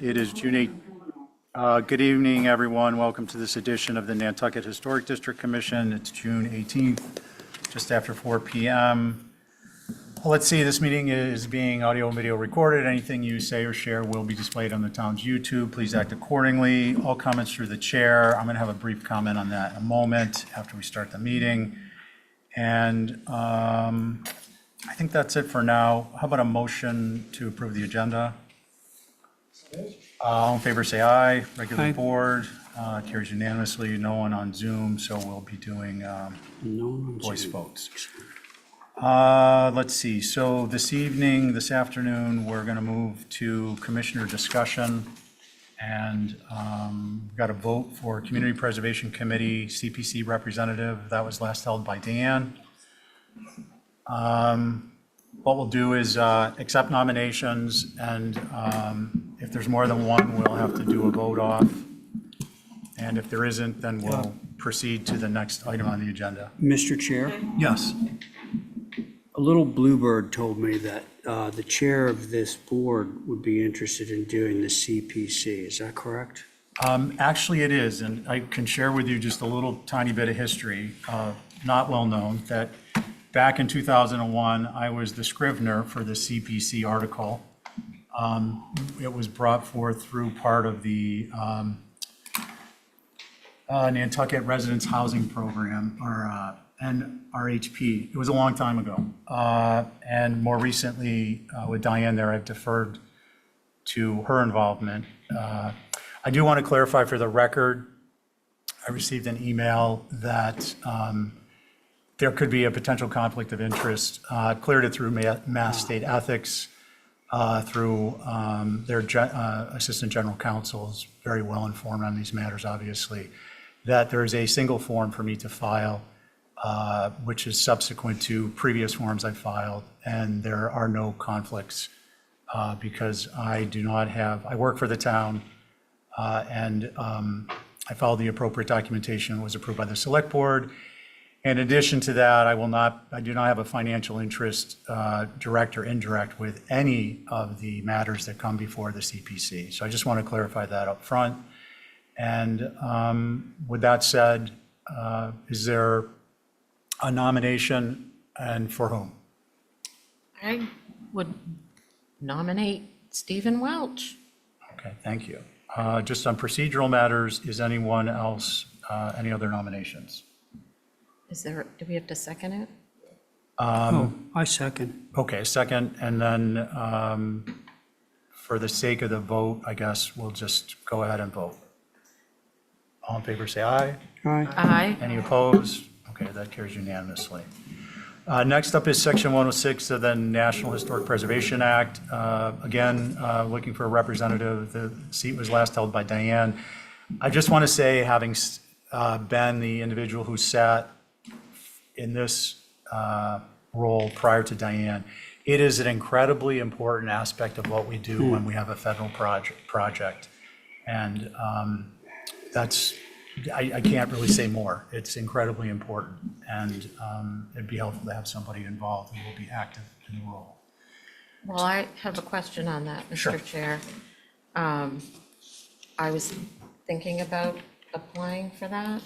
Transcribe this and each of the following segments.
It is June 8th. Good evening, everyone. Welcome to this edition of the Nantucket Historic District Commission. It's June 18th, just after 4 p.m. Let's see, this meeting is being audio and video recorded. Anything you say or share will be displayed on the town's YouTube. Please act accordingly. All comments through the chair. I'm going to have a brief comment on that in a moment after we start the meeting. And I think that's it for now. How about a motion to approve the agenda? All in favor, say aye. Regular board carries unanimously. No one on Zoom, so we'll be doing voice votes. Let's see. So this afternoon, we're going to move to commissioner discussion, and we've got a vote for Community Preservation Committee CPC representative. That was last held by Dan. What we'll do is accept nominations, and if there's more than one, we'll have to do a vote off. And if there isn't, then we'll proceed to the next item on the agenda. Mr. Chair, Yes. a little bluebird told me that the chair of this board would be interested in doing the CPC. Is that correct? Actually, it is, and I can share with you just a little tiny bit of history, not well known, that back in 2001, I was the scrivener for the CPC article. It was brought forth through part of the Nantucket Residence Housing Program, or NRHP. It was a long time ago. And more recently, with Diane there, I've deferred to her involvement. I do want to clarify for the record, I received an email that there could be a potential conflict of interest. Cleared it through Mass State Ethics, through their Assistant General Counsel is very well informed on these matters, obviously, that there is a single form for me to file, which is subsequent to previous forms I filed, and there are no conflicts because I work for the town, and I followed the appropriate documentation. It was approved by the Select Board. In addition to that, I do not have a financial interest, direct or indirect, with any of the matters that come before the CPC. So I just want to clarify that up front. And with that said, is there a nomination, and for whom? I would nominate Stephen Welch. Okay, thank you. Just on procedural matters, is anyone else, any other nominations? Do we have to second it? I second. Okay, second, and then for the sake of the vote, I guess we'll just go ahead and vote. All in favor, say aye. Aye. Aye. Any opposed? Okay, that carries unanimously. Next up is Section 106 of the National Historic Preservation Act. Again, looking for a representative. The seat was last held by Diane. I just want to say, having been the individual who sat in this role prior to Diane, it is an incredibly important aspect of what we do when we have a federal project. And I can't really say more. It's incredibly important, and it'd be helpful to have somebody involved who will be active in the role. Well, I have a question on that, Mr. Sure. Chair. I was thinking about applying for that,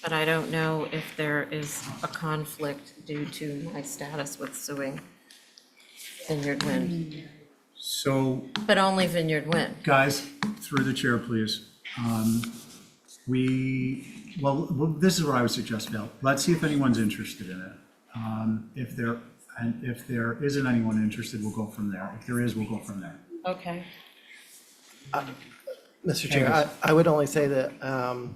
but I don't know if there is a conflict due to my status with suing Vineyard Wind. So, But only Vineyard Wind. guys, through the chair, please. Well, this is what I would suggest, Bill. Let's see if anyone's interested in it. If there isn't anyone interested, we'll go from there. If there is, we'll go from there. Okay. Mr. Chair, I would only say that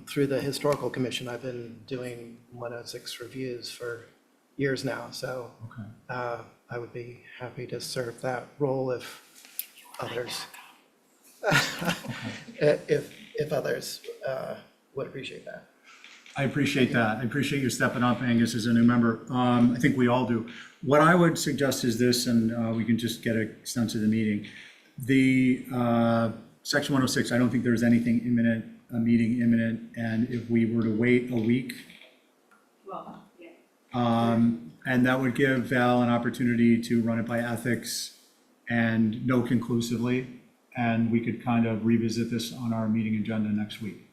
through the Historical Commission, I've been doing 106 reviews for years now, so I would be happy to serve that role if others, if others would appreciate that. I appreciate that. I appreciate you stepping up, Angus, as a new member. I think we all do. What I would suggest is this, and we can just get a sense of the meeting. The Section 106, I don't think there's anything imminent, a meeting imminent, and if we were to wait a week, and that would give Val an opportunity to run it by ethics and know conclusively and we could kind of revisit this on our meeting agenda next week.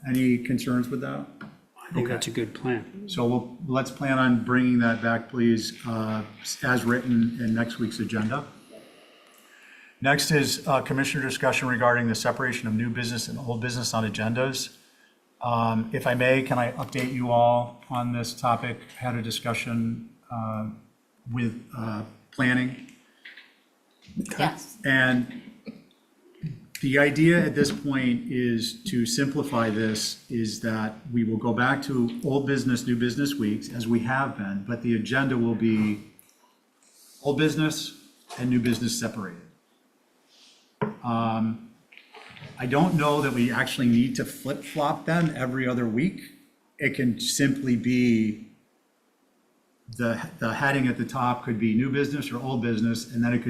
Any concerns with that? I think that's a good plan. So let's plan on bringing that back, please, as written in next week's agenda. Next is commissioner discussion regarding the separation of new business and old business on agendas. If I may, can I update you all on this topic? Had a discussion with planning. Yes. And the idea at this point is to simplify this, is that we will go back to old business, new business weeks, as we have been, but the agenda will be old business and new business separated. I don't know that we actually need to flip-flop them every other week. It can simply be the heading at the top could be new business or old business, and then it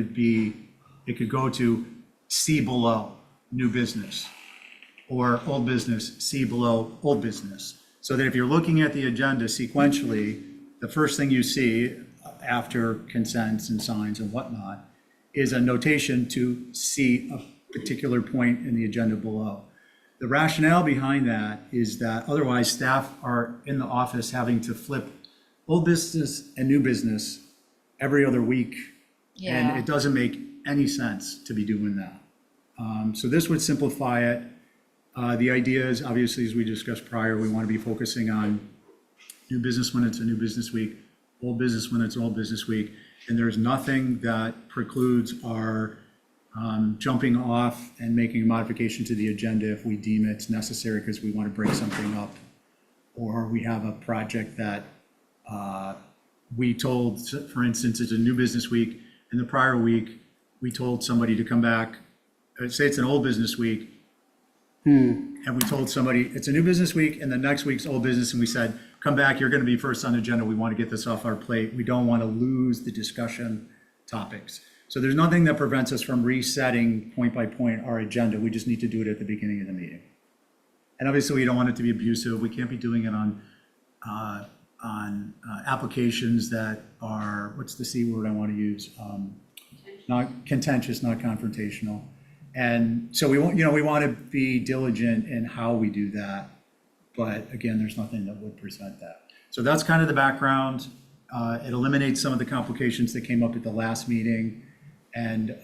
could go to see below new business, or old business, see below old business. So that if you're looking at the agenda sequentially, the first thing you see after consents and signs and whatnot is a notation to see a particular point in the agenda below. The rationale behind that is that otherwise staff are in the office having to flip old business and new business every other week. And Yeah. it doesn't make any sense to be doing that. So this would simplify it. The idea is, obviously, as we discussed prior, we want to be focusing on new business when it's a new business week, old business when it's old business week. And there's nothing that precludes our jumping off and making a modification to the agenda if we deem it's necessary because we want to break something up, or we have a project that we told, for instance, it's a new business week, and the prior week, we told somebody to come back, say it's an old business week, and we told somebody, it's a new business week, and the next week's old business, and we said, come back, you're going to be first on the agenda, we want to get this off our plate, we don't want to lose the discussion topics. So there's nothing that prevents us from resetting point by point our agenda, we just need to do it at the beginning of the meeting. And obviously, we don't want it to be abusive, we can't be doing it on applications that are, what's the C word I want to use? Not contentious, not confrontational. And so we want to be diligent in how we do that. But again, there's nothing that would present that. So that's kind of the background. It eliminates some of the complications that came up at the last meeting. And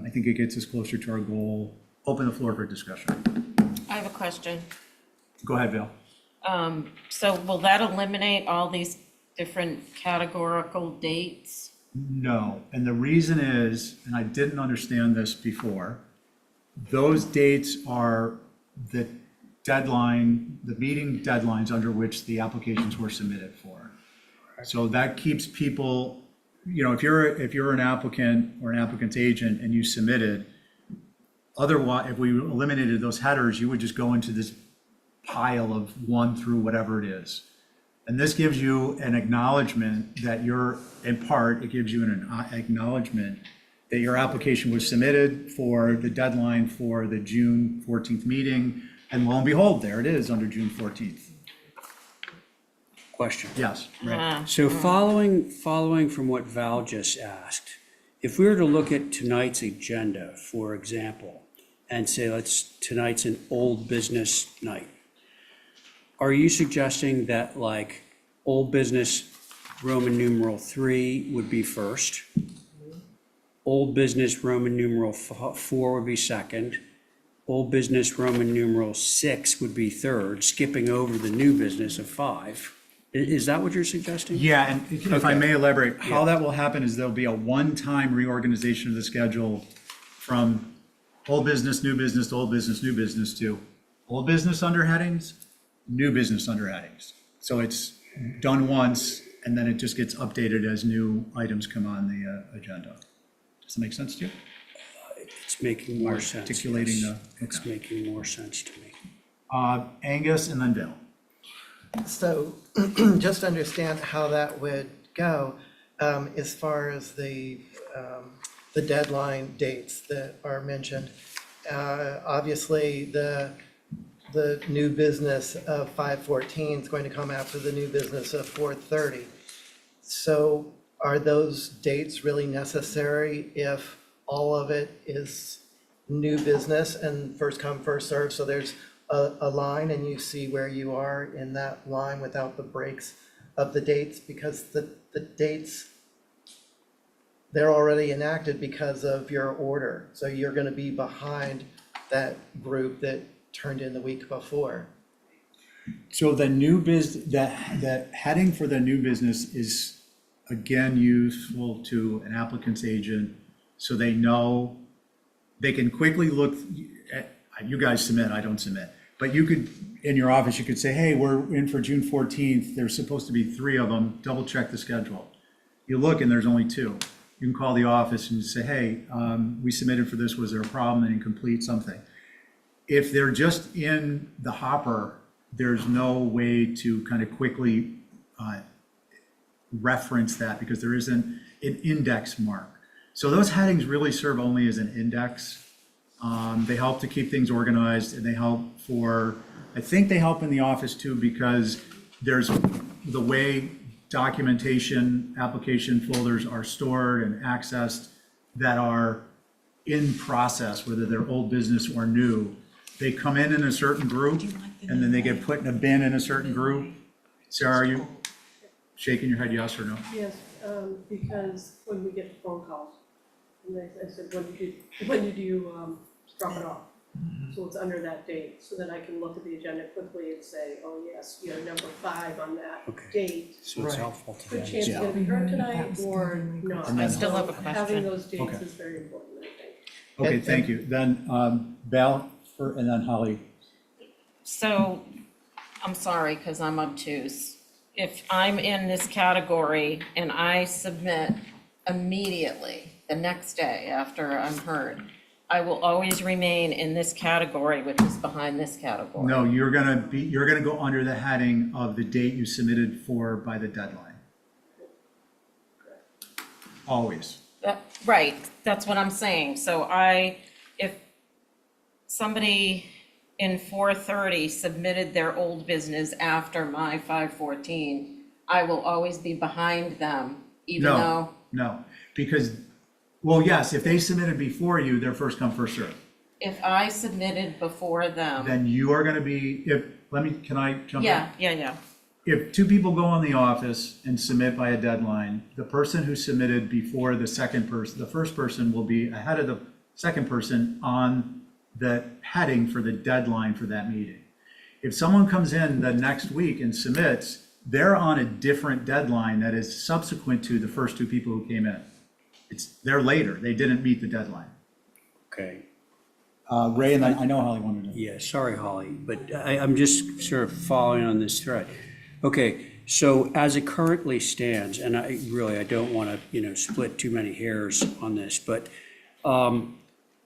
I think it gets us closer to our goal. Open the floor for discussion. I have a question. Go ahead, Bill. So will that eliminate all these different categorical dates? No, and the reason is, and I didn't understand this before, those dates are the deadline, the meeting deadlines under which the applications were submitted for. So that keeps people, if you're an applicant or an applicant's agent and you submitted, otherwise, if we eliminated those headers, you would just go into this pile of 1 through whatever it is. And this gives you an acknowledgement that it gives you an acknowledgement that your application was submitted for the deadline for the June 14th meeting. And lo and behold, there it is under June 14th. Question. Yes, right. So following from what Val just asked, if we were to look at tonight's agenda, for example, and say tonight's an old business night, are you suggesting that like old business Roman numeral 3 would be first? Old business Roman numeral 4 would be second. Old business Roman numeral 6 would be third, skipping over the new business of 5. Is that what you're suggesting? Yeah, and if I Okay. may elaborate, how that will happen is there'll be a one-time reorganization of the schedule from old business, new business, old business, new business to old business under headings, new business under headings. So it's done once, and then it just gets updated as new items come on the agenda. Does that make sense to you? It's making more sense. Articulating yes. the- It's making more sense to me. Angus and then Bill. So just to understand how that would go, as far as the deadline dates that are mentioned. Obviously, the new business of 5/14 is going to come after the new business of 4/30. So are those dates really necessary if all of it is new business and first come, first serve. So there's a line and you see where you are in that line without the breaks of the dates, because the dates, they're already enacted because of your order. So you're going to be behind that group that turned in the week before. So the new that heading for the new business is again useful to an applicant's agent, so they know, they can quickly look at, you guys submit, I don't submit, but you could, in your office, you could say, hey, we're in for June 14th, there's supposed to be 3 of them, double check the schedule. You look and there's only 2. You can call the office and say, hey, we submitted for this, was there a problem, and complete something. If they're just in the hopper, there's no way to kind of quickly reference that because there isn't an index mark. So those headings really serve only as an index. They help to keep things organized, and they help for, I think they help in the office too, because there's the way documentation, application folders are stored and accessed that are in process, whether they're old business or new. They come in a certain group, and then they get put in a bin in a certain group. Sarah, are you shaking your head yes or no? Yes, because when we get phone calls, and I said, when did you drop it off? So it's under that date, so then I can look at the agenda quickly and say, oh, yes, you're number 5 on that date. So it's helpful to Good them. chance it's gonna be heard tonight or not. And then- I still have a So Having question. those dates Okay. is very important, I think. Okay, thank you. Then Val, and then Holly. So, I'm sorry, because I'm obtuse. If I'm in this category and I submit immediately, the next day after I'm heard, I will always remain in this category, which is behind this category. No, you're gonna go under the heading of the date you submitted for by the deadline. Always. Right, that's what I'm saying. So if somebody in 4:30 submitted their old business after my 5:14, I will always be behind them, even though, No, because, well, yes, if they submitted before you, they're first come, first served. if I submitted before them. Then you are gonna be, can I jump in? Yeah. If 2 people go in the office and submit by a deadline, the person who submitted before the first person will be ahead of the second person on the heading for the deadline for that meeting. If someone comes in the next week and submits, they're on a different deadline that is subsequent to the first 2 people who came in. They're later, they didn't meet the deadline. Okay. Ray, and I know Holly wanted to. Yeah, sorry, Holly, but I'm just sort of following on this thread. Okay, so as it currently stands, and I don't want to, split too many hairs on this, but,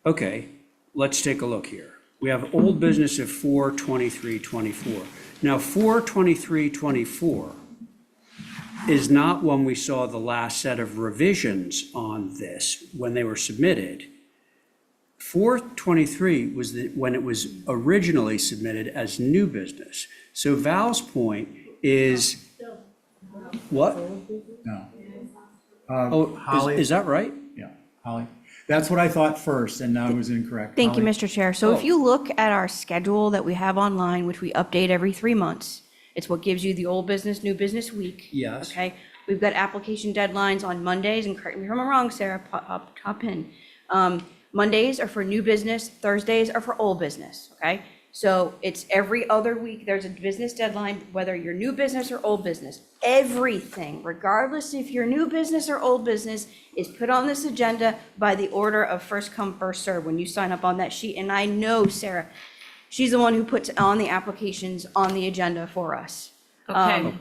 okay, let's take a look here. We have old business of 4/23/24. Now, 4/23/24 is not when we saw the last set of revisions on this, when they were submitted. 4/23 was when it was originally submitted as new business. So Val's point is, what? No. Oh, Holly? is that right? Yeah, Holly? That's what I thought first, and now I was incorrect. Thank you, Holly? Mr. Chair. So if you look at our schedule that we have online, which we update every 3 months, it's what gives you the old business, new business week. Yes. Okay? We've got application deadlines on Mondays, and correct me if I'm wrong, Sarah, top in. Mondays are for new business, Thursdays are for old business, okay? So it's every other week, there's a business deadline, whether you're new business or old business. Everything, regardless if you're new business or old business, is put on this agenda by the order of first come, first served when you sign up on that sheet. And I know Sarah, she's the one who puts on the applications on the agenda for us. Okay,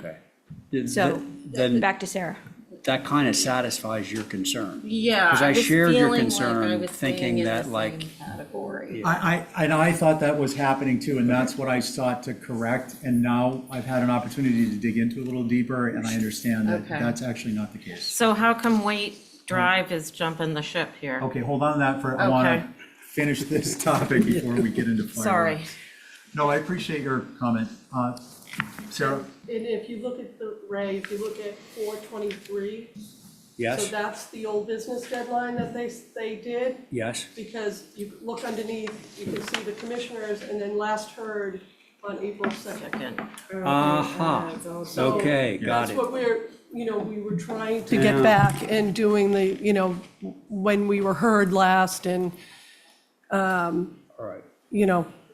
Okay. So Then back to Sarah. that kind of satisfies your concern. yeah. Because I was shared your feeling like concern, I was thinking staying in that, the like, same category. I thought that was happening too, and that's what I sought to correct. And now I've had an opportunity to dig into it a little deeper, and I understand that Okay. that's actually not the case. So how come Wait Drive is jumping the ship here? Okay, hold on to that I want Okay. to finish this topic before we get into fireworks. Sorry. No, I appreciate your comment. Sarah? And if you look at if you look at 4/23, Yes, So that's the old business deadline that they did, yes, because you look underneath, you can see the commissioners, and then last heard on April 2nd. Second. aha, okay, got That's it. what we were trying to get back and doing when we were heard last and, All right.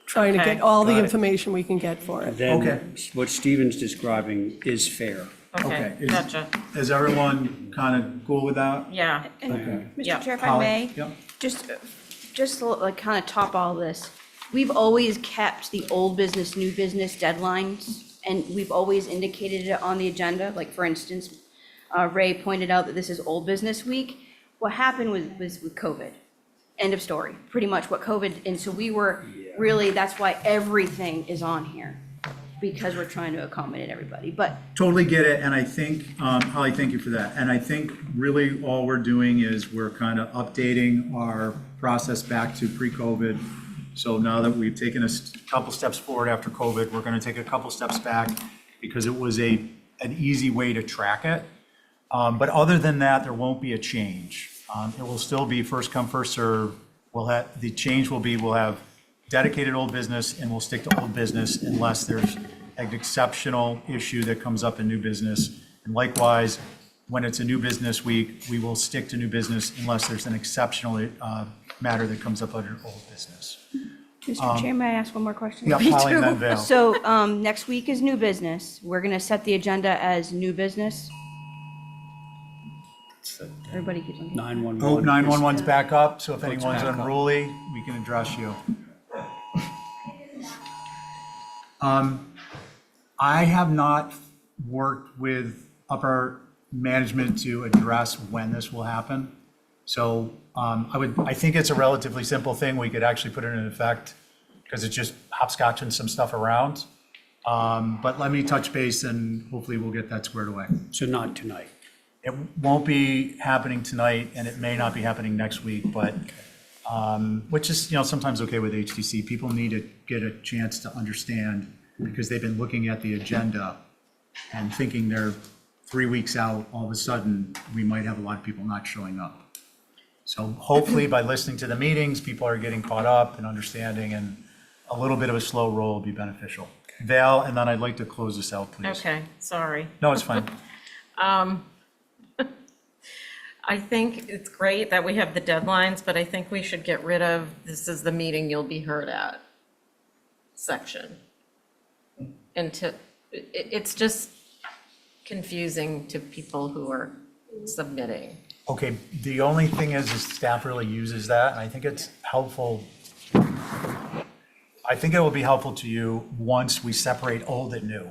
trying to Okay. get all the Got it. information we can get for it. Then Okay. what Steven's describing is fair. Okay, Is- gotcha. Is everyone kind of cool with that? Yeah, Okay. Yeah. Mr. Chair, if I Holly? may, Yep. just to like kind of top all this, we've always kept the old business, new business deadlines, and we've always indicated it on the agenda. Like, for instance, Ray pointed out that this is Old Business Week. What happened was with COVID. End of story, pretty much what COVID, and so we were really, that's why everything is on here, because we're trying to accommodate everybody. But Totally get it, and I think, Holly, thank you for that. And I think really all we're doing is we're kind of updating our process back to pre-COVID. So now that we've taken a couple steps forward after COVID, we're going to take a couple steps back because it was an easy way to track it. But other than that, there won't be a change. It will still be first come, first serve. The change will be, we'll have dedicated old business and we'll stick to old business unless there's an exceptional issue that comes up in new business. And likewise, when it's a new business week, we will stick to new business unless there's an exceptional matter that comes up under old business. Mr. Chair, may I ask one more question? Yeah, Me Holly, and too. then Val. So, next week is new business. We're gonna set the agenda as new business. Everybody keeps on. 911. Oh, 911's back up, so if anyone's back up. unruly, we can address you. I have not worked with upper management to address when this will happen. So I think it's a relatively simple thing. We could actually put it in effect because it's just hopscotching some stuff around. But let me touch base and hopefully we'll get that squared away. So not tonight. It won't be happening tonight and it may not be happening next week, but, which is, sometimes okay with HTC. People need to get a chance to understand because they've been looking at the agenda and thinking they're 3 weeks out, all of a sudden, we might have a lot of people not showing up. So hopefully by listening to the meetings, people are getting caught up and understanding and a little bit of a slow roll will be beneficial. Val, and then I'd like to close this out, please. okay, sorry. No, it's fine. I think it's great that we have the deadlines, but I think we should get rid of, this is the meeting you'll be heard at section. It's just confusing to people who are submitting. Okay, the only thing is staff really uses that, and I think it's helpful. I think it will be helpful to you once we separate old and new.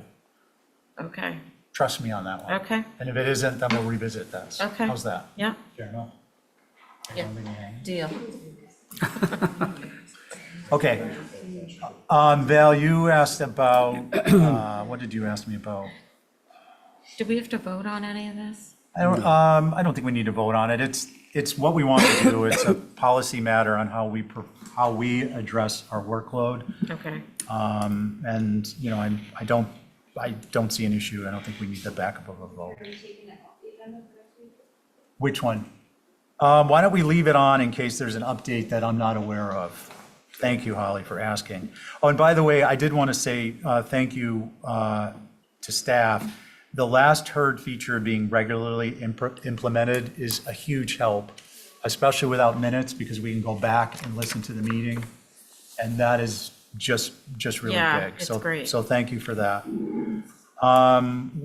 Okay, Trust me on that one. okay, And if it isn't, then we'll revisit this. Okay. How's that? yeah, Fair enough? yeah, deal. Okay. Val, you asked about, what did you ask me about? Do we have to vote on any of this? I don't think we need to vote on it. It's what we want to do. It's a policy matter on how we address our workload. Okay, And, I don't see an issue. I don't think we need the backup of a vote. Which one? Why don't we leave it on in case there's an update that I'm not aware of? Thank you, Holly, for asking. Oh, and by the way, I did want to say thank you to staff. The last heard feature being regularly implemented is a huge help, especially without minutes, because we can go back and listen to the meeting. And that is just really Yeah, big. it's So- great. So thank you for that.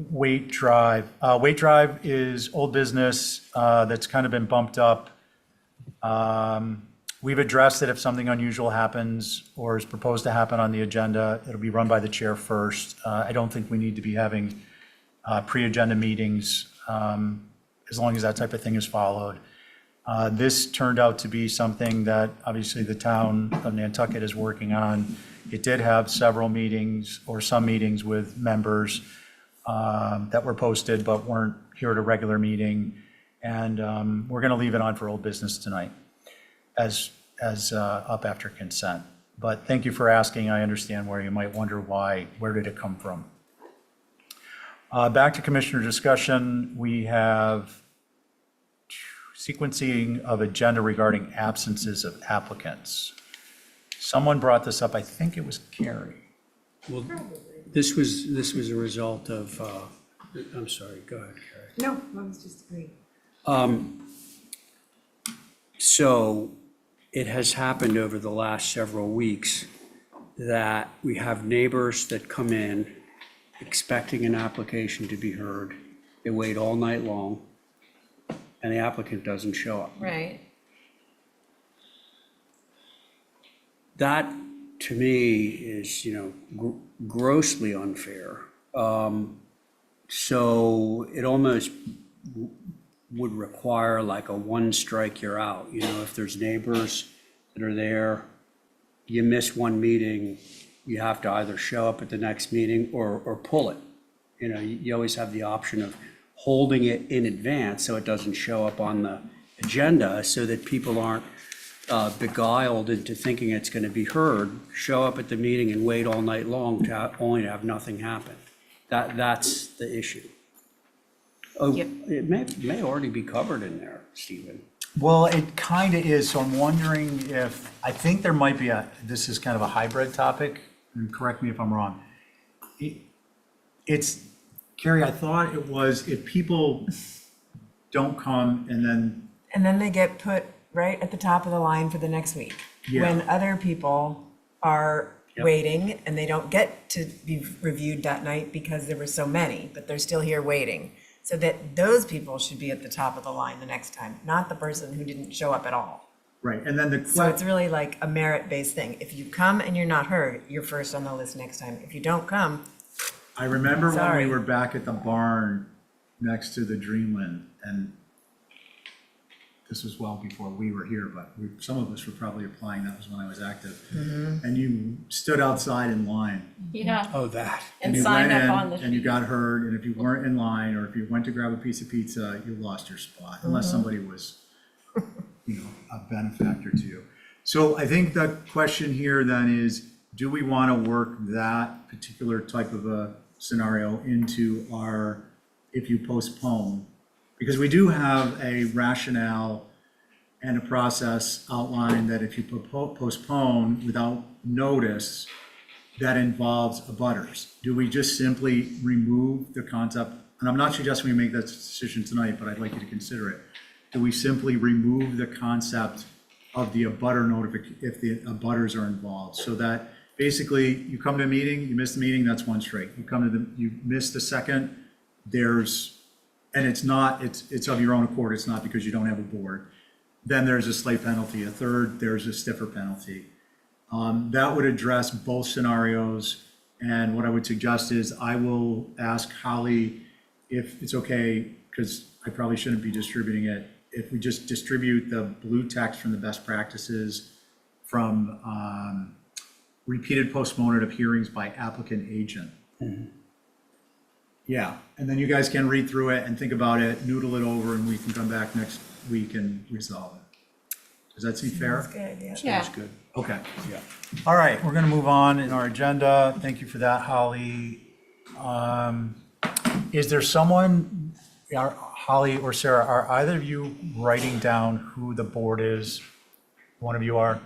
Wait Drive. Wait Drive is old business that's kind of been bumped up. We've addressed that if something unusual happens or is proposed to happen on the agenda, it'll be run by the chair first. I don't think we need to be having pre-agenda meetings as long as that type of thing is followed. This turned out to be something that obviously the town of Nantucket is working on. It did have several meetings or some meetings with members that were posted but weren't here at a regular meeting. And we're going to leave it on for old business tonight as up after consent. But thank you for asking. I understand where you might wonder where did it come from? Back to commissioner discussion, we have sequencing of agenda regarding absences of applicants. Someone brought this up, I think it was Carrie. Well, this was a result of, I'm sorry, go ahead, Carrie. No, I was just agreeing. So it has happened over the last several weeks that we have neighbors that come in expecting an application to be heard. They wait all night long, and the applicant doesn't show up. Right. That, to me, is, grossly unfair. So it almost would require like a one strike, you're out. If there's neighbors that are there, you miss one meeting, you have to either show up at the next meeting or pull it. You always have the option of holding it in advance so it doesn't show up on the agenda, so that people aren't beguiled into thinking it's going to be heard, show up at the meeting and wait all night long only to have nothing happen. That's the issue. Oh, Yep. it may already be covered in there, Stephen. Well, it kind of is, so I'm wondering if, I think there might be this is kind of a hybrid topic, and correct me if I'm wrong. It's, Carrie, I thought it was if people don't come and then, And then they get put right at the top of the line for the next week. Yeah. When other people are Yep. waiting and they don't get to be reviewed that night because there were so many, but they're still here waiting. So that those people should be at the top of the line the next time, not the person who didn't show up at all. right, and then the. So it's really like a merit-based thing. If you come and you're not heard, you're first on the list next time. If you don't come, I remember when Sorry. we were back at the barn next to the Dreamland, and this was well before we were here, but some of us were probably applying, that was when I was active. And you stood outside in line. Yeah. Oh, that. And you sign went up in, on the. And you got heard, and if you weren't in line, or if you went to grab a piece of pizza, you lost your spot, unless somebody was, a benefactor to you. So I think the question here then is, do we want to work that particular type of a scenario into our, if you postpone? Because we do have a rationale and a process outlined that if you postpone without notice, that involves abutters. Do we just simply remove the concept? And I'm not suggesting we make that decision tonight, but I'd like you to consider it. Do we simply remove the concept of the abutter notification if the abutters are involved? So that basically you come to a meeting, you miss the meeting, that's one strike. You miss the second, and it's of your own accord, it's not because you don't have a board. Then there's a slight penalty. A third, there's a stiffer penalty. That would address both scenarios. And what I would suggest is I will ask Holly if it's okay, because I probably shouldn't be distributing it, if we just distribute the blue text from the best practices from repeated postponement of hearings by applicant agent. Yeah, and then you guys can read through it and think about it, noodle it over, and we can come back next week and resolve it. Does that seem fair? that's good, yeah. Yeah. That's good. Okay. Yeah. All right, we're going to move on in our agenda. Thank you for that, Holly. Is there someone, Holly or Sarah, are either of you writing down who the board is? One of you are?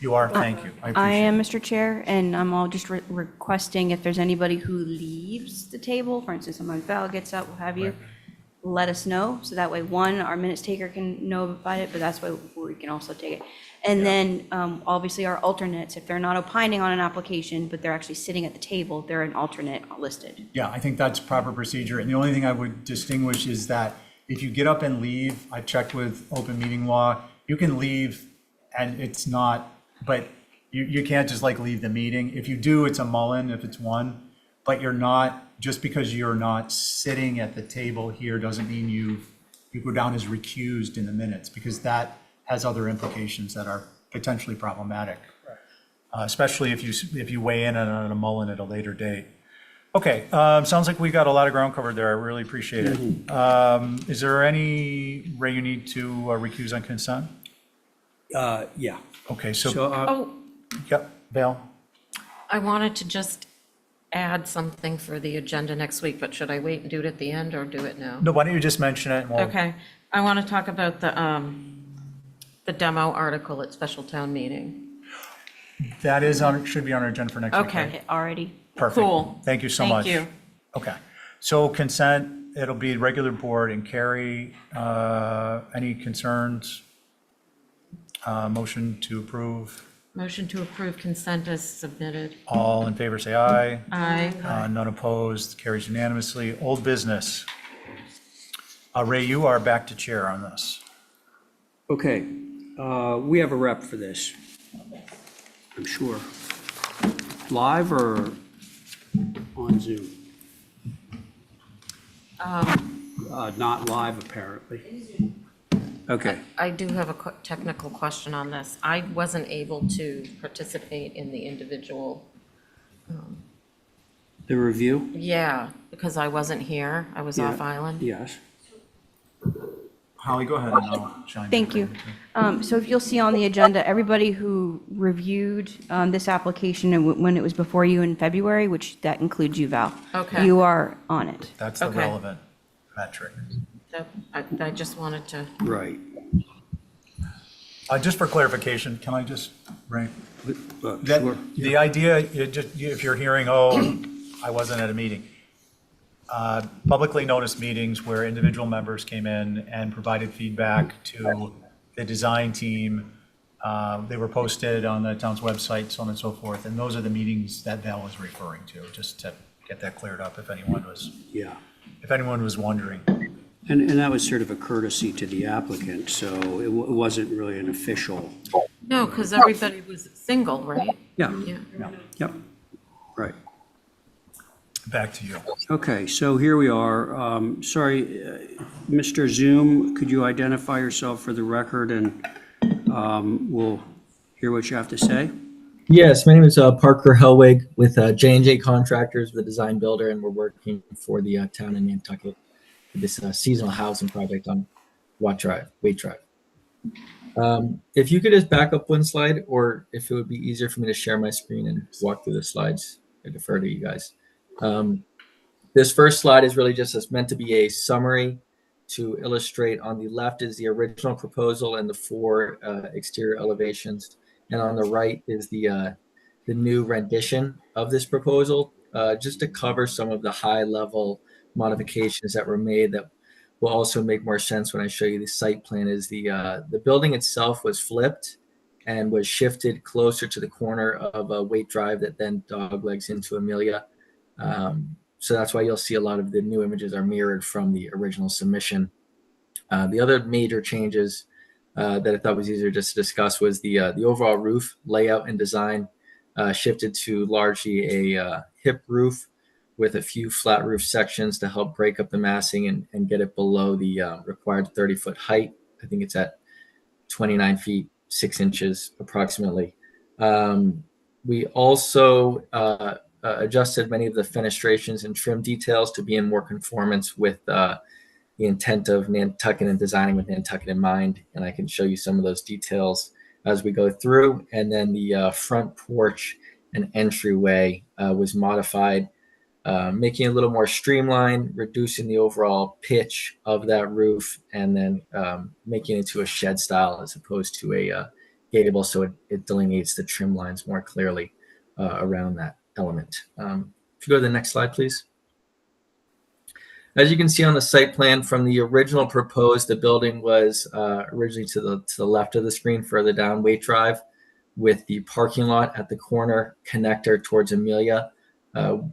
You are, thank you. I appreciate am, it. Mr. Chair, and I'm all just requesting if there's anybody who leaves the table, for instance, someone Val gets up, what have you, let us know, so that way, one, our minutes taker can know about it, but that's why we can also take it. And then, obviously, our alternates, if they're not opining on an application, but they're actually sitting at the table, they're an alternate listed. Yeah, I think that's proper procedure. And the only thing I would distinguish is that if you get up and leave, I checked with open meeting law, you can leave and it's not, but you can't just like leave the meeting. If you do, it's a Mullen if it's one, but you're not, just because you're not sitting at the table here doesn't mean you go down as recused in the minutes, because that has other implications that are potentially problematic. Especially if you weigh in on a Mullen at a later date. Okay, sounds like we got a lot of ground covered there. I really appreciate it. Is there any, Ray, you need to recuse on consent? Yeah. Okay, so, So, Oh, yep, Val? I wanted to just add something for the agenda next week, but should I wait and do it at the end or do it now? No, why don't you just mention it and we'll. Okay. I want to talk about the demo article at special town meeting. That is on, should be on our agenda for next week. Okay. right? Already. Perfect. Cool. Thank you so Thank much. you. Okay. So consent, it'll be regular board, and Carrie, any concerns? Motion to approve. Motion to approve consent as submitted. All in favor, say aye. Aye. None opposed, carries unanimously. Old business. Ray, you are back to chair on this. Okay, we have a rep for this, I'm sure. Live or on Zoom? Not live, apparently. Okay, I do have a technical question on this. I wasn't able to participate in the individual, the review? yeah, because I wasn't here. I was off Yeah. island. Yes. Holly, go ahead and I'll chime in. Thank you. So if you'll see on the agenda, everybody who reviewed this application and when it was before you in February, which that includes you, Val. Okay. You are on it. That's the Okay. relevant metric. I just wanted to, Right. Just for clarification, can I just, Ray? Sure. The idea, if you're hearing, oh, I wasn't at a meeting, publicly noticed meetings where individual members came in and provided feedback to the design team. They were posted on the town's website, so on and so forth, and those are the meetings that Val was referring to, just to get that cleared up if anyone was wondering. And that was sort of a courtesy to the applicant, so it wasn't really an official. no, because everybody was single, right? Yeah, Yeah. yep, right. Back to you. Okay, so here we are. Sorry, Mr. Zoom, could you identify yourself for the record and we'll hear what you have to say? Yes, my name is Parker Helwig with J&J Contractors, the design builder, and we're working for the town in Nantucket for this seasonal housing project on Watt Drive. If you could just back up one slide, or if it would be easier for me to share my screen and walk through the slides, I defer to you guys. This first slide is really just meant to be a summary to illustrate. On the left is the original proposal and the 4 exterior elevations. And on the right is the new rendition of this proposal, just to cover some of the high level modifications that were made that will also make more sense when I show you the site plan. Is the building itself was flipped and was shifted closer to the corner of Waite Drive that then doglegs into Amelia. So that's why you'll see a lot of the new images are mirrored from the original submission. The other major changes that I thought was easier just to discuss was the overall roof layout and design shifted to largely a hip roof with a few flat roof sections to help break up the massing and get it below the required 30-foot height. I think it's at 29 feet, 6 inches approximately. We also adjusted many of the fenestrations and trim details to be in more conformance with the intent of Nantucket and designing with Nantucket in mind. And I can show you some of those details as we go through. And then the front porch and entryway was modified, making it a little more streamlined, reducing the overall pitch of that roof, and then making it into a shed style as opposed to a gable, so it delineates the trim lines more clearly around that element. If you go to the next slide, please. As you can see on the site plan from the original proposed, the building was originally to the left of the screen, further down Waite Drive, with the parking lot at the corner connector towards Amelia.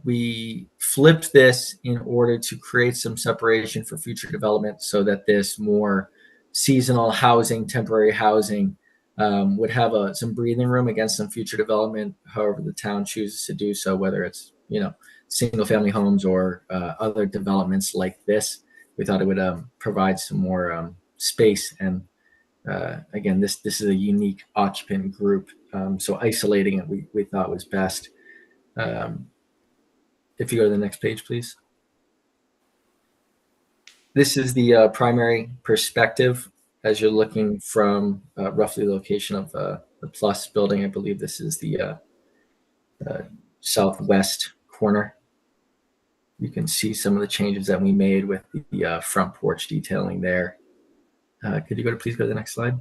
We flipped this in order to create some separation for future development so that this more seasonal housing, temporary housing, would have some breathing room against some future development, however the town chooses to do so, whether it's, single family homes or other developments like this. We thought it would provide some more space. And again, this is a unique occupant group. So isolating it, we thought was best. If you go to the next page, please. This is the primary perspective as you're looking from roughly the location of the Plus building. I believe this is the southwest corner. You can see some of the changes that we made with the front porch detailing there. Could you please go to the next slide?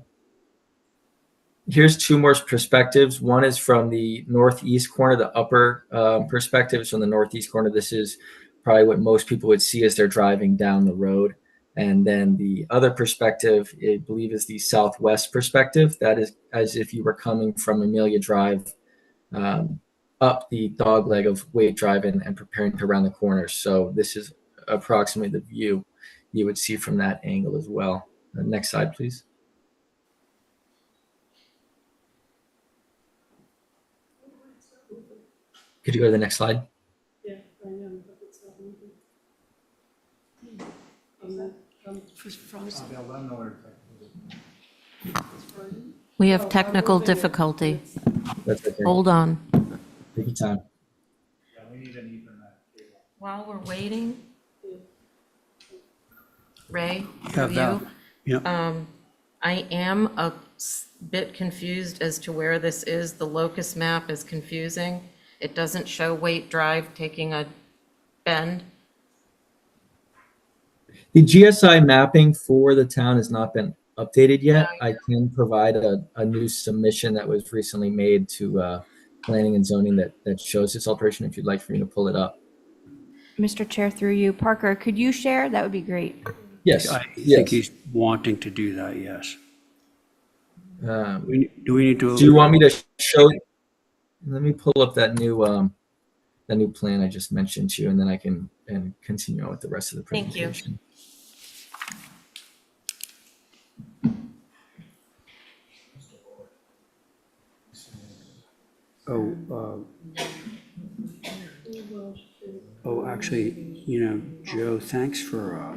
Here's two more perspectives. One is from the northeast corner, the upper perspective. So in the northeast corner, this is probably what most people would see as they're driving down the road. And then the other perspective, I believe, is the southwest perspective. That is as if you were coming from Amelia Drive up the dog leg of Wade Drive and preparing to round the corner. So this is approximately the view you would see from that angle as well. Next slide, please. Could you go to the next slide? Yeah, I am, but it's not moving. We have technical difficulty. That's okay. Hold on. Take your time. Yeah, we need an Ethernet cable. While we're waiting, Ray, Yeah, through Val. you, Yep. I am a bit confused as to where this is. The locus map is confusing. It doesn't show Waite Drive taking a bend. The GSI mapping for the town has not been updated yet. I can provide a new submission that was recently made to planning and zoning that shows this alteration if you'd like for me to pull it up. Mr. Chair, through you, Parker, could you share? That would be great. Yes. I yes. think he's wanting to do that, yes. Um, Do we need to? do you want me to show? Let me pull up that new plan I just mentioned to you, and then I can continue on with the rest of the Thank you. presentation. Actually, Joe, thanks for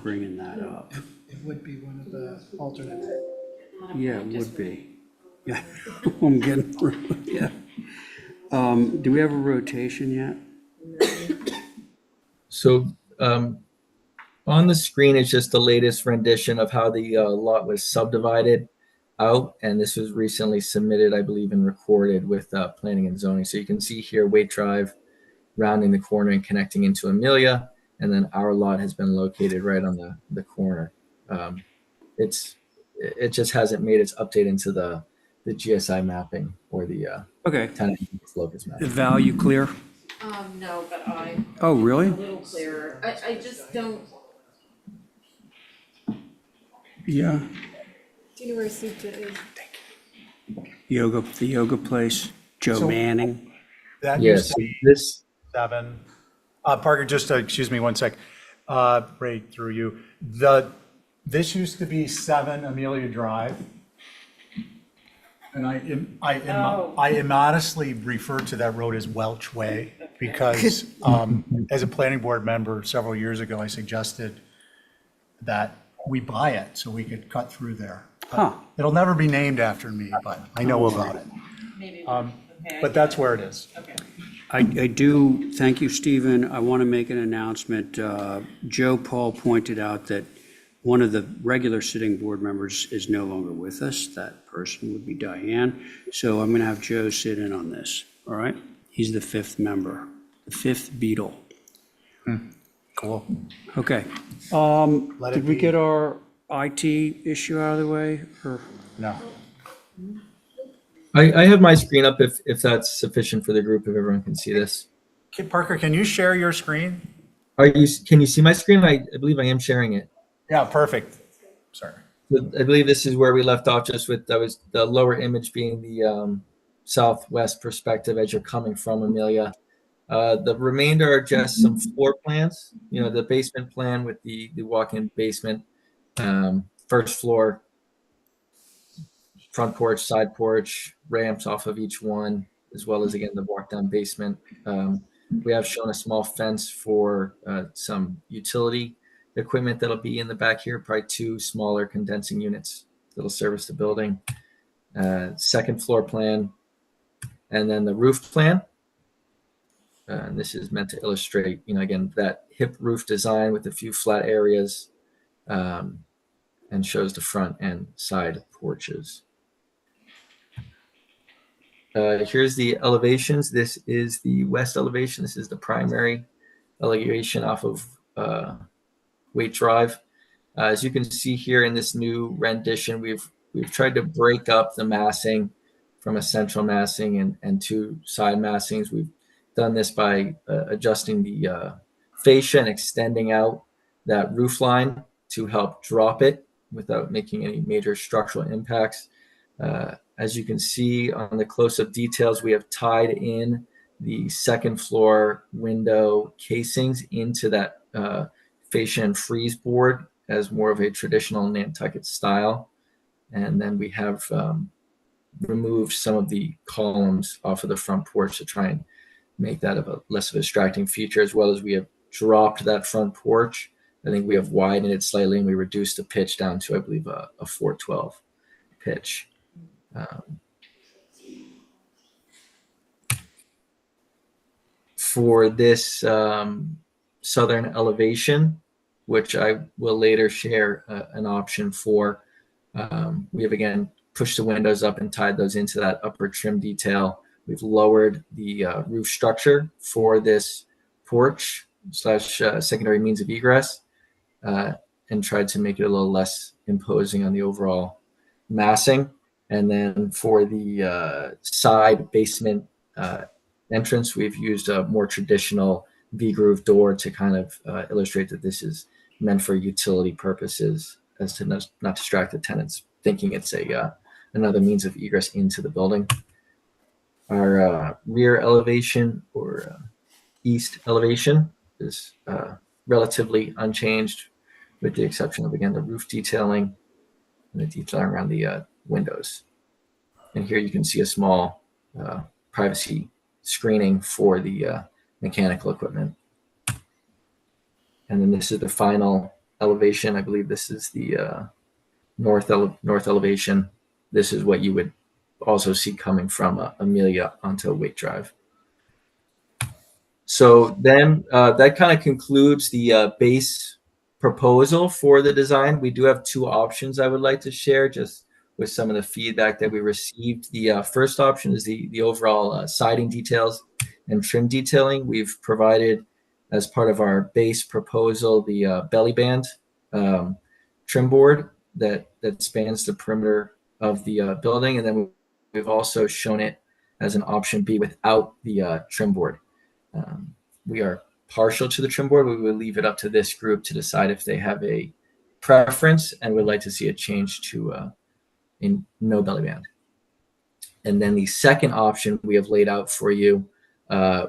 bringing that up. It would be one of the alternates. Yeah, it would be. Yeah, I'm getting, yeah. Do we have a rotation yet? So on the screen is just the latest rendition of how the lot was subdivided out, and this was recently submitted, I believe, and recorded with planning and zoning. So you can see here Waite Drive rounding the corner and connecting into Amelia, and then our lot has been located right on the corner. It just hasn't made its update into the GSI mapping or the Okay, tenant locus mapping. Val, you clear? No, but Oh, really? a little clearer. I just don't, Yeah. Do you know where Sujit is? The yoga place, Joe So- Manning. That used Yes, to be this 7. Parker, just, excuse me one sec. Ray, through you. This used to be 7 Amelia Drive. And I immodestly refer to that road as Welch Way because as a planning board member several years ago, I suggested that we buy it so we could cut through there. Huh. It'll never be named after me, but I know about it. maybe, But that's where it is. okay. I do, thank you, Stephen. I want to make an announcement. Joe Paul pointed out that one of the regular sitting board members is no longer with us. That person would be Diane. So I'm going to have Joe sit in on this, all right? He's the 5th member, the 5th Beatle. Cool. Okay. Let it Did we be. get our IT issue out of the way, or? No. I have my screen up if that's sufficient for the group, if everyone can see this. Okay, Parker, can you share your screen? Can you see my screen? I believe I am sharing it. Yeah, perfect. Sorry. I believe this is where we left off, just with that was the lower image being the southwest perspective as you're coming from Amelia. The remainder are just some floor plans, the basement plan with the walk-in basement, first floor, front porch, side porch, ramps off of each one, as well as, again, the walk-down basement. We have shown a small fence for some utility equipment that'll be in the back here, probably 2 smaller condensing units that'll service the building. Second floor plan, and then the roof plan. And this is meant to illustrate, again, that hip roof design with a few flat areas, and shows the front and side porches. Here's the elevations. This is the west elevation. This is the primary elevation off of Waite Drive. As you can see here in this new rendition, we've tried to break up the massing from a central massing and two side massings. We've done this by adjusting the fascia and extending out that roof line to help drop it without making any major structural impacts. As you can see on the close-up details, we have tied in the second floor window casings into that fascia and frieze board as more of a traditional Nantucket style. And then we have removed some of the columns off of the front porch to try and make that a less of a distracting feature, as well as we have dropped that front porch. I think we have widened it slightly and we reduced the pitch down to, I believe, a 412 pitch. For this southern elevation, which I will later share an option for, we have again pushed the windows up and tied those into that upper trim detail. We've lowered the roof structure for this porch / secondary means of egress and tried to make it a little less imposing on the overall massing. And then for the side basement entrance, we've used a more traditional V-groove door to kind of illustrate that this is meant for utility purposes, as to not distract the tenants, thinking it's another means of egress into the building. Our rear elevation or east elevation is relatively unchanged, with the exception of, again, the roof detailing and the detailing around the windows. And here you can see a small privacy screening for the mechanical equipment. And then this is the final elevation. I believe this is the north elevation. This is what you would also see coming from Amelia onto Woodland Drive. So then that kind of concludes the base proposal for the design. We do have two options I would like to share just with some of the feedback that we received. The first option is the overall siding details and trim detailing. We've provided, as part of our base proposal, the belly band trim board that spans the perimeter of the building. And then we've also shown it as an option B without the trim board. We are partial to the trim board. We will leave it up to this group to decide if they have a preference and would like to see a change to in no belly band. And then the second option we have laid out for you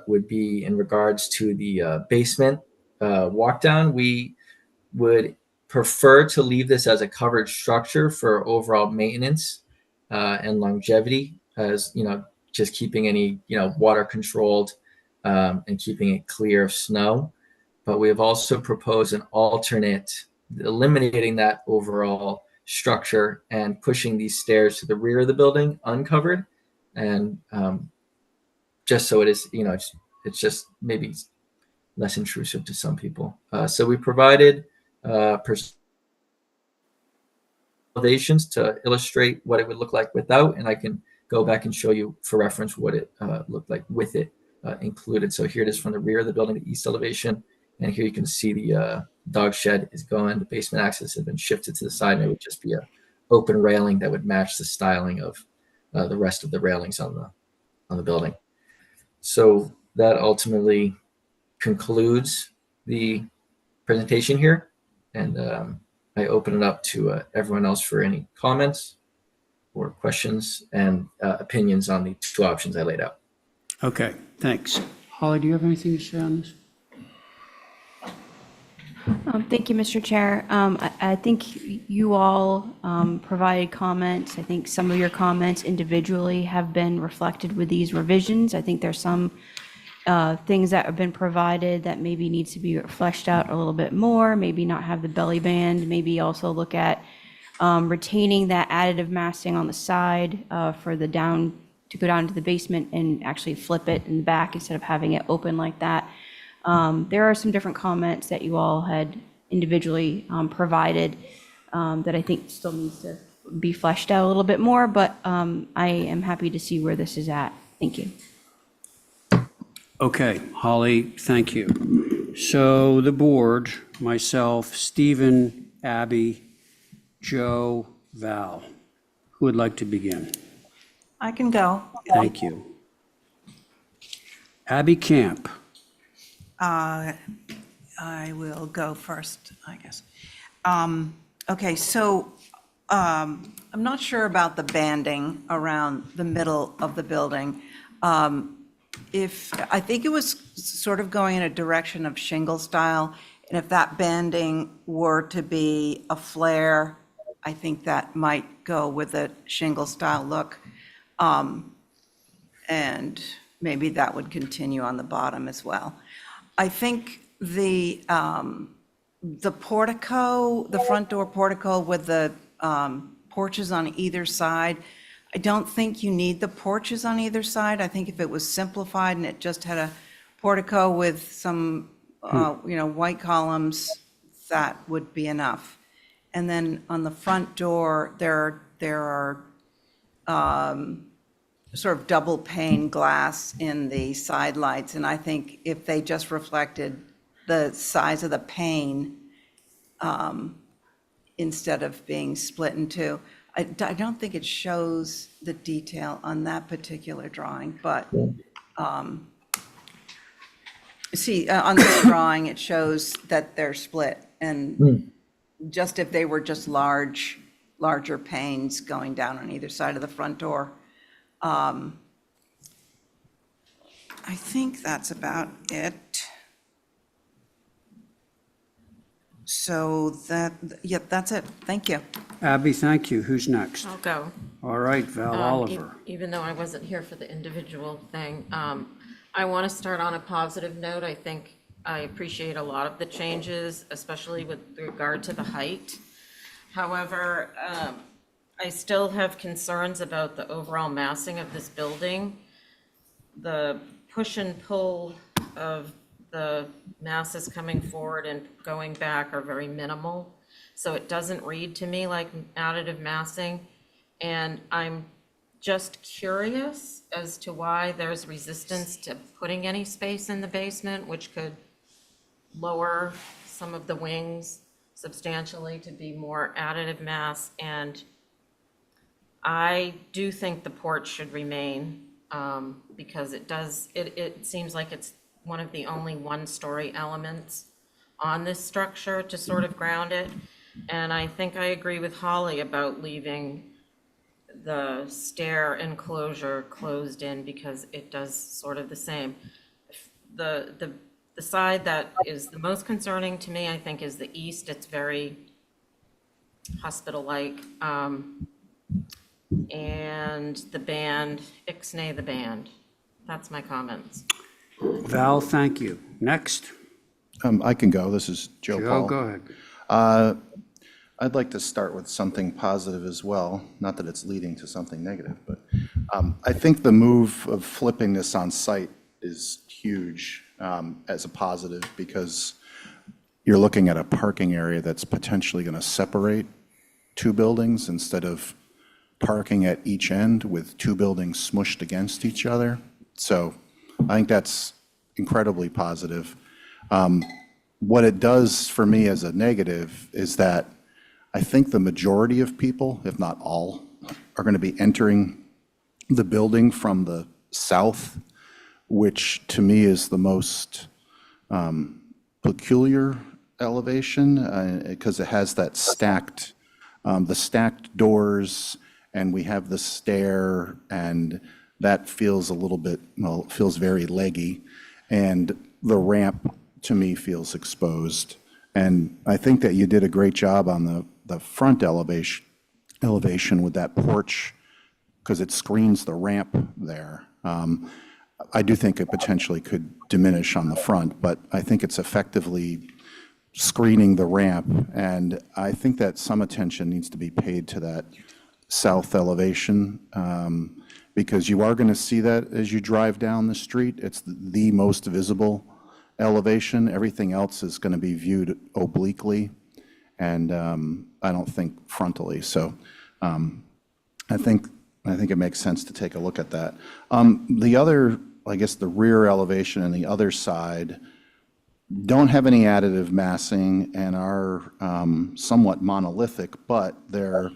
would be in regards to the basement walk down. We would prefer to leave this as a covered structure for overall maintenance and longevity, as just keeping any water controlled and keeping it clear of snow. But we have also proposed an alternate, eliminating that overall structure and pushing these stairs to the rear of the building uncovered, and just so it is, it's just maybe less intrusive to some people. So we provided elevations to illustrate what it would look like without, and I can go back and show you for reference what it looked like with it included. So here it is from the rear of the building, the east elevation, and here you can see the dog shed is gone. The basement access has been shifted to the side, and it would just be a open railing that would match the styling of the rest of the railings on the building. So that ultimately concludes the presentation here, and I open it up to everyone else for any comments or questions and opinions on the two options I laid out. Okay, thanks. Holly, do you have anything to say on this? Thank you, Mr. Chair. I think you all provided comments. I think some of your comments individually have been reflected with these revisions. I think there's some things that have been provided that maybe needs to be fleshed out a little bit more, maybe not have the belly band, maybe also look at retaining that additive massing on the side for the to go down to the basement and actually flip it in the back instead of having it open like that. There are some different comments that you all had individually provided that I think still needs to be fleshed out a little bit more, but I am happy to see where this is at. Thank you. Okay, Holly, thank you. So the board, myself, Stephen, Abby, Joe, Val. Who would like to begin? I can go. Thank you. Abby Camp. I will go first, I guess. Okay, so I'm not sure about the banding around the middle of the building. I think it was sort of going in a direction of shingle style, and if that banding were to be a flare, I think that might go with a shingle style look. And maybe that would continue on the bottom as well. I think the portico, the front door portico with the porches on either side, I don't think you need the porches on either side. I think if it was simplified and it just had a portico with some, white columns, that would be enough. And then on the front door, there are sort of double pane glass in the side lights, and I think if they just reflected the size of the pane instead of being split in two. I don't think it shows the detail on that particular drawing, but see, on this drawing, it shows that they're split, and just if they were just larger panes going down on either side of the front door. I think that's about it. So that's it. Thank you. Abby, thank you. Who's next? I'll go. All right, Val Oliver. Even though I wasn't here for the individual thing, I want to start on a positive note. I think I appreciate a lot of the changes, especially with regard to the height. However, I still have concerns about the overall massing of this building. The push and pull of the masses coming forward and going back are very minimal. So it doesn't read to me like additive massing. And I'm just curious as to why there's resistance to putting any space in the basement, which could lower some of the wings substantially to be more additive mass. And I do think the porch should remain because it seems like it's one of the only one-story elements on this structure to sort of ground it. And I think I agree with Holly about leaving the stair enclosure closed in because it does sort of the same. The side that is the most concerning to me, I think, is the east. It's very hospital-like. And the band, ixnay the band. That's my comments. Val, thank you. Next. I can go. This is Joe Joe, Paul. go ahead. I'd like to start with something positive as well, not that it's leading to something negative, but I think the move of flipping this on site is huge as a positive because you're looking at a parking area that's potentially going to separate two buildings instead of parking at each end with two buildings smushed against each other. So I think that's incredibly positive. What it does for me as a negative is that I think the majority of people, if not all, are going to be entering the building from the south, which to me is the most peculiar elevation because it has that stacked, the stacked doors, and we have the stair, and that feels a little bit, well, it feels very leggy, and the ramp to me feels exposed. And I think that you did a great job on the front elevation with that porch because it screens the ramp there. I do think it potentially could diminish on the front, but I think it's effectively screening the ramp. And I think that some attention needs to be paid to that south elevation because you are going to see that as you drive down the street. It's the most visible elevation. Everything else is going to be viewed obliquely, and I don't think frontally. So I think it makes sense to take a look at that. The other, I guess, the rear elevation and the other side, don't have any additive massing and are somewhat monolithic, but their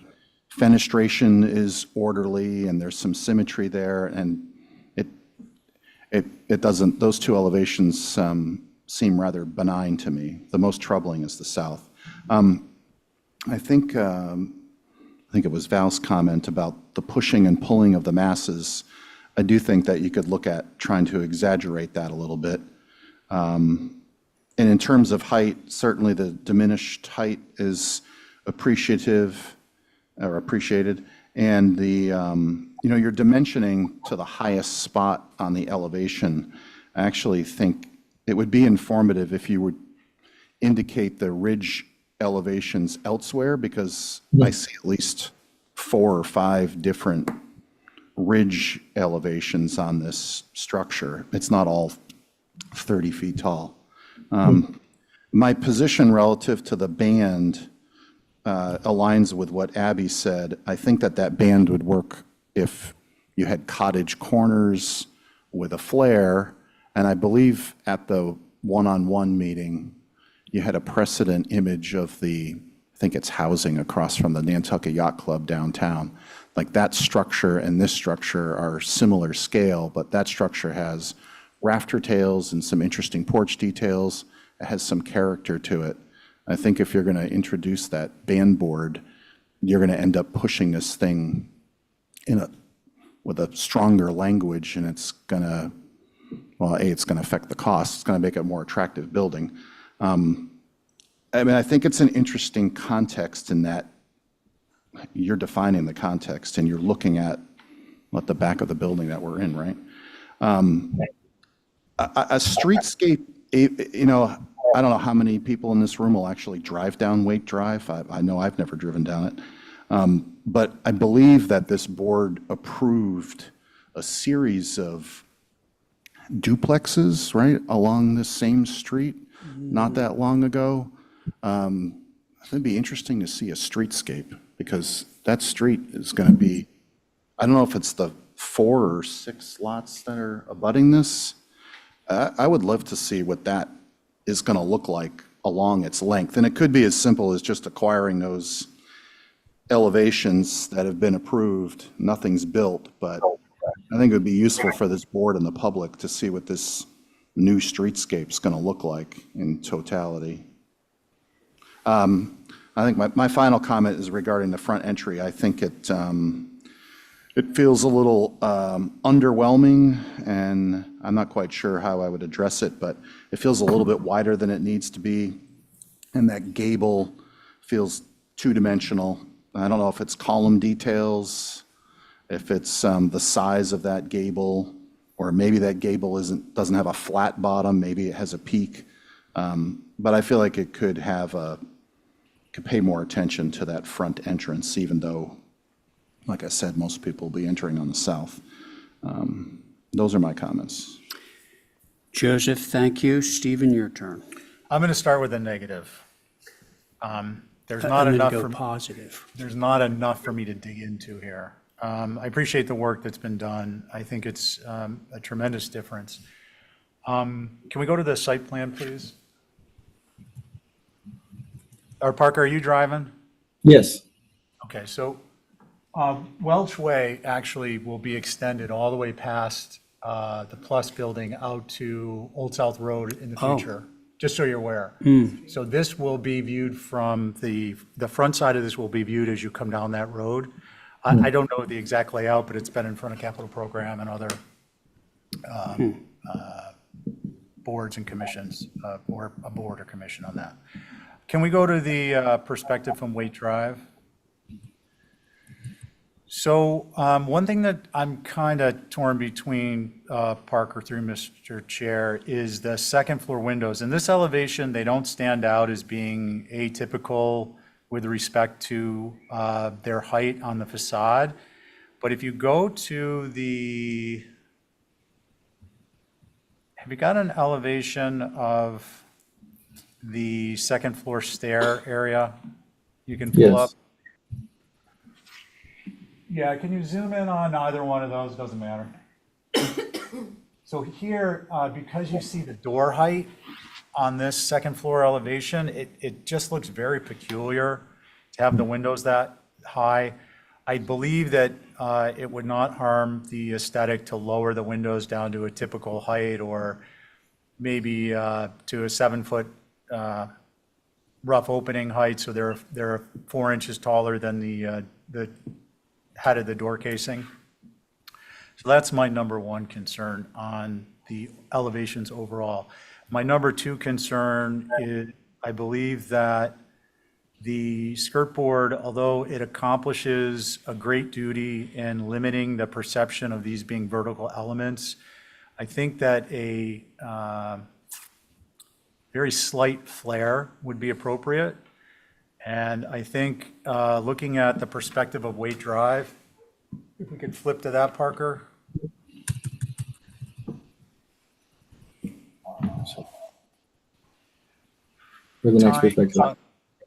fenestration is orderly and there's some symmetry there, and it doesn't, those two elevations seem rather benign to me. The most troubling is the south. I think it was Val's comment about the pushing and pulling of the masses. I do think that you could look at trying to exaggerate that a little bit. And in terms of height, certainly the diminished height is appreciated. And you're dimensioning to the highest spot on the elevation. I actually think it would be informative if you would indicate the ridge elevations elsewhere, because I see at least 4 or 5 different ridge elevations on this structure. It's not all 30 feet tall. My position relative to the band aligns with what Abby said. I think that band would work if you had cottage corners with a flare, and I believe at the one-on-one meeting, you had a precedent image of I think it's housing across from the Nantucket Yacht Club downtown. Like that structure and this structure are similar scale, but that structure has rafter tails and some interesting porch details. It has some character to it. I think if you're going to introduce that band board, you're going to end up pushing this thing with a stronger language, and it's going to, well, it's going to affect the cost. It's going to make it a more attractive building. I think it's an interesting context in that you're defining the context and you're looking at the back of the building that we're in, right? A streetscape, I don't know how many people in this room will actually drive down Wake Drive. I know I've never driven down it. But I believe that this board approved a series of duplexes, right, along this same street not that long ago. It'd be interesting to see a streetscape, because that street is going to be, I don't know if it's the 4 or 6 lots that are abutting this. I would love to see what that is going to look like along its length. And it could be as simple as just acquiring those elevations that have been approved. Nothing's built, but I think it would be useful for this board and the public to see what this new streetscape is going to look like in totality. I think my final comment is regarding the front entry. I think it feels a little underwhelming, and I'm not quite sure how I would address it, but it feels a little bit wider than it needs to be, and that gable feels two-dimensional. I don't know if it's column details, if it's the size of that gable, or maybe that gable doesn't have a flat bottom, maybe it has a peak. But I feel like it could pay more attention to that front entrance, even though, like I said, most people will be entering on the south. Those are my comments. Joseph, thank you. Stephen, your turn. I'm going to start with a negative. There's not I'm gonna enough go for positive. There's not enough for me to dig into here. I appreciate the work that's been done. I think it's a tremendous difference. Can we go to the site plan, please? Or Parker, are you driving? Yes. Okay, so Welch Way actually will be extended all the way past the Plus building out to Old South Road in the future, just so you're aware. So this will be viewed from the front side of this will be viewed as you come down that road. I don't know the exact layout, but it's been in front of Capital Program and other boards and commissions, or a board or commission on that. Can we go to the perspective from Waite Drive? So one thing that I'm kind of torn between, Parker, through Mr. Chair, is the second floor windows. In this elevation, they don't stand out as being atypical with respect to their height on the facade. But if you go to have you got an elevation of the second floor stair area you can pull up? Yeah, can you zoom in on either one of those? Doesn't matter. So here, because you see the door height, on this second floor elevation, it just looks very peculiar to have the windows that high. I believe that it would not harm the aesthetic to lower the windows down to a typical height or maybe to a 7-foot rough opening height, so they're 4 inches taller than the head of the door casing. So that's my number one concern on the elevations overall. My number two concern is, I believe that the skirt board, although it accomplishes a great duty in limiting the perception of these being vertical elements, I think that a very slight flare would be appropriate. And I think looking at the perspective of Waite Drive, if we could flip to that, Parker. For the next perspective.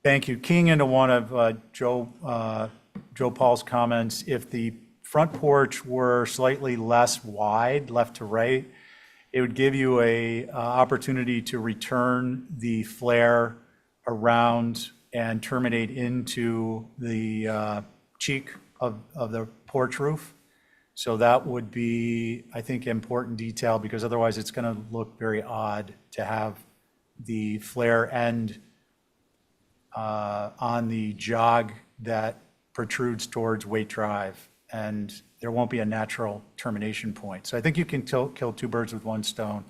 Thank you. Keying into one of Joe Paul's comments, if the front porch were slightly less wide, left to right, it would give you a opportunity to return the flare around and terminate into the cheek of the porch roof. So that would be, I think, important detail, because otherwise it's going to look very odd to have the flare end on the jog that protrudes towards Waite Drive, and there won't be a natural termination point. So I think you can kill two birds with one stone.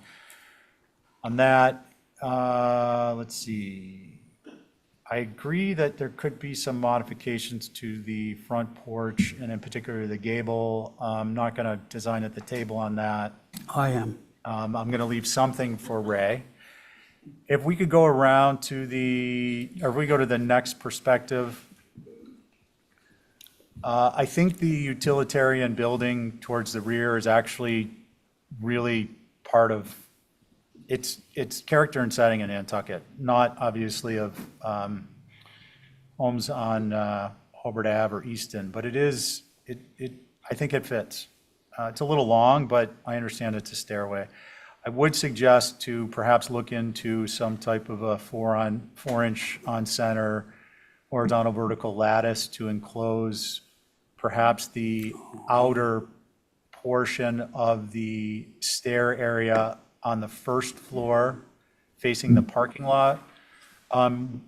On that, let's see. I agree that there could be some modifications to the front porch, and in particular the gable. I'm not going to design at the table on that. I am. I'm going to leave something for Ray. If we could go around to or if we go to the next perspective, I think the utilitarian building towards the rear is actually really part of its character and setting in Nantucket, not obviously of homes on Hobart Ave or Easton, but I think it fits. It's a little long, but I understand it's a stairway. I would suggest to perhaps look into some type of a 4-inch on-center horizontal vertical lattice to enclose perhaps the outer portion of the stair area on the first floor facing the parking lot.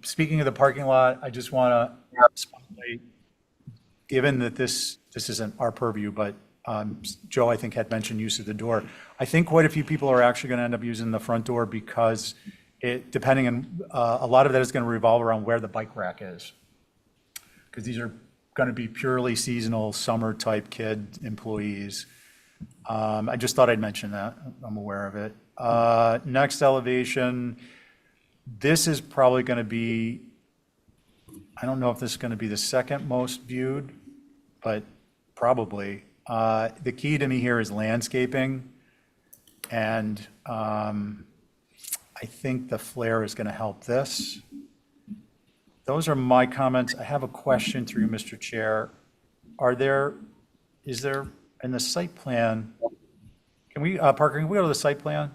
Speaking of the parking lot, I just want to spotlight, given that this isn't our purview, but Joe, I think, had mentioned use of the door. I think quite a few people are actually going to end up using the front door because depending on, a lot of that is going to revolve around where the bike rack is. Because these are going to be purely seasonal, summer-type kid employees. I just thought I'd mention that. I'm aware of it. Next elevation, this is probably going to be, I don't know if this is going to be the second most viewed, but probably. The key to me here is landscaping, and I think the flare is going to help this. Those are my comments. I have a question through you, Mr. Chair. Is there in the site plan, can we, Parker, can we go to the site plan?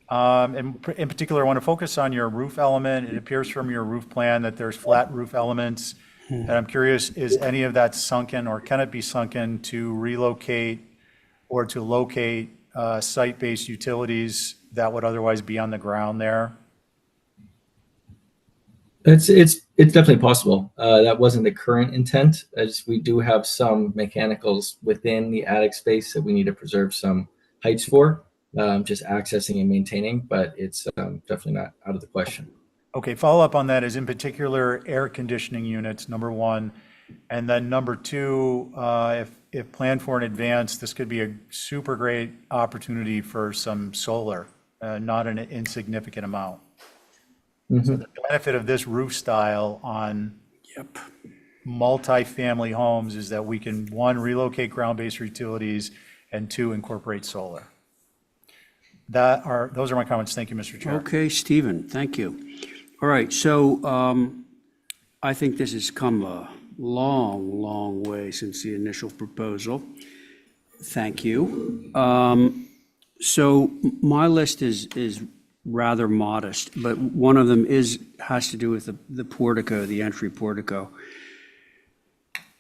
In particular, I want to focus on your roof element. It appears from your roof plan that there's flat roof elements. And I'm curious, is any of that sunken, or can it be sunken to relocate or to locate site-based utilities that would otherwise be on the ground there? It's definitely possible. That wasn't the current intent, as we do have some mechanicals within the attic space that we need to preserve some heights for, just accessing and maintaining, but it's definitely not out of the question. Okay, follow up on that is in particular air conditioning units, number one. And then number two, if planned for in advance, this could be a super great opportunity for some solar, not an insignificant amount. So the benefit of this roof style on multi-family homes is that we can, one, relocate ground-based utilities, and two, incorporate solar. Those are my comments. Thank you, Mr. Chair. Okay, Stephen, thank you. All right, so I think this has come a long, long way since the initial proposal. Thank you. So my list is rather modest, but one of them has to do with the portico, the entry portico.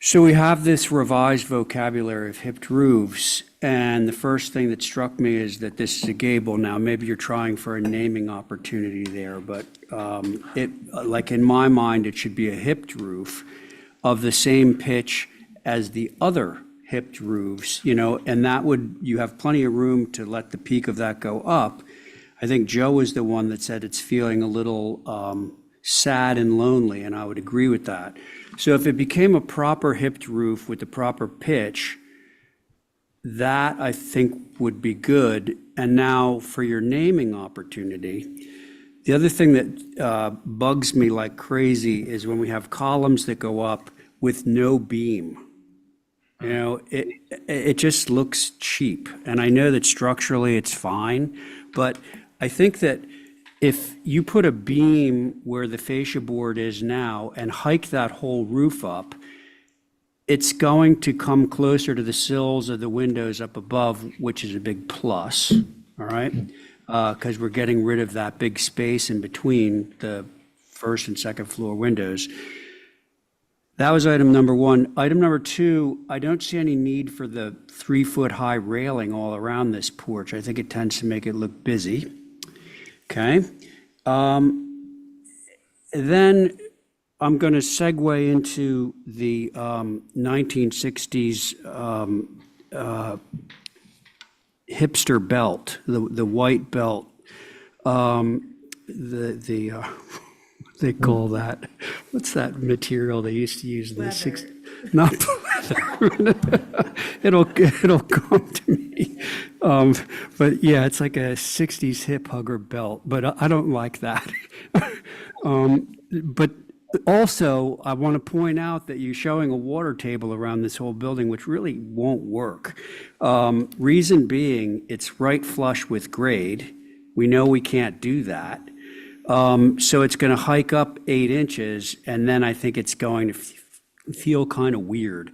So we have this revised vocabulary of hipped roofs, and the first thing that struck me is that this is a gable. Now, maybe you're trying for a naming opportunity there, but like in my mind, it should be a hipped roof of the same pitch as the other hipped roofs, and you have plenty of room to let the peak of that go up. I think Joe was the one that said it's feeling a little sad and lonely, and I would agree with that. So if it became a proper hipped roof with the proper pitch, that I think would be good. And now for your naming opportunity, the other thing that bugs me like crazy is when we have columns that go up with no beam. It just looks cheap. And I know that structurally it's fine, but I think that if you put a beam where the fascia board is now and hike that whole roof up, it's going to come closer to the sills of the windows up above, which is a big plus, all right? Because we're getting rid of that big space in between the first and second floor windows. That was item number one. Item number two, I don't see any need for the 3-foot high railing all around this porch. I think it tends to make it look busy. Okay. Then I'm going to segue into the 1960s hipster belt, the white belt, they call that, what's that material they used to use in the 60s? Not leather. It'll come to me. But yeah, it's like a 60s hip hugger belt, but I don't like that. But also, I want to point out that you're showing a water table around this whole building, which really won't work. Reason being, it's right flush with grade. We know we can't do that. So it's going to hike up 8 inches, and then I think it's going to feel kind of weird.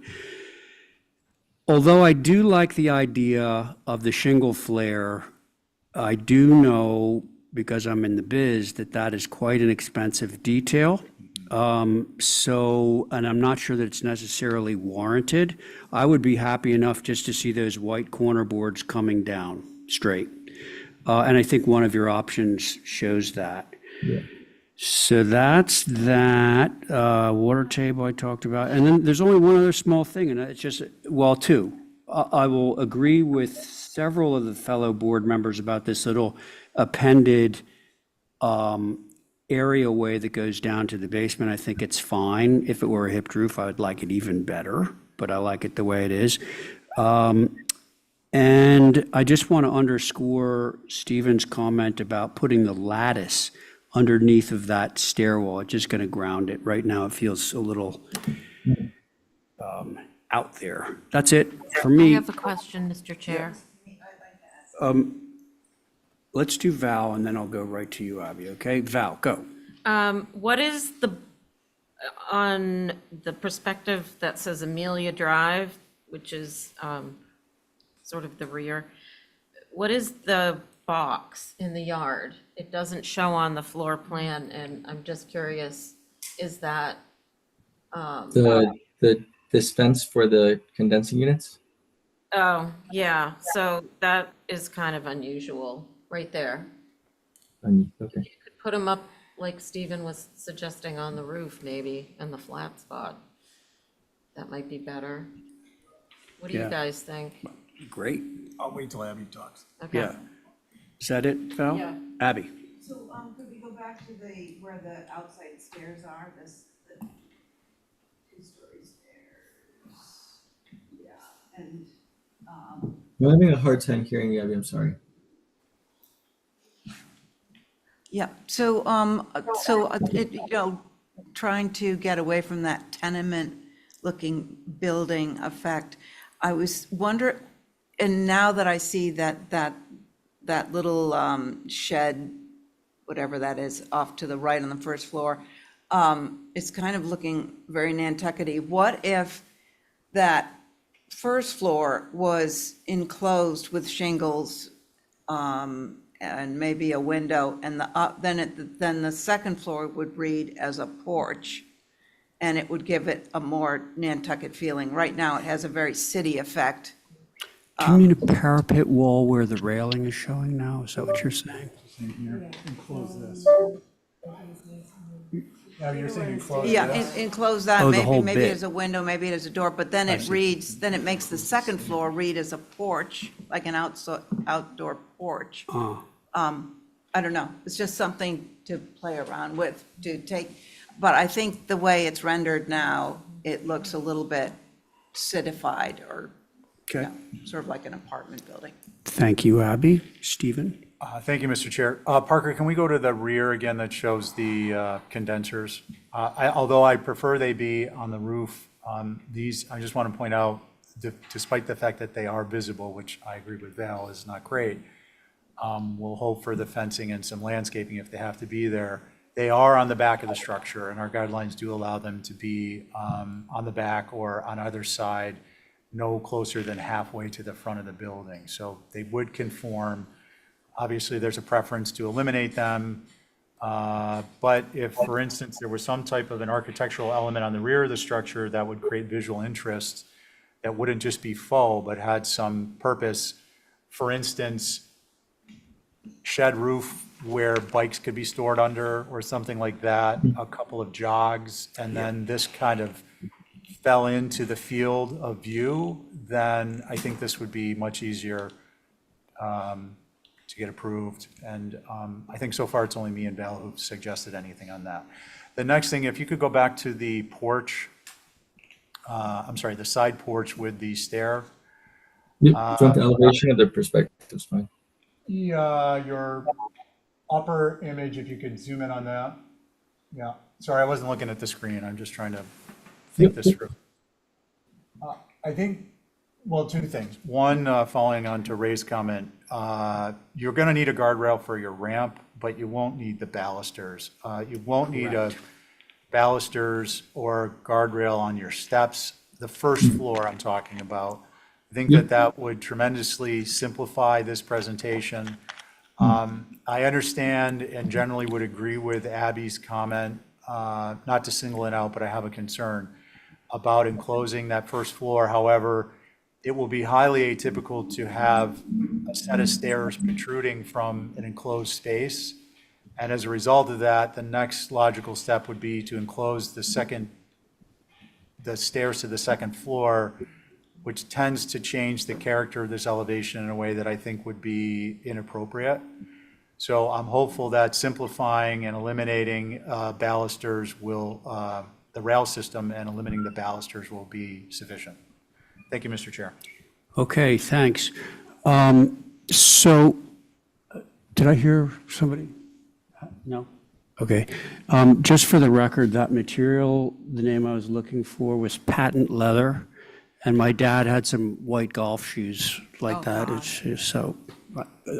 Although I do like the idea of the shingle flare, I do know, because I'm in the biz, that is quite an expensive detail. And I'm not sure that it's necessarily warranted. I would be happy enough just to see those white corner boards coming down straight. And I think one of your options shows that. Yeah. So that's that. Water table I talked about. And then there's only one other small thing, and it's just, well, two. I will agree with several of the fellow board members about this little appended areaway that goes down to the basement. I think it's fine. If it were a hipped roof, I would like it even better, but I like it the way it is. And I just want to underscore Stephen's comment about putting the lattice underneath of that stairwell. It's just going to ground it. Right now, it feels a little out there. That's it for I me. have a question, Mr. Chair. Let's do Val, and then I'll go right to you, Abby, okay? Val, go. What is on the perspective that says Amelia Drive, which is sort of the rear, what is the box in the yard? It doesn't show on the floor plan, and I'm just curious, is that? This fence for the condensing units? Oh, yeah, so that is kind of unusual, right there. Okay. Could put them up like Stephen was suggesting on the roof maybe, in the flat spot. That might be better. What do you Yeah. guys think? Great. I'll wait till Abby talks. Okay. Yeah. Is that it, Val? Yeah. Abby? So, could we go back to where the outside stairs are, the 2-story stairs? Yeah, and, I'm having a hard time hearing you, Abby. I'm sorry. yeah, so, trying to get away from that tenement-looking building effect, I was wondering, and now that I see that little shed, whatever that is, off to the right on the first floor, it's kind of looking very Nantucket-y. What if that first floor was enclosed with shingles, and maybe a window, and then the second floor would read as a porch, and it would give it a more Nantucket feeling. Right now, it has a very city effect. Do you mean a parapet wall where the railing is showing now? Is that what you're saying? Enclose this. Yeah, you're saying enclose Yeah, this? enclose that, Oh, the maybe, whole maybe bit. as a window, maybe as a door, but then it reads, then it makes the second floor read as a porch, like an outdoor porch. I don't know, it's just something to play around with, to take, but I think the way it's rendered now, it looks a little bit citified, or, you Okay. know, sort of like an apartment building. Thank you, Abby. Stephen? Thank you, Mr. Chair. Parker, can we go to the rear again that shows the condensers? Although I prefer they be on the roof, these, I just want to point out, despite the fact that they are visible, which I agree with Val is not great, we'll hope for the fencing and some landscaping if they have to be there. They are on the back of the structure, and our guidelines do allow them to be on the back or on either side, no closer than halfway to the front of the building. So they would conform. Obviously, there's a preference to eliminate them. But if, for instance, there was some type of an architectural element on the rear of the structure that would create visual interest, that wouldn't just be faux, but had some purpose, for instance, shed roof where bikes could be stored under or something like that, a couple of jogs, and then this kind of fell into the field of view, then I think this would be much easier to get approved. And I think so far it's only me and Val who've suggested anything on that. The next thing, if you could go back to the porch, I'm sorry, the side porch with the stair. Yep, front elevation of the perspective's fine. Your upper image, if you could zoom in on that. Yeah, sorry, I wasn't looking at the screen. I'm just trying to think this through. I think, well, two things. One, following on to Ray's comment, you're going to need a guardrail for your ramp, but you won't need the balusters. You won't need a balusters or guardrail on your steps. The first floor I'm talking about. I think that that would tremendously simplify this presentation. I understand and generally would agree with Abby's comment, not to single it out, but I have a concern about enclosing that first floor. However, it will be highly atypical to have a set of stairs protruding from an enclosed space. And as a result of that, the next logical step would be to enclose the stairs to the second floor, which tends to change the character of this elevation in a way that I think would be inappropriate. So I'm hopeful that simplifying and eliminating balusters will, the rail system and eliminating the balusters will be sufficient. Thank you, Mr. Chair. Okay, thanks. So, did I hear somebody? No? Okay. Just for the record, that material, the name I was looking for was patent leather, and my dad had some white golf shoes like that. So,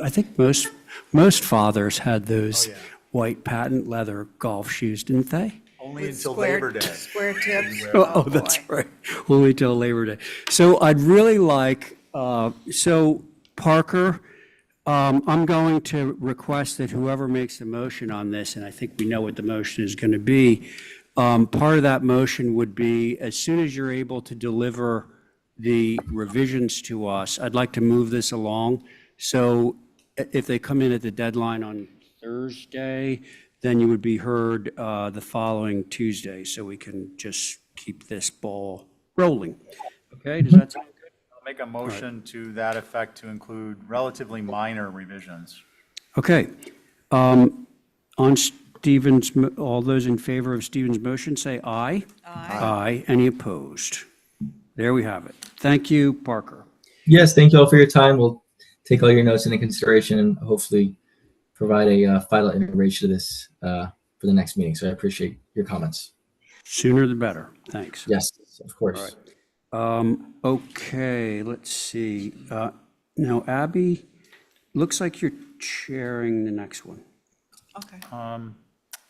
I think most fathers had those white patent leather golf shoes, didn't they? Only until Labor Day. Square tips. Oh, that's right. Only till Labor Day. So I'd really like, so Parker, I'm going to request that whoever makes the motion on this, and I think we know what the motion is going to be, part of that motion would be, as soon as you're able to deliver the revisions to us, I'd like to move this along. So if they come in at the deadline on Thursday, then you would be heard the following Tuesday, so we can just keep this ball rolling. Okay, does that sound good? I'll make a motion to that effect to include relatively minor revisions. Okay. On Stephen's, all those in favor of Stephen's motion, say aye. Aye. Any opposed? There we have it. Thank you, Parker. Yes, thank you all for your time. We'll take all your notes into consideration and hopefully provide a final iteration of this for the next meeting. So I appreciate your comments. Sooner the better. Thanks. Yes, of course. Okay, let's see. Now, Abby, looks like you're chairing the next one. Okay.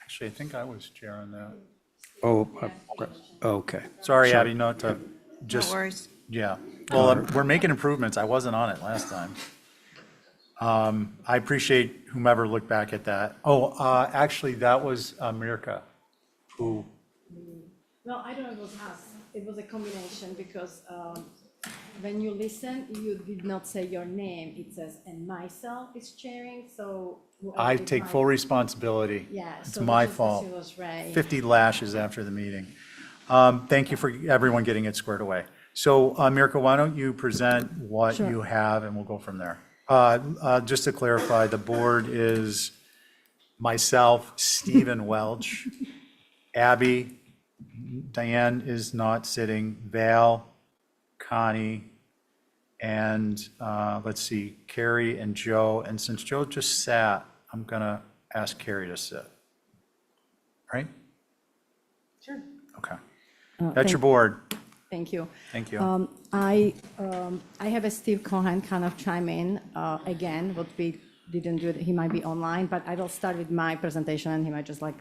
Actually, I think I was chairing that. Oh, okay. Sorry, Abby, not to No just, worries. yeah. Well, we're making improvements. I wasn't on it last time. I appreciate whomever looked back at that. Oh, actually, that was Mirka, who, No, I don't know, it was us. It was a combination because when you listen, you did not say your name. It says, and myself is chairing, so. whoever I did take my- full responsibility. Yeah. It's so my which is- fault. She was right. 50 lashes after the meeting. Thank you for everyone getting it squared away. So Mirka, why don't you present what Sure. you have and we'll go from there. Just to clarify, the board is myself, Stephen Welch, Abby, Diane is not sitting, Val, Connie, and let's see, Carrie and Joe. And since Joe just sat, I'm gonna ask Carrie to sit. Right? Sure. Okay. That's your board. Thank you. Thank you. I have a Steve Cohen kind of chime in again, what we didn't do, he might be online, but I will start with my presentation and he might just like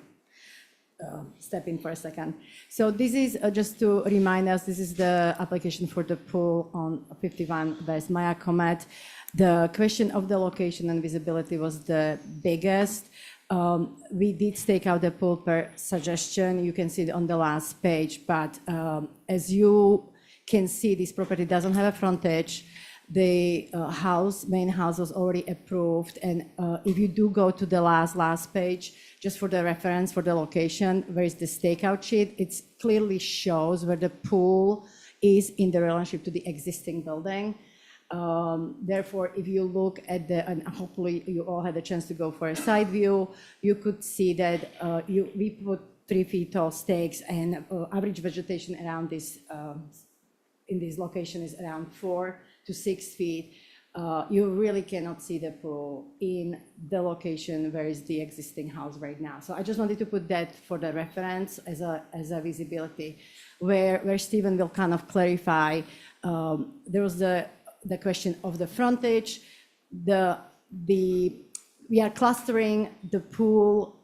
step in for a second. So this is just to remind us, this is the application for the pool on 51 West Maya Comet. The question of the location and visibility was the biggest. We did stake out the pool per suggestion. You can see it on the last page, but as you can see, this property doesn't have a frontage. The main house was already approved. And if you do go to the last page, just for the reference for the location, where is the stakeout sheet, it clearly shows where the pool is in the relationship to the existing building. Therefore, if you look at and hopefully you all had a chance to go for a side view, you could see that we put 3 feet tall stakes and average vegetation around this, in this location is around 4 to 6 feet. You really cannot see the pool in the location where is the existing house right now. So I just wanted to put that for the reference as a visibility, where Stephen will kind of clarify. There was the question of the frontage. We are clustering the pool,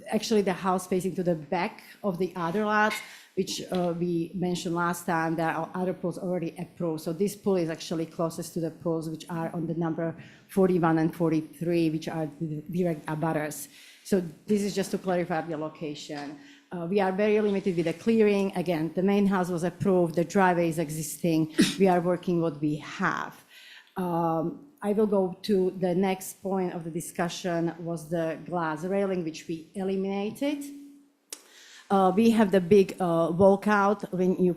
actually the house facing to the back of the other lots, which we mentioned last time. There are other pools already approved. So this pool is actually closest to the pools which are on the number 41 and 43, which are the direct abutters. So this is just to clarify the location. We are very limited with the clearing. Again, the main house was approved, the driveway is existing. We are working what we have. I will go to the next point of the discussion was the glass railing, which we eliminated. We have the big walkout,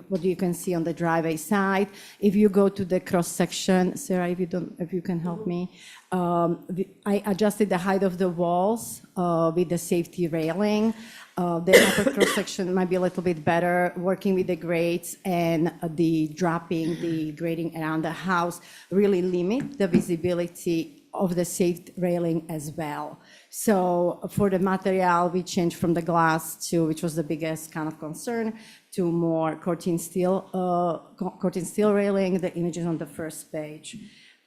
what you can see on the driveway side. If you go to the cross section, Sarah, if you can help me, I adjusted the height of the walls with the safety railing. The upper cross section might be a little bit better, working with the grades and the grading around the house really limit the visibility of the safe railing as well. So for the material, we changed from the glass to, which was the biggest kind of concern, to more corten steel railing. The image is on the first page.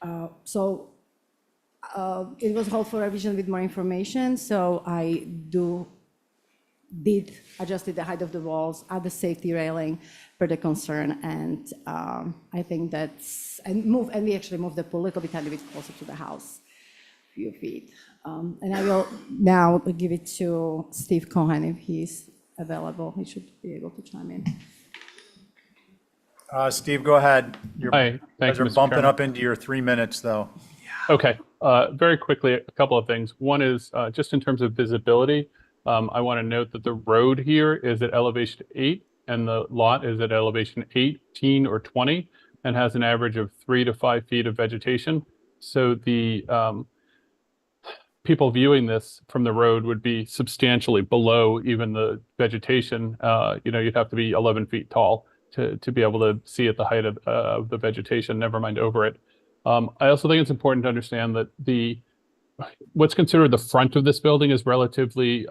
It was called for revision with more information. So I did adjusted the height of the walls, add the safety railing per the concern, and I think and we actually moved the pool a little bit closer to the house, a few feet. And I will now give it to Steve Cohen if he's available. He should be able to chime in. Steve, go ahead. Hi, thank guys you, are Mr. bumping Chairman. up into your 3 minutes, though. Okay, very quickly, a couple of things. One is just in terms of visibility, I want to note that the road here is at elevation 8 and the lot is at elevation 18 or 20 and has an average of 3 to 5 feet of vegetation. So the people viewing this from the road would be substantially below even the vegetation. You'd have to be 11 feet tall to be able to see at the height of the vegetation, never mind over it. I also think it's important to understand that what's considered the front of this building is relatively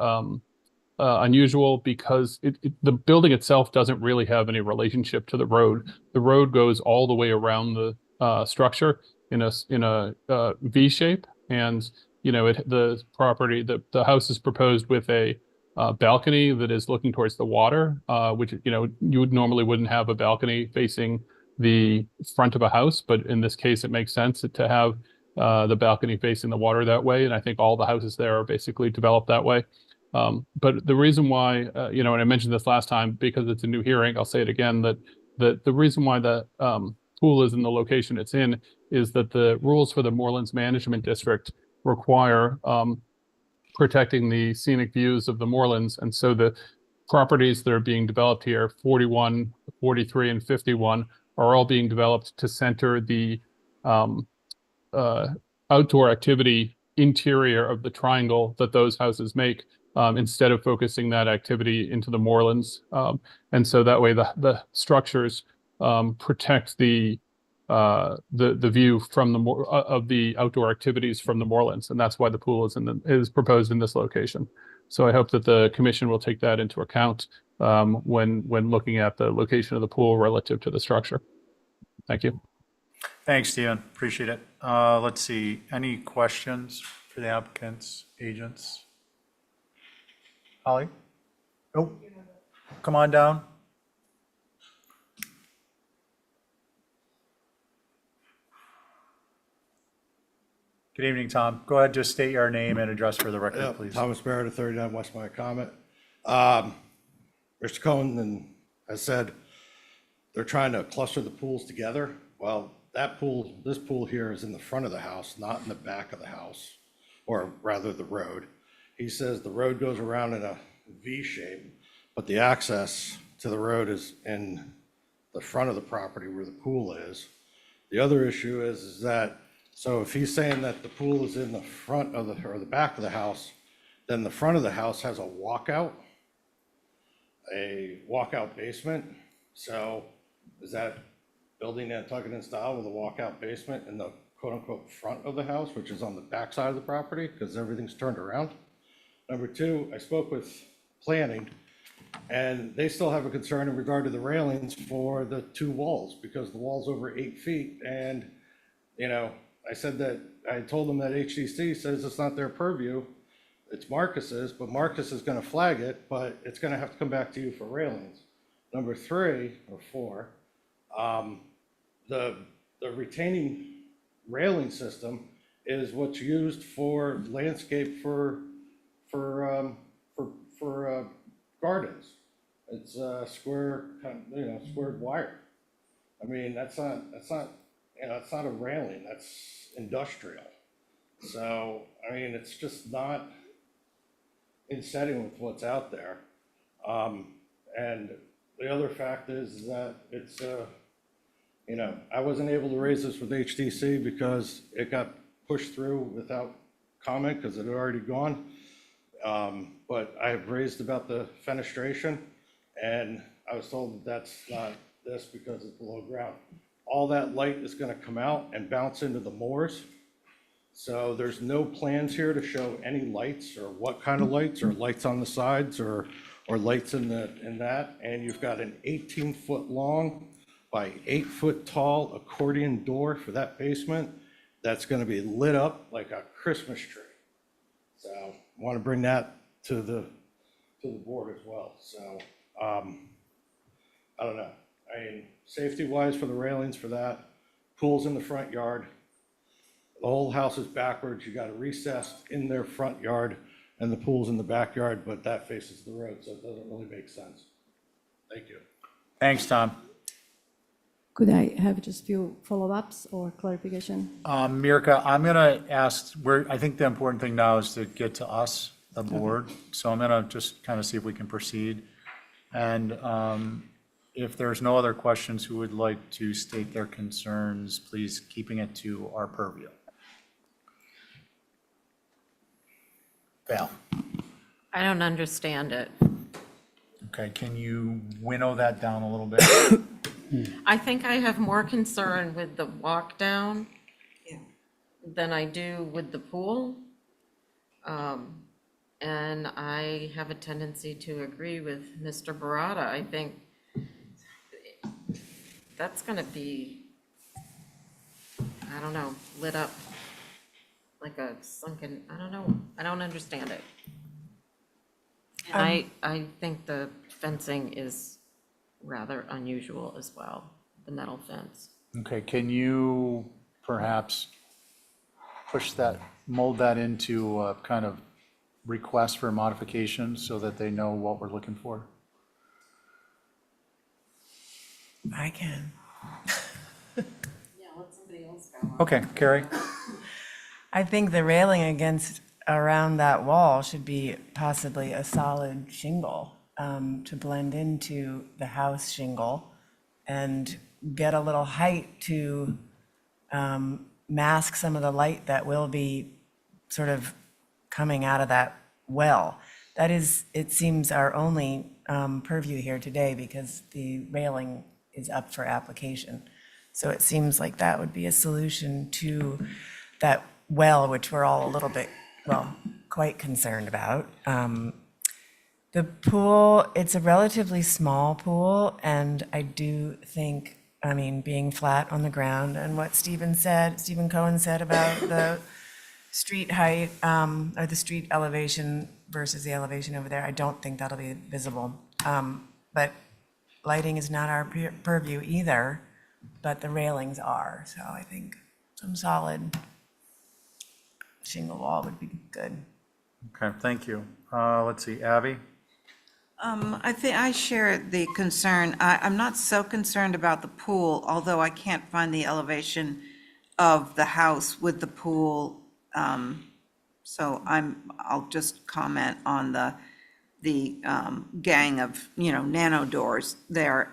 unusual because the building itself doesn't really have any relationship to the road. The road goes all the way around the structure in a V shape, and the house is proposed with a balcony that is looking towards the water, which you normally wouldn't have a balcony facing the front of a house, but in this case it makes sense to have the balcony facing the water that way. And I think all the houses there are basically developed that way. But the reason why, and I mentioned this last time because it's a new hearing, I'll say it again, that the reason why the pool is in the location it's in is that the rules for the Moorlands Management District require protecting the scenic views of the moorlands. And so the properties that are being developed here, 41, 43, and 51, are all being developed to center the outdoor activity interior of the triangle that those houses make, instead of focusing that activity into the moorlands. And so that way the structures protect the view from of the outdoor activities from the moorlands, and that's why the pool is proposed in this location. So I hope that the commission will take that into account when looking at the location of the pool relative to the structure. Thank you. Thanks, Stephen. Appreciate it. Let's see. Any questions for the applicants, agents? Holly? Nope. Come on down. Good evening, Tom. Go ahead, just state your name and address for the record, please. Thomas Barrett, 39 West My Comet. Mr. Cohen has said they're trying to cluster the pools together. Well, this pool here is in the front of the house, not in the back of the house, or rather the road. He says the road goes around in a V shape, but the access to the road is in the front of the property where the pool is. The other issue is that, so if he's saying that the pool is in the front of or the back of the house, then the front of the house has a walkout basement. So is that building Nantucket in style with a walkout basement in the quote unquote front of the house, which is on the back side of the property because everything's turned around? Number two, I spoke with planning and they still have a concern in regard to the railings for the two walls because the wall's over 8 feet. And, I said that I told them that HDC says it's not their purview. It's Marcus's, but Marcus is going to flag it, but it's going to have to come back to you for railings. Number 3 or 4, the retaining railing system is what's used for landscape for gardens. It's square, squared wire. I mean, that's not it's not a railing. That's industrial. So I mean, it's just not in setting with what's out there. And the other fact is that it's I wasn't able to raise this with HTC because it got pushed through without comment because it had already gone. But I have raised about the fenestration and I was told that that's not this because it's below ground. All that light is going to come out and bounce into the moors. So there's no plans here to show any lights or what kind of lights or lights on the sides or lights in that. And you've got an 18-foot long by 8-foot tall accordion door for that basement that's going to be lit up like a Christmas tree. So I want to bring that to the board as well. So I don't know. I mean, safety-wise for the railings for that, pool's in the front yard. The whole house is backwards. You got a recess in their front yard and the pool's in the backyard, but that faces the road, so it doesn't really make sense. Thank you. Thanks, Tom. Could I have just a few follow-ups or clarification? Mirka, I'm going to ask, I think the important thing now is to get to us, the board. So I'm going to just kind of see if we can proceed. And if there's no other questions, who would like to state their concerns, please keeping it to our purview. Val. I don't understand it. Okay, can you winnow that down a little bit? I think I have more concern with the walk down Yeah. than I do with the pool. And I have a tendency to agree with Mr. Barata. I think that's gonna be, I don't know, lit up like a sunken, I don't know, I don't understand it. And I think the fencing is rather unusual as well, the metal fence. Okay, can you perhaps push that, mold that into a kind of request for modification so that they know what we're looking for? I can. Yeah, let somebody else go. Okay, Carrie? I think the railing against, around that wall should be possibly a solid shingle to blend into the house shingle and get a little height to mask some of the light that will be sort of coming out of that well. That is, it seems, our only purview here today because the railing is up for application. So it seems like that would be a solution to that well, which we're all a little bit, well, quite concerned about. The pool, it's a relatively small pool, and I do think, I mean, being flat on the ground and what Stephen Cohen said about the street height, or the street elevation versus the elevation over there, I don't think that'll be visible. But lighting is not our purview either, but the railings are, so I think some solid shingle wall would be good. Okay, thank you. Let's see, Abby? I think I share the concern. I'm not so concerned about the pool, although I can't find the elevation of the house with the pool. So I'll just comment on the gang of, nano doors there.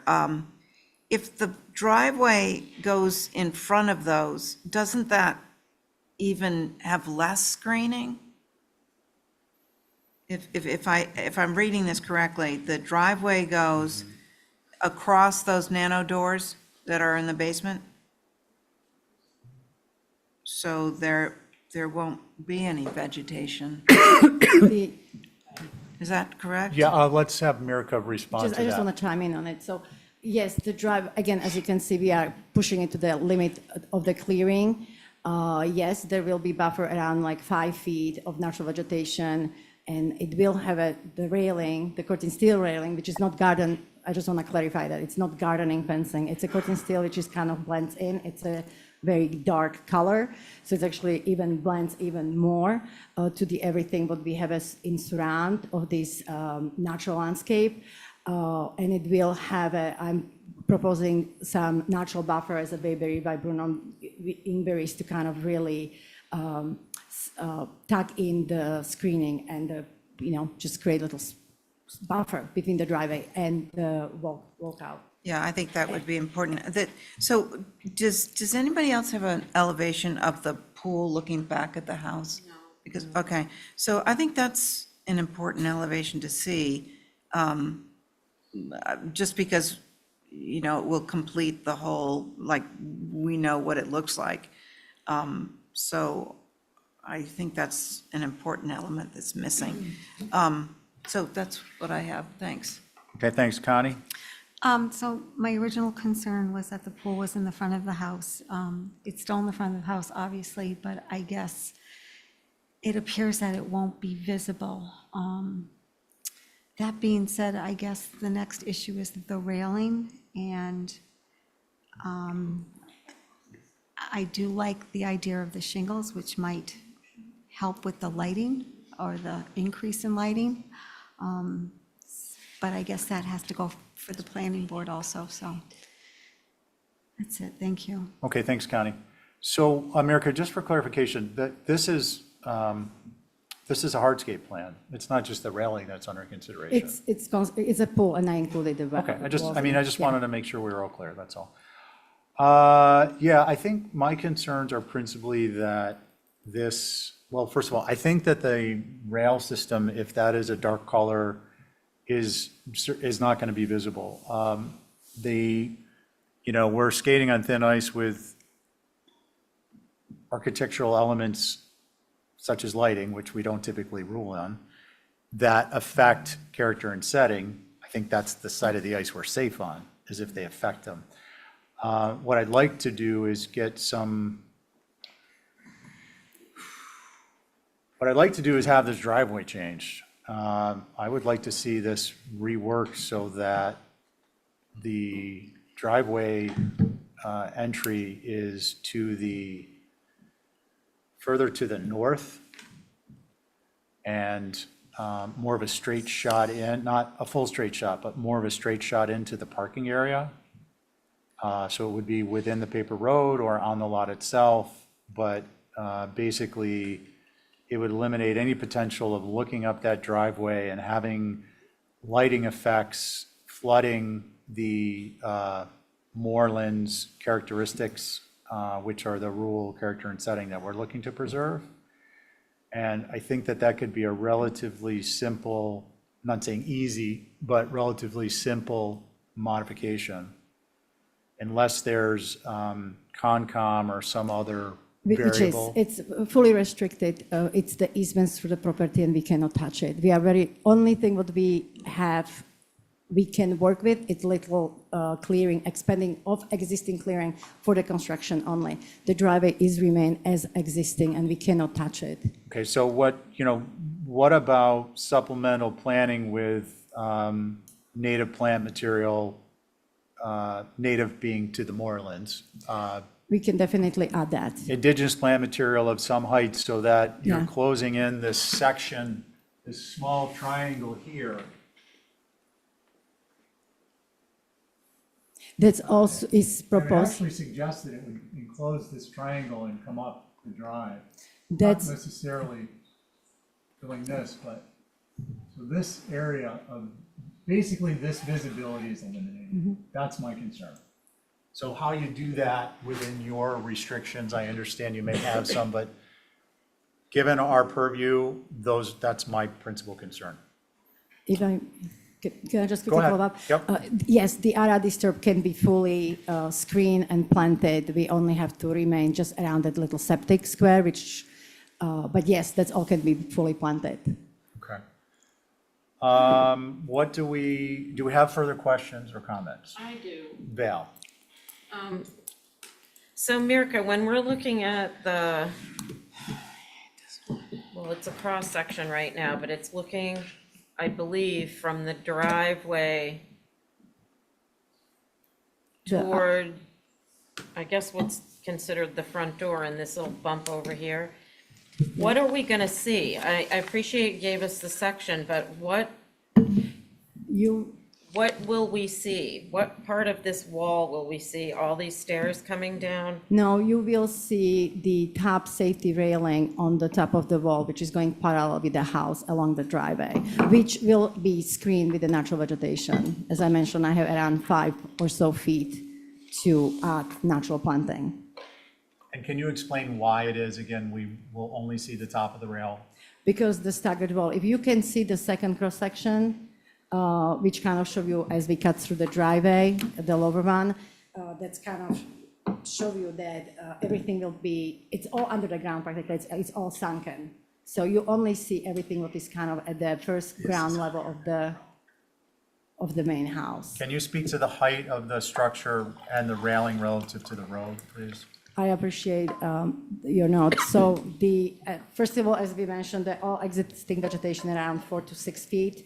If the driveway goes in front of those, doesn't that even have less screening? If I'm reading this correctly, the driveway goes across those nano doors that are in the basement? So there won't be any vegetation. The- Is that correct? Yeah, let's have Mirka respond to I just that. want to chime in on it. So yes, the drive, again, as you can see, we are pushing it to the limit of the clearing. Yes, there will be buffer around like 5 feet of natural vegetation, and it will have the railing, the curtain steel railing, which is not garden. I just want to clarify that it's not gardening fencing. It's a curtain steel, which is kind of blends in. It's a very dark color, so it's actually even blends even more to the everything what we have as in surround of this natural landscape, and it will have I'm proposing some natural buffer as a bayberry by Bruno Ingberries to kind of really tuck in the screening and just create a little buffer between the driveway and the walkout. Yeah, I think that would be important. So does anybody else have an elevation of the pool looking back at the house? No. Because, okay, so I think that's an important elevation to see, just because, it will complete the whole, like, we know what it looks like. So I think that's an important element that's missing. So that's what I have. Thanks. Okay, thanks, Connie. So my original concern was that the pool was in the front of the house. It's still in the front of the house, obviously, but I guess it appears that it won't be visible. That being said, I guess the next issue is the railing, and I do like the idea of the shingles, which might help with the lighting or the increase in lighting. But I guess that has to go for the planning board also, so that's it, thank you. Okay, thanks, Connie. So, Mirka, just for clarification, this is a hardscape plan. It's not just the railing that's under consideration. It's a pool, and I included the. Okay, I just walls. wanted to make sure we were all clear, that's all. Yeah, I think my concerns are principally that well, first of all, I think that the rail system, if that is a dark color, is not going to be visible. We're skating on thin ice with architectural elements such as lighting, which we don't typically rule on, that affect character and setting. I think that's the side of the ice we're safe on, is if they affect them. What I'd like to do is have this driveway changed. I would like to see this reworked so that the driveway entry is further to the north and more of a straight shot in, not a full straight shot, but more of a straight shot into the parking area. So it would be within the paper road or on the lot itself, but basically it would eliminate any potential of looking up that driveway and having lighting effects, flooding the moorlands characteristics, which are the rural character and setting that we're looking to preserve. And I think that that could be a relatively simple, I'm not saying easy, but relatively simple modification, unless there's Concom or some other Which is, variable. it's fully restricted. It's the easements through the property and we cannot touch it. We are only thing what we have, we can work with, it's little clearing, expanding of existing clearing for the construction only. The driveway is remain as existing and we cannot touch it. Okay, so what about supplemental planning with native plant material, native being to the moorlands? We can definitely add that. Indigenous plant material of some height so that you're Yeah. closing in this section, this small triangle here. That's also is proposed. actually suggested it would enclose this triangle and come up the drive. That's- Not necessarily doing this, but, so this area of, basically this visibility is eliminated. That's my concern. So how you do that within your restrictions, I understand you may have some, but given our purview, that's my principal concern. If I, can I just Go quickly ahead. follow up? Yep. Yes, the area disturb can be fully screened and planted. We only have to remain just around that little septic square, which, but yes, that's all can be fully planted. Okay. What do we have further questions or comments? I do. Val? So Mirka, when we're looking at well, it's a cross section right now, but it's looking, I believe, from the driveway toward, I guess what's considered the front door and this little bump over here. What are we gonna see? I appreciate you gave us the section, but what will we see? What part of this wall will we see? All these stairs coming down? No, you will see the top safety railing on the top of the wall, which is going parallel with the house along the driveway, which will be screened with the natural vegetation. As I mentioned, I have around 5 or so feet to add natural planting. And can you explain why it is, again, we will only see the top of the rail? Because the staggered wall, if you can see the second cross-section, which kind of show you as we cut through the driveway, the lower one, that's kind of show you that everything will be, it's all under the ground practically, it's all sunken. So you only see everything what is kind of at the first ground level of the main house. Can you speak to the height of the structure and the railing relative to the road, please? I appreciate your note. So first of all, as we mentioned, the all existing vegetation around 4 to 6 feet.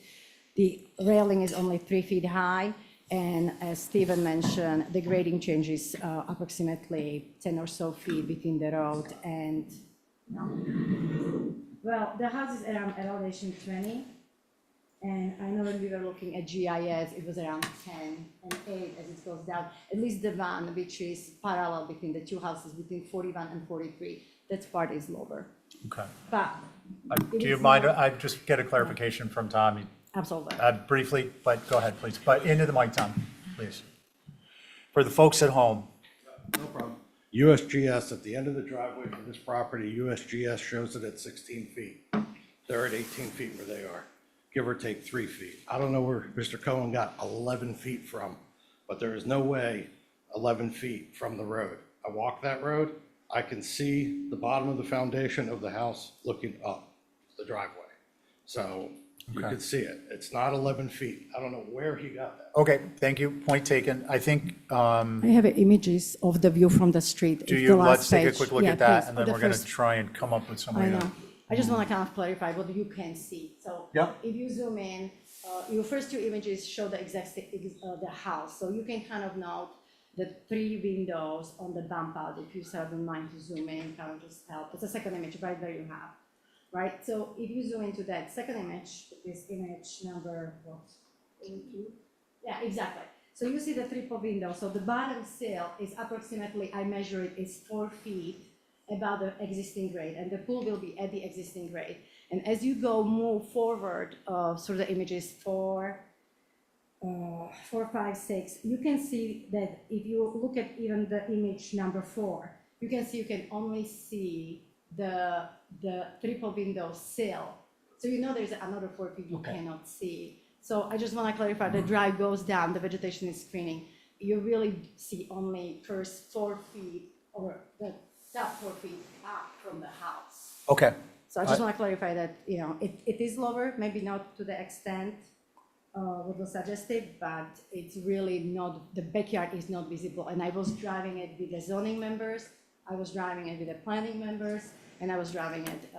The railing is only 3 feet high, and as Stephen mentioned, the grading changes approximately 10 or so feet between the road and, well, the house is around elevation 20, and I know when we were looking at GIS, it was around 10 and 8 as it goes down. At least the one, which is parallel between the two houses, between 41 and 43, that part is lower. Okay. But Do you mind, I just get a clarification from Tom, absolutely. briefly, but go ahead, please. But into the mic, Tom, please. For the folks at home. No problem. USGS, at the end of the driveway for this property, USGS shows it at 16 feet. They're at 18 feet where they are, give or take 3 feet. I don't know where Mr. Cohen got 11 feet from, but there is no way 11 feet from the road. I walk that road, I can see the bottom of the foundation of the house looking up the driveway. So you Okay. can see it. It's not 11 feet. I don't know where he got that. Okay, thank you, point taken. I think, I have images of the view from the street. do It's you, the let's last take a page. quick look Yeah, at that, please, and or then the we're gonna first- try and come up with some I way know. to. I just want to kind of clarify what you can see. So Yep. if you zoom in, your first two images show the exact, the house. So you can kind of note the 3 windows on the dump out, if you don't mind to zoom in, kind of just help. It's a second image right there you have, right? So if you zoom into that second image, this image number, what? 2? Yeah, exactly. So you see the triple window. So the bottom sill is approximately, I measure it, is 4 feet above the existing grade, and the pool will be at the existing grade. And as you move forward through the images 4, 5, 6, you can see that if you look at even the image number 4, you can see you can only see the triple window sill. So you know there's another 4 feet you cannot see. So I just want to clarify, the drive goes down, the vegetation is screening. You really see only first 4 feet or the top 4 feet up from the house. Okay. So I just want to clarify that, it is lower, maybe not to the extent what was suggested, but it's really not, the backyard is not visible. And I was driving it with the zoning members, I was driving it with the planning members, and I was driving it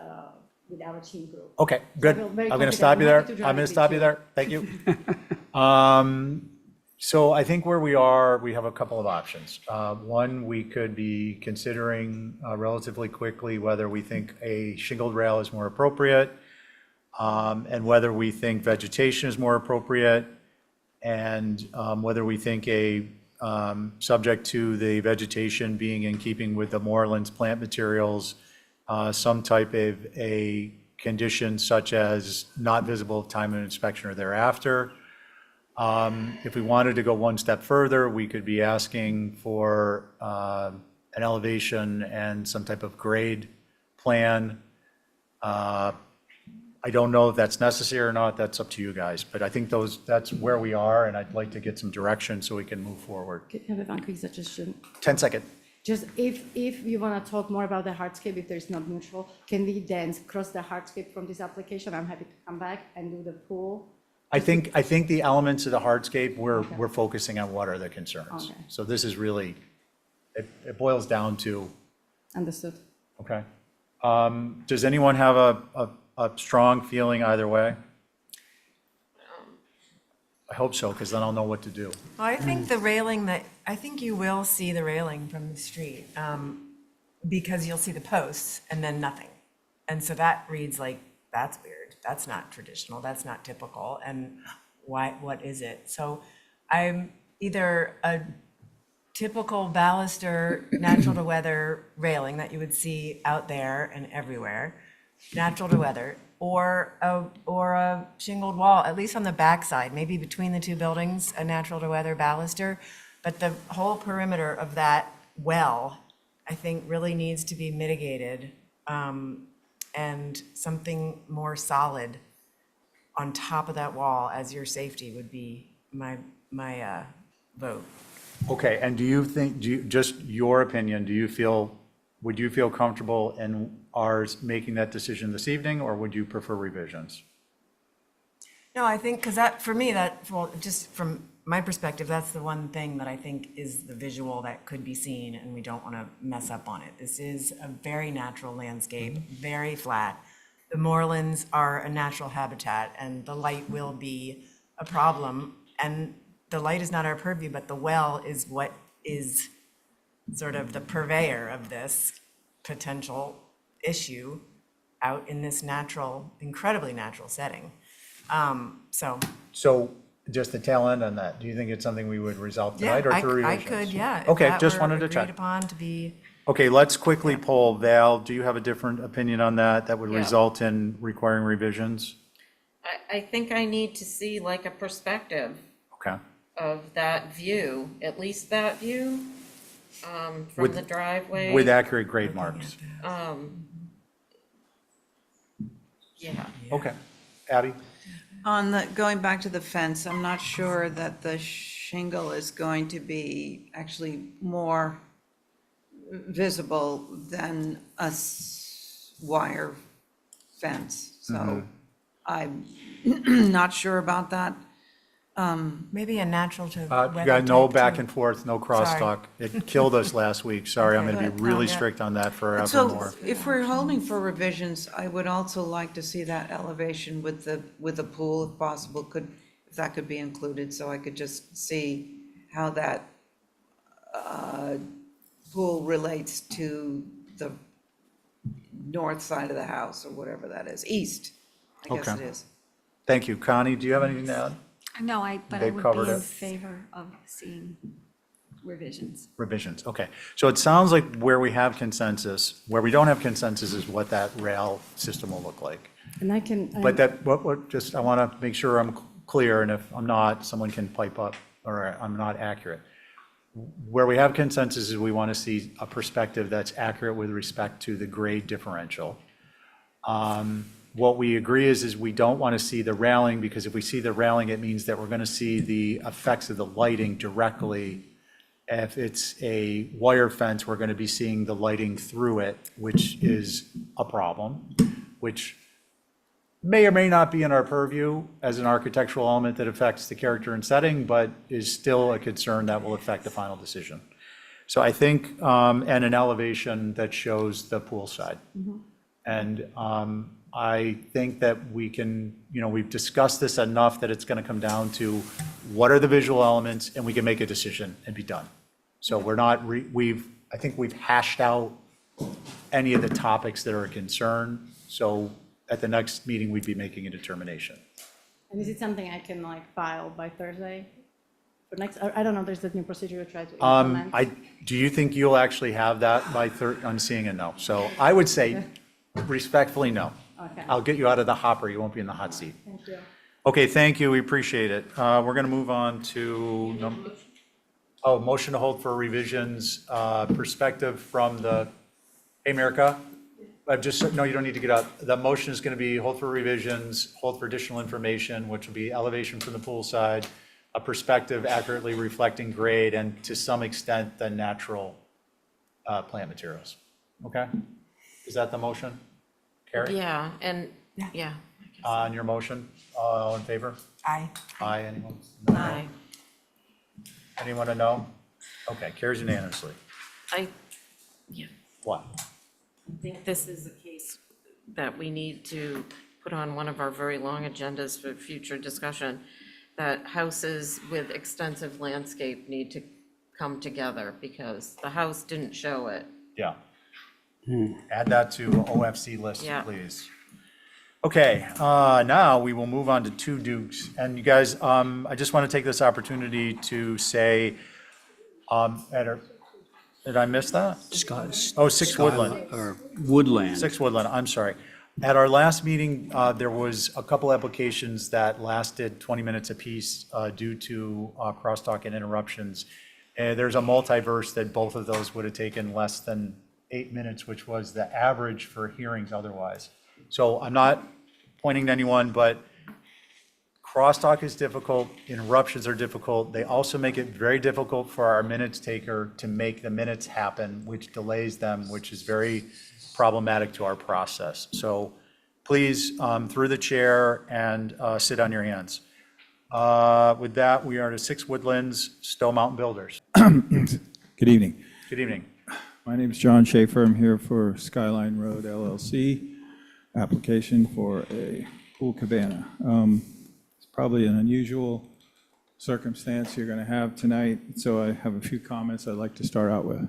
with our team group. Okay, good. feel I'm very going to confident. stop you I'm there. happy to drive I'm going it to stop with you you. there. Thank you. So I think where we are, we have a couple of options. One, we could be considering relatively quickly whether we think a shingled rail is more appropriate, and whether we think vegetation is more appropriate, and whether we think subject to the vegetation being in keeping with the moorlands plant materials, some type of a condition such as not visible at time of inspection or thereafter. If we wanted to go one step further, we could be asking for an elevation and some type of grade plan. I don't know if that's necessary or not, that's up to you guys, but I think that's where we are, and I'd like to get some direction so we can move forward. Can I have one quick suggestion? 10 second. Just if you want to talk more about the hardscape, if there's not neutral, can we then cross the hardscape from this application? I'm happy to come back and do the pool. I think the elements of the hardscape, we're focusing on what are the concerns. Okay. So this is really, it boils down to, Understood. okay. Does anyone have a strong feeling either way? I hope so, because then I'll know what to do. Well, I think the railing I think you will see the railing from the street, because you'll see the posts and then nothing. And so that reads like, that's weird. That's not traditional. That's not typical. And what is it? So I'm either a typical baluster, natural to weather railing that you would see out there and everywhere, natural to weather, or a shingled wall, at least on the backside, maybe between the two buildings, a natural to weather baluster. But the whole perimeter of that well, I think, really needs to be mitigated, and something more solid on top of that wall as your safety would be my vote. Okay, and just your opinion, would you feel comfortable in ours making that decision this evening, or would you prefer revisions? No, I think, because for me, just from my perspective, that's the one thing that I think is the visual that could be seen, and we don't want to mess up on it. This is a very natural landscape, very flat. The moorlands are a natural habitat, and the light will be a problem. And the light is not our purview, but the well is what is sort of the purveyor of this potential issue out in this natural, incredibly natural setting. So just the tail end on that, do you think it's something we would resolve tonight or through I revisions? could, yeah. if Okay, that just were wanted to check. agreed upon to be, Okay, let's quickly poll. Val, do you have a different opinion on that would Yeah. result in requiring revisions? I think I need to see like a perspective Okay. of that view, at least that view, from With- the driveway. With accurate grade marks. Yeah. Okay. Abby? Going back to the fence, I'm not sure that the shingle is going to be actually more visible than a wire fence. So I'm not sure about that. maybe a natural to You weather got no type back too. and forth, no crosstalk. It killed us last week. Sorry, I'm going to Okay. be really Yeah. strict on that So forevermore. if we're holding for revisions, I would also like to see that elevation with the pool, if possible, if that could be included, so I could just see how that pool relates to the north side of the house, or whatever that is, east, I guess it Okay. is. Thank you. Connie, do you have anything to add? No, but I They've would covered be in it. favor of seeing revisions. Revisions, okay. So it sounds like where we have consensus, where we don't have consensus is what that rail system will look like. And I can. But that, just, I want to make sure I'm clear, and if I'm not, someone can pipe up, or I'm not accurate. Where we have consensus is we want to see a perspective that's accurate with respect to the grade differential. What we agree is we don't want to see the railing, because if we see the railing, it means that we're going to see the effects of the lighting directly. If it's a wire fence, we're going to be seeing the lighting through it, which is a problem, which may or may not be in our purview as an architectural element that affects the character and setting, but is still a concern that will affect the final decision. So I think, and an elevation that shows the pool side. And I think that we can, we've discussed this enough that it's going to come down to what are the visual elements, and we can make a decision and be done. So we're not, I think we've hashed out any of the topics that are a concern. So at the next meeting, we'd be making a determination. And is it something I can like file by Thursday? For next, I don't know, there's that new procedure you try to implement. Do you think you'll actually have that by I'm seeing a no. So I would say respectfully, no. Okay. I'll get you out of the hopper. You won't be in the hot seat. Thank you. Okay, thank you. We appreciate it. We're going to move on to, motion to hold for revisions, perspective from the, hey, America. No, you don't need to get up. The motion is going to be hold for revisions, hold for additional information, which will be elevation from the pool side, a perspective accurately reflecting grade, and to some extent, the natural plant materials. Okay? Is that the motion? Carrie? Yeah, and, yeah. On your motion, all in favor? Aye. Aye, anyone? No? I Anyone to no? Okay, carries unanimously. yeah, What? I think this is a case that we need to put on one of our very long agendas for future discussion, that houses with extensive landscape need to come together, because the house didn't show it. Yeah. Add that to OFC list, Yeah. please. Okay, now we will move on to 2 Dukes. And you guys, I just want to take this opportunity to say, did I miss that? Oh, 6 Woodland. Or Woodland. 6 Woodland, I'm sorry. At our last meeting, there was a couple applications that lasted 20 minutes apiece due to crosstalk and interruptions. And there's a multiverse that both of those would have taken less than 8 minutes, which was the average for hearings otherwise. So I'm not pointing to anyone, but crosstalk is difficult, interruptions are difficult. They also make it very difficult for our minutes taker to make the minutes happen, which delays them, which is very problematic to our process. So please, through the chair, and sit on your hands. With that, we are to 6 Woodlands, Stowe Mountain Builders. Good evening. Good evening. My name is John Schaefer. I'm here for Skyline Road LLC, application for a pool cabana. It's probably an unusual circumstance you're going to have tonight, so I have a few comments I'd like to start out with.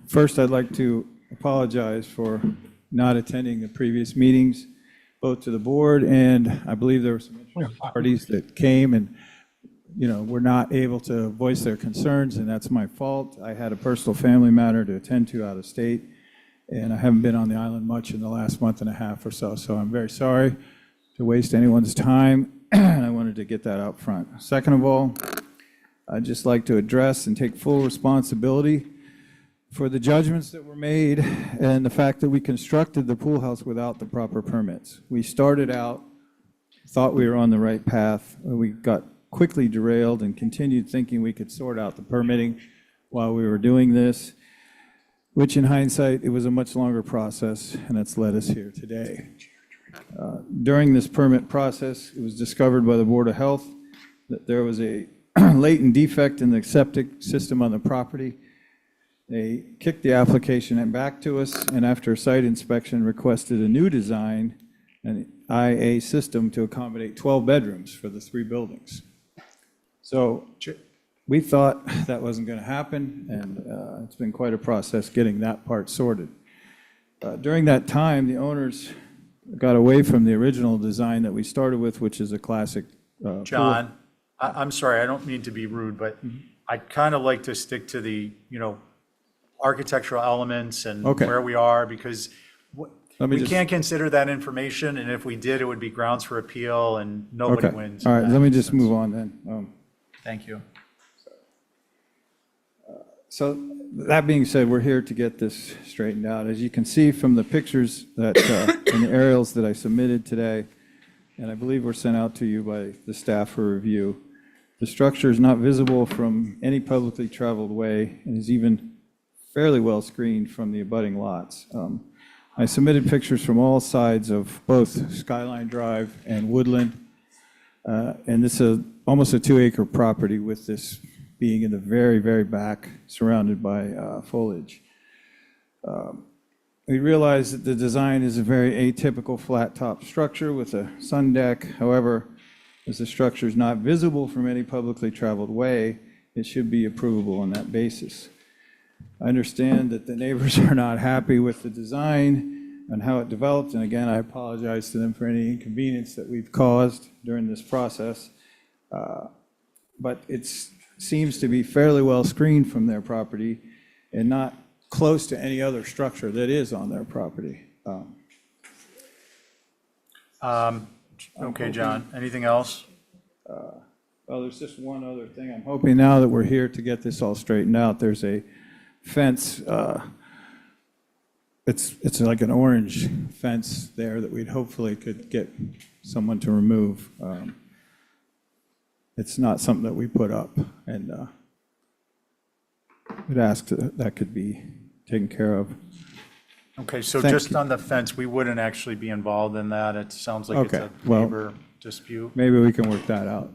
First, I'd like to apologize for not attending the previous meetings, both to the board, and I believe there were some interested parties that came and were not able to voice their concerns, and that's my fault. I had a personal family matter to attend to out of state, and I haven't been on the island much in the last month and a half or so, so I'm very sorry to waste anyone's time, and I wanted to get that out front. Second of all, I'd just like to address and take full responsibility for the judgments that were made and the fact that we constructed the pool house without the proper permits. We started out, thought we were on the right path, we got quickly derailed and continued thinking we could sort out the permitting while we were doing this, which in hindsight, it was a much longer process, and it's led us here today. During this permit process, it was discovered by the Board of Health that there was a latent defect in the septic system on the property. They kicked the application back to us, and after a site inspection, requested a new design, an IA system to accommodate 12 bedrooms for the 3 buildings. So we thought that wasn't going to happen, and it's been quite a process getting that part sorted. During that time, the owners got away from the original design that we started with, which is a classic pool. John, I'm sorry, I don't mean to be rude, but I'd kind of like to stick to the, architectural elements and Okay. where we are, because Let me we just- can't consider that information, and if we did, it would be grounds for appeal, and nobody Okay, wins. all in right, that let me just instance. move on then. Thank you. So that being said, we're here to get this straightened out. As you can see from the pictures that, and the aerials that I submitted today, and I believe were sent out to you by the staff for review, the structure is not visible from any publicly traveled way and is even fairly well screened from the abutting lots. I submitted pictures from all sides of both Skyline Drive and Woodland. And this is almost a 2-acre property with this being in the very, very back, surrounded by foliage. We realize that the design is a very atypical flat-top structure with a sun deck. However, as the structure is not visible from any publicly traveled way, it should be approvable on that basis. I understand that the neighbors are not happy with the design and how it developed, and again, I apologize to them for any inconvenience that we've caused during this process. But it seems to be fairly well screened from their property and not close to any other structure that is on their property. Okay, John, anything else? Well, there's just one other thing. I'm hoping now that we're here to get this all straightened out, there's a fence, it's like an orange fence there that we'd hopefully could get someone to remove. It's not something that we put up, and we'd ask that could be taken care of. Okay, so Thank just you. on the fence, we wouldn't actually be involved in that. It sounds like it's Okay, a well- neighbor dispute. Maybe we can work that out.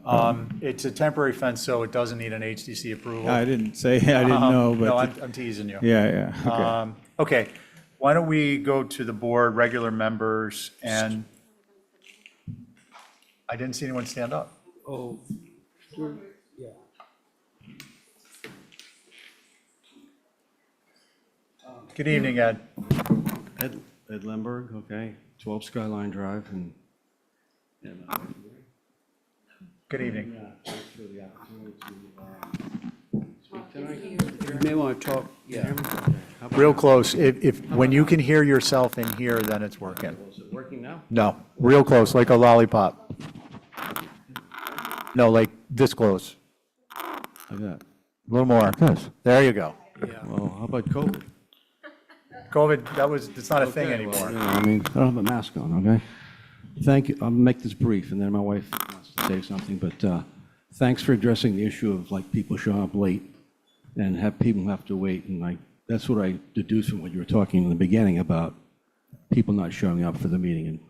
It's a temporary fence, so it doesn't need an HDC approval. I didn't say, I didn't know, No, but, I'm teasing you. yeah, okay. Okay, why don't we go to the board, regular members, and I didn't see anyone stand up. Oh, yeah. Good evening, Ed. Ed Lemberg, okay, 12 Skyline Drive, and Good evening. thanks for the opportunity to speak tonight. You may want to talk, yeah. Real close. When you can hear yourself in here, then it's working. Is it working now? No, real close, like a lollipop. No, like this close. Like that. A little more. There you go. Well, how about COVID? COVID, it's not a thing Okay, well, anymore. you know, I mean, I don't have a mask on, okay? Thank you, I'll make this brief, and then my wife wants to say something, but thanks for addressing the issue of like people showing up late and have people have to wait, and that's what I deduced from what you were talking in the beginning about people not showing up for the meeting, and,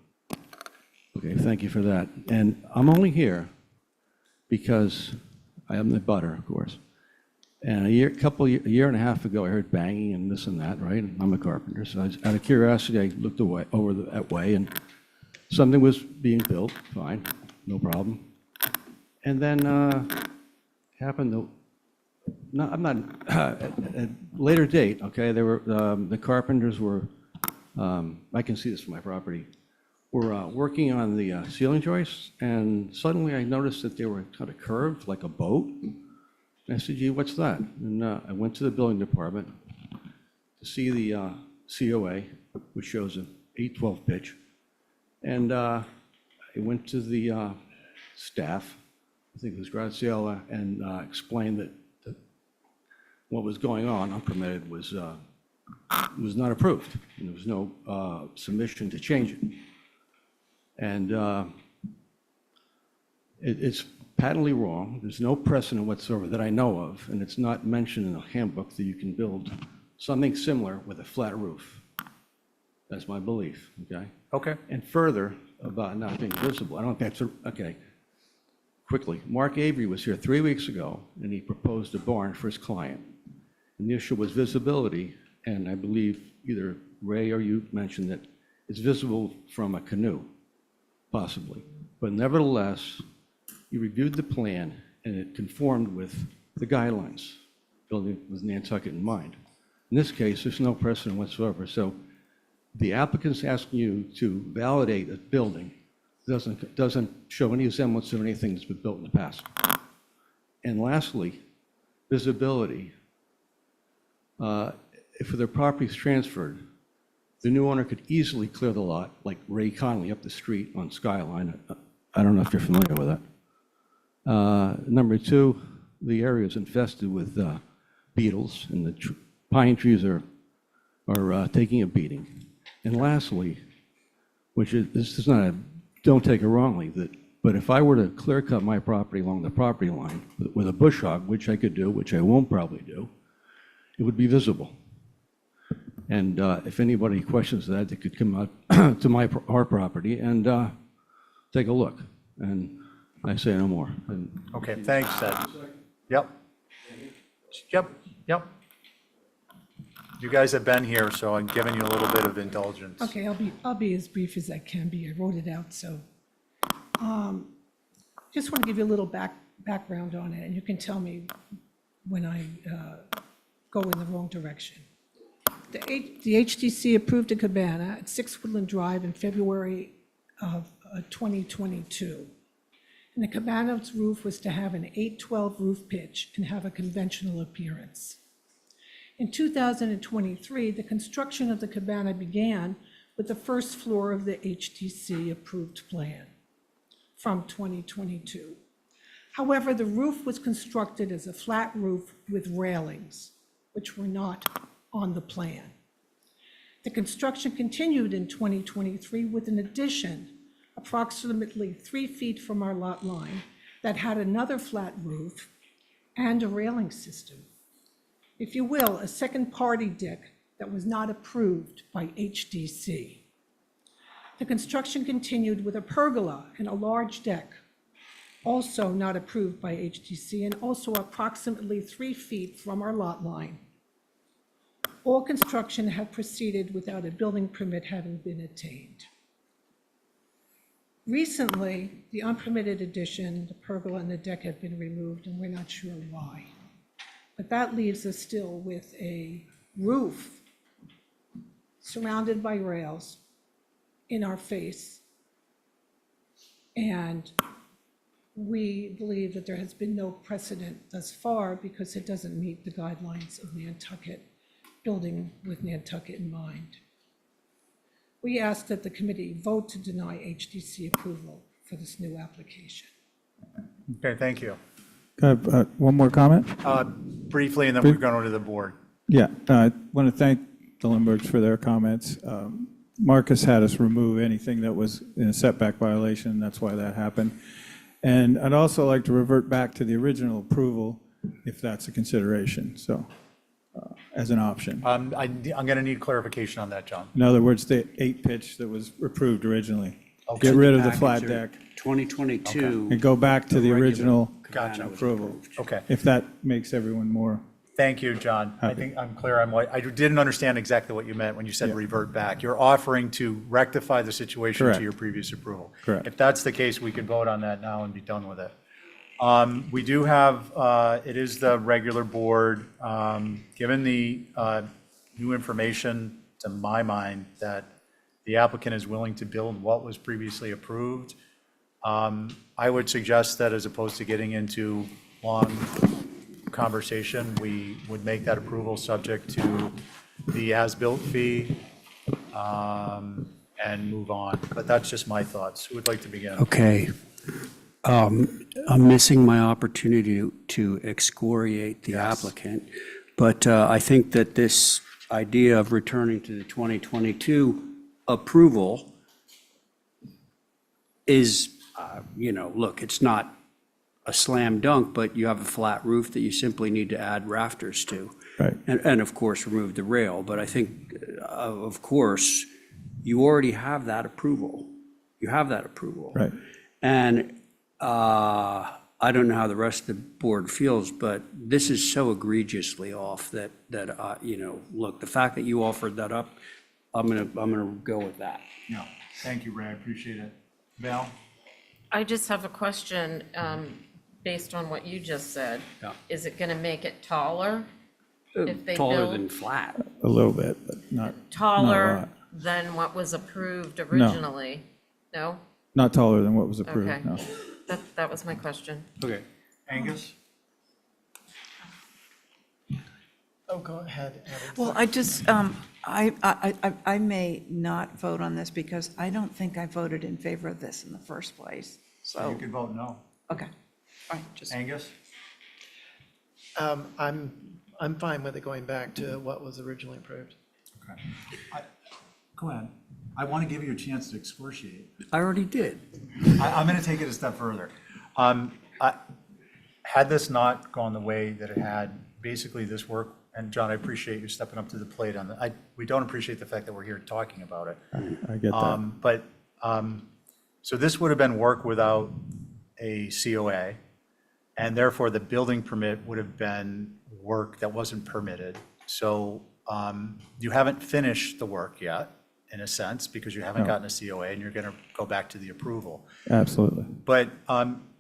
okay, thank you for that. And I'm only here because I am the butter, of course. And a year and a half ago, I heard banging and this and that, right? And I'm a carpenter, so out of curiosity, I looked over that way, and something was being built, fine, no problem. And then happened, I'm not, at a later date, okay, there were, the carpenters were, I can see this from my property, were working on the ceiling joists, and suddenly I noticed that they were kind of curved like a boat. And I said, gee, what's that? And I went to the building department to see the COA, which shows an 812 pitch. And I went to the staff, I think it was Graziella, and explained that what was going on, unpermitted, was not approved. And there was no submission to change it. And it's patently wrong. There's no precedent whatsoever that I know of, and it's not mentioned in the handbook that you can build something similar with a flat roof. That's my belief, okay? Okay. And further, about not being visible, I don't think that's, okay. Quickly, Mark Avery was here 3 weeks ago, and he proposed a barn for his client. And the issue was visibility, and I believe either Ray or you mentioned that it's visible from a canoe, possibly. But nevertheless, you reviewed the plan, and it conformed with the guidelines, building with Nantucket in mind. In this case, there's no precedent whatsoever. So the applicant's asking you to validate a building doesn't show any semblance of anything that's been built in the past. And lastly, visibility. If the property is transferred, the new owner could easily clear the lot, like Ray Conley up the street on Skyline. I don't know if you're familiar with that. Number two, the area is infested with beetles, and the pine trees are taking a beating. And lastly, which is, this is not a, don't take it wrongly, but if I were to clear cut my property along the property line with a bush hog, which I could do, which I won't probably do, it would be visible. And if anybody questions that, they could come out to our property and take a look. And I say no more. And Okay, thanks, Ed. Yep. Yep. You guys have been here, so I'm giving you a little bit of indulgence. Okay, I'll be as brief as I can be. I wrote it out, so. Just want to give you a little background on it, and you can tell me when I go in the wrong direction. The HDC approved a cabana at 6 Woodland Drive in February of 2022. And the cabana's roof was to have an 812 roof pitch and have a conventional appearance. In 2023, the construction of the cabana began with the first floor of the HDC approved plan from 2022. However, the roof was constructed as a flat roof with railings, which were not on the plan. The construction continued in 2023 with an addition approximately 3 feet from our lot line that had another flat roof and a railing system. If you will, a second party deck that was not approved by HDC. The construction continued with a pergola and a large deck, also not approved by HDC, and also approximately 3 feet from our lot line. All construction had proceeded without a building permit having been obtained. Recently, the unpermitted addition, the pergola and the deck have been removed, and we're not sure why. But that leaves us still with a roof surrounded by rails in our face. And we believe that there has been no precedent thus far because it doesn't meet the guidelines of Nantucket, building with Nantucket in mind. We ask that the committee vote to deny HDC approval for this new application. Okay, thank you. One more comment? Briefly, and then we're going to the board. Yeah, I want to thank the Lindberghs for their comments. Marcus had us remove anything that was in a setback violation. That's why that happened. And I'd also like to revert back to the original approval, if that's a consideration, so, as an option. I'm going to need clarification on that, John. In other words, the 8 pitch that was approved originally. Okay. Get rid of the flat deck 2022. and go back to the original Gotcha. approval. Okay, If that makes everyone more, thank you, John. I think I'm clear on what, I didn't understand exactly what you meant when you said Yeah. revert back. You're offering to rectify the situation to Correct. your previous approval. Correct. If that's the case, we could vote on that now and be done with it. We do have, it is the regular board, given the new information, to my mind, that the applicant is willing to build what was previously approved. I would suggest that as opposed to getting into long conversation, we would make that approval subject to the as-built fee and move on. But that's just my thoughts. Who would like to begin? Okay. I'm missing my opportunity to excoriate the applicant, but I think that this idea of returning to the 2022 approval is, look, it's not a slam dunk, but you have a flat roof that you simply need to add rafters to. right. And of course, remove the rail. But I think, of course, you already have that approval. You have that approval. Right. And I don't know how the rest of the board feels, but this is so egregiously off that look, the fact that you offered that up, I'm gonna go with that. No, thank you, Ray, I appreciate it. Val? I just have a question. based on what you just said, Yeah. is it gonna make it taller? If they Taller build than flat. A little bit, but not a taller lot. than what was approved originally? No? Not taller than what was Okay. approved, no. That was my question. Okay. Angus? Oh, go ahead, Abby. Well, I just, I may not vote on this because I don't think I voted in favor of this in the first place. You So, could vote no. okay, fine, just. Angus? I'm fine with it going back to what was originally approved. Okay. Go ahead. I want to give you a chance to excoriate. I already did. I'm going to take it a step further. Had this not gone the way that it had, basically this work, and John, I appreciate you stepping up to the plate on that. We don't appreciate the fact that we're here talking about it. I get that. But, so this would have been work without a COA, and therefore the building permit would have been work that wasn't permitted. So you haven't finished the work yet, in a sense, because you haven't No. gotten a COA, and you're going to go back to the approval. Absolutely. But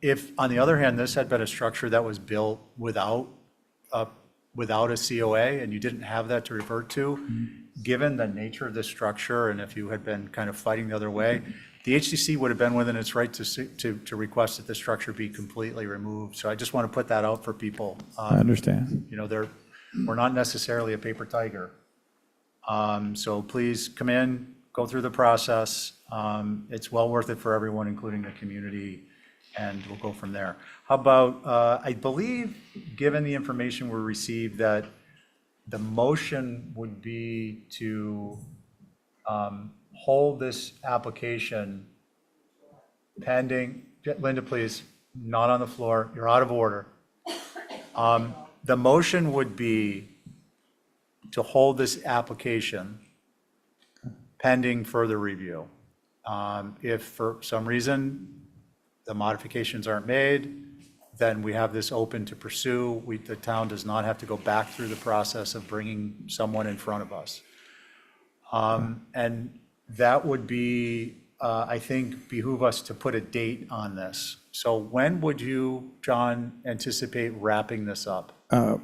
if, on the other hand, this had been a structure that was built without a COA, and you didn't have that to revert to, given the nature of the structure, and if you had been kind of fighting the other way, the HDC would have been within its right to request that the structure be completely removed. So I just want to put that out for people. I understand. You know, we're not necessarily a paper tiger. So please come in, go through the process. It's well worth it for everyone, including the community, and we'll go from there. How about, I believe, given the information we received, that the motion would be to hold this application pending, Linda, please, not on the floor, you're out of order. The motion would be to hold this application pending further review. If for some reason the modifications aren't made, then we have this open to pursue. The town does not have to go back through the process of bringing someone in front of us. And that would be, I think, behoove us to put a date on this. So when would you, John, anticipate wrapping this up? I'd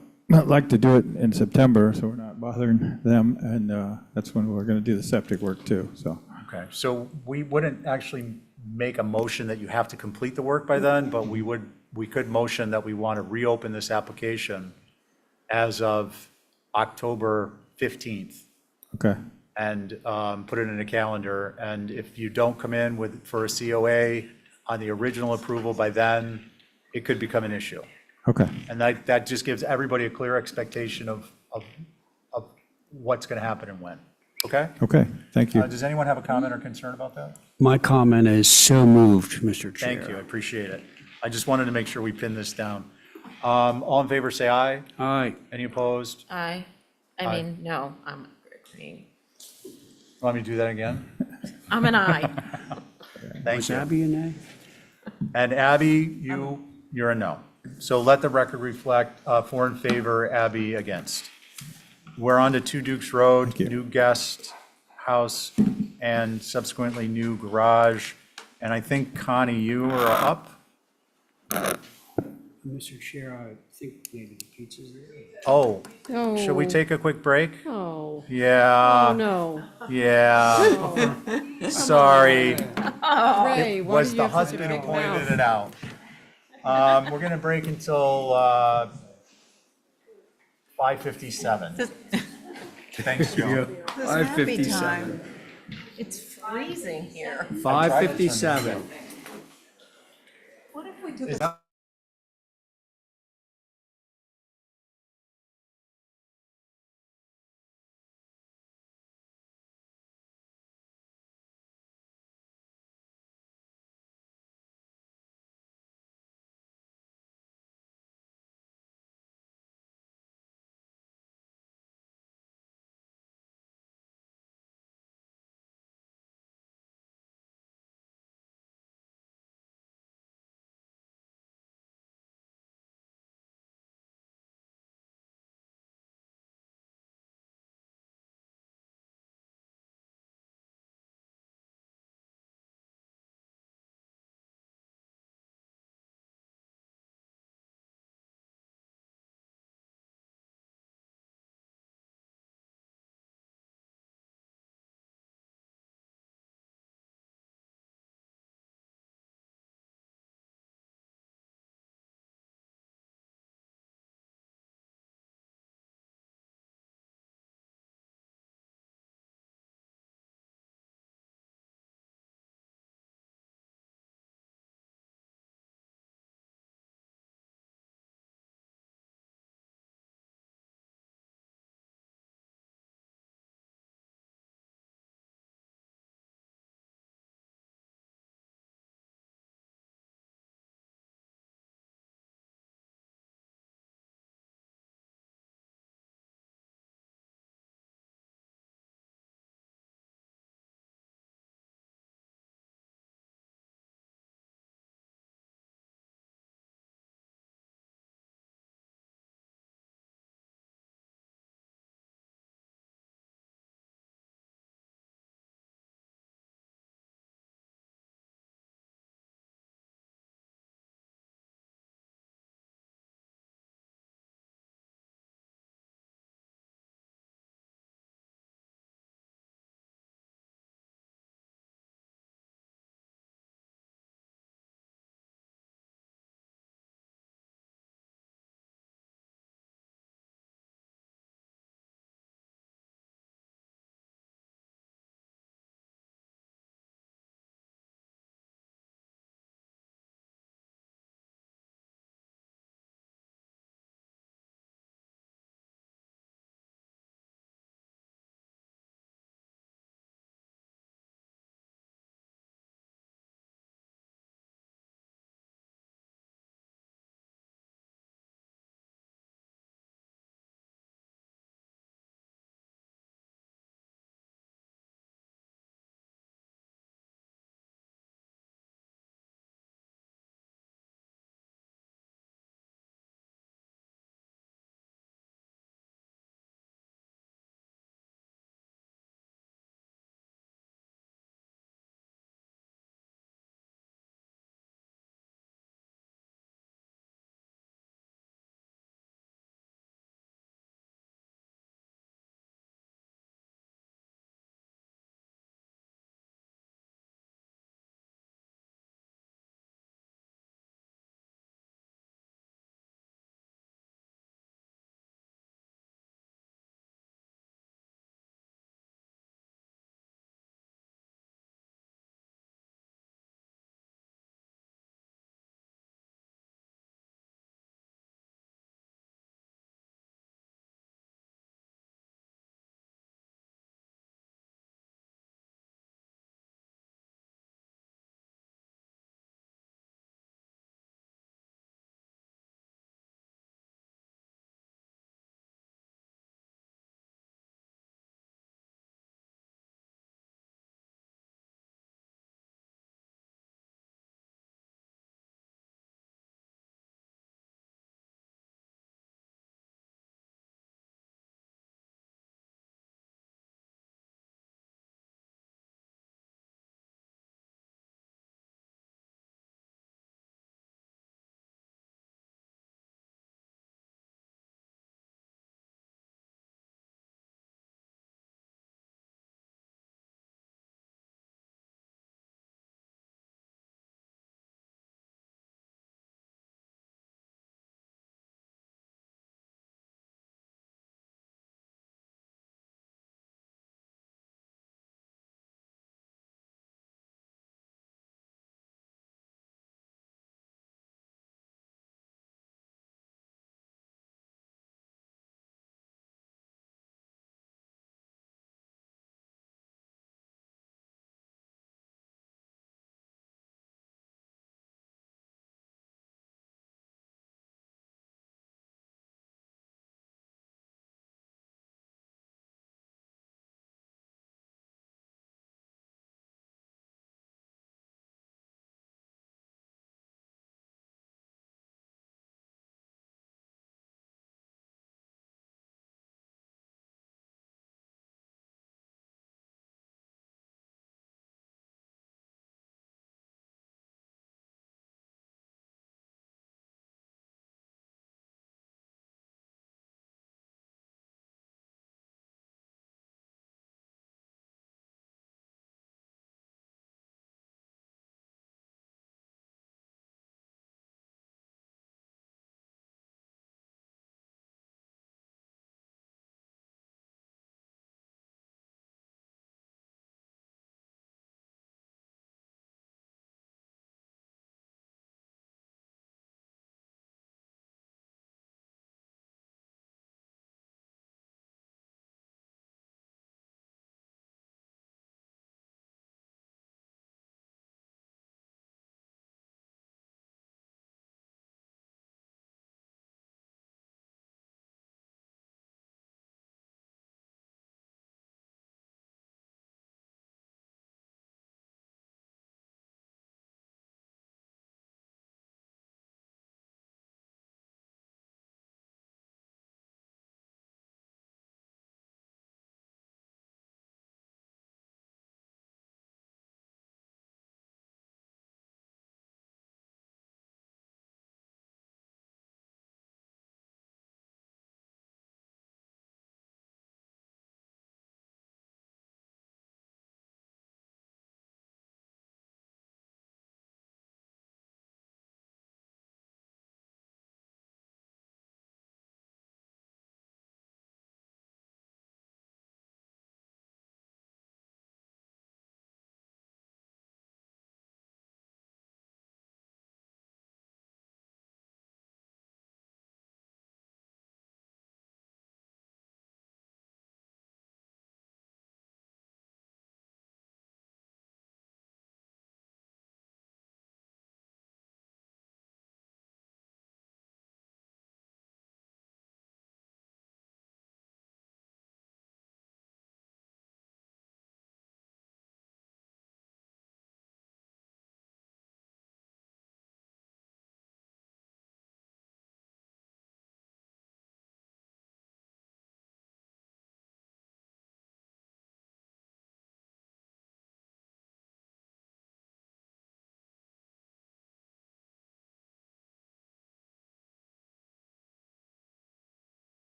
like to do it in September, so we're not bothering them, and that's when we're going to do the septic work too, so. Okay, so we wouldn't actually make a motion that you have to complete the work by then, but we could motion that we want to reopen this application as of October 15th. Okay, And put it in a calendar, and if you don't come in for a COA on the original approval by then, it could become an issue. okay. And that just gives everybody a clear expectation of what's going to happen and when. Okay? Okay, thank you. Does anyone have a comment or concern about that? My comment is so moved, Mr. Chair. Thank you, I appreciate it. I just wanted to make sure we pin this down. All in favor, say aye. Aye. Any opposed? I Aye. mean, no, I'm agreeing. Want me to do that again? I'm an aye. Thank Was you. Abby a nay? And Abby, you're a no. So let the record reflect 4 in favor, Abby against. We're on to 2 Dukes Road, new guest house, and subsequently new garage. And I think, Connie, you are up? Mr. Chair, I think maybe the pizza's there. Oh, should we No. take a quick break? Oh, Yeah. oh, no. Yeah. Sorry. Ray, It why was do you the have such a husband who big pointed mouth? it out. We're going to break until 5:57. Thanks, Joe. This happy time. It's freezing here. 5:57. What if we took Is a that-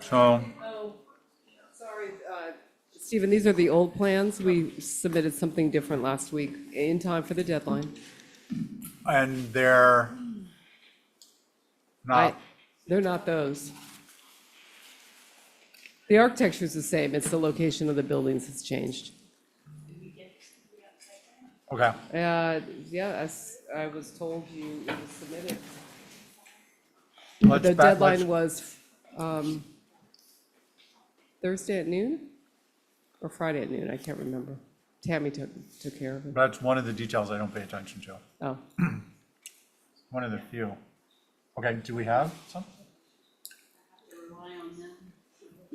So, Oh, sorry, Stephen, these are the old plans. We submitted something different last week in time for the deadline. and they're not, They're not those. The architecture is the same. It's the location of the buildings that's changed. okay. Yeah, I was told it was submitted. Let's The back- deadline let's- was Thursday at noon or Friday at noon, I can't remember. Tammy took care of it. That's one of the details I don't pay attention to. Oh, One of the few. Okay, do we have some?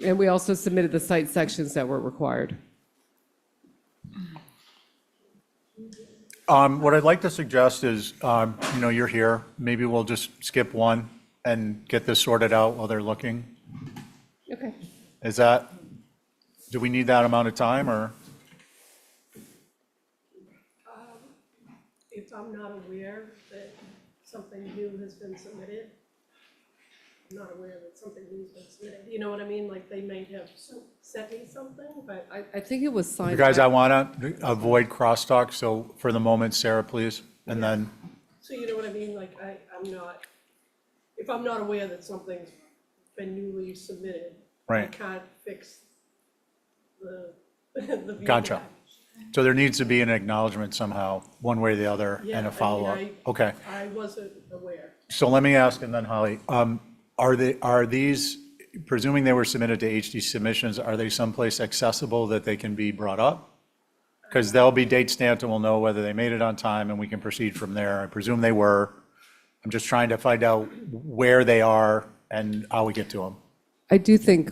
and we also submitted the site sections that were required. What I'd like to suggest is, you're here, maybe we'll just skip one and get this sorted out while they're looking. Okay. Is that, do we need that amount of time, or? If I'm not aware that something new has been submitted, I'm not aware that something new has been submitted. You know what I mean? Like, they may have sent me something, but I think it was signed. You guys, I want to avoid crosstalk, so for the moment, Sarah, please, and then, so you know what I mean? Like, I'm not, if I'm not aware that something's been newly submitted, I Right. can't fix the view Gotcha. back. So there needs to be an acknowledgement somehow, one way or the other, Yeah, and I a mean, follow-up. Okay, I wasn't aware. so let me ask, and then Holly, are these, presuming they were submitted to HD submissions, are they someplace accessible that they can be brought up? Because they'll be date stamped and we'll know whether they made it on time and we can proceed from there. I presume they were. I'm just trying to find out where they are and how we get to them. I do think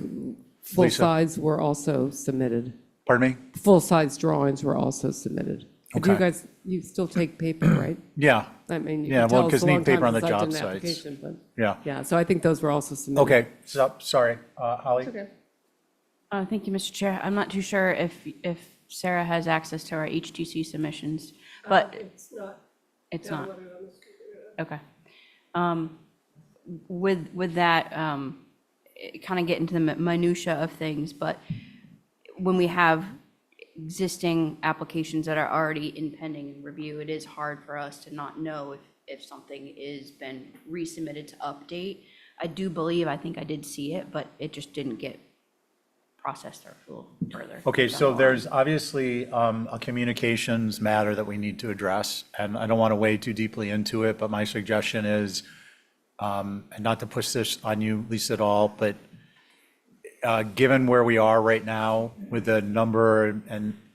full Lisa? size were also submitted. Pardon me? Full-size drawings were also submitted. But you Okay. guys, you still take paper, right? Yeah. I mean, you Yeah, can well, tell 'cause it's a need long time paper on the since I've job done an sites. application, but, Yeah. yeah, so I think those were also submitted. Okay, so, sorry, Holly? Okay. Thank you, Mr. Chair. I'm not too sure if Sarah has access to our HTC submissions, but It's not. it's not. downloaded on this computer. Okay. With that, kind of get into the minutia of things, but when we have existing applications that are already in pending review, it is hard for us to not know if something is been resubmitted to update. I do believe, I think I did see it, but it just didn't get processed or a little further. Okay, so down the there's line. obviously a communications matter that we need to address, and I don't want to wade too deeply into it, but my suggestion is, and not to push this on you, Lisa, at all, but given where we are right now with the number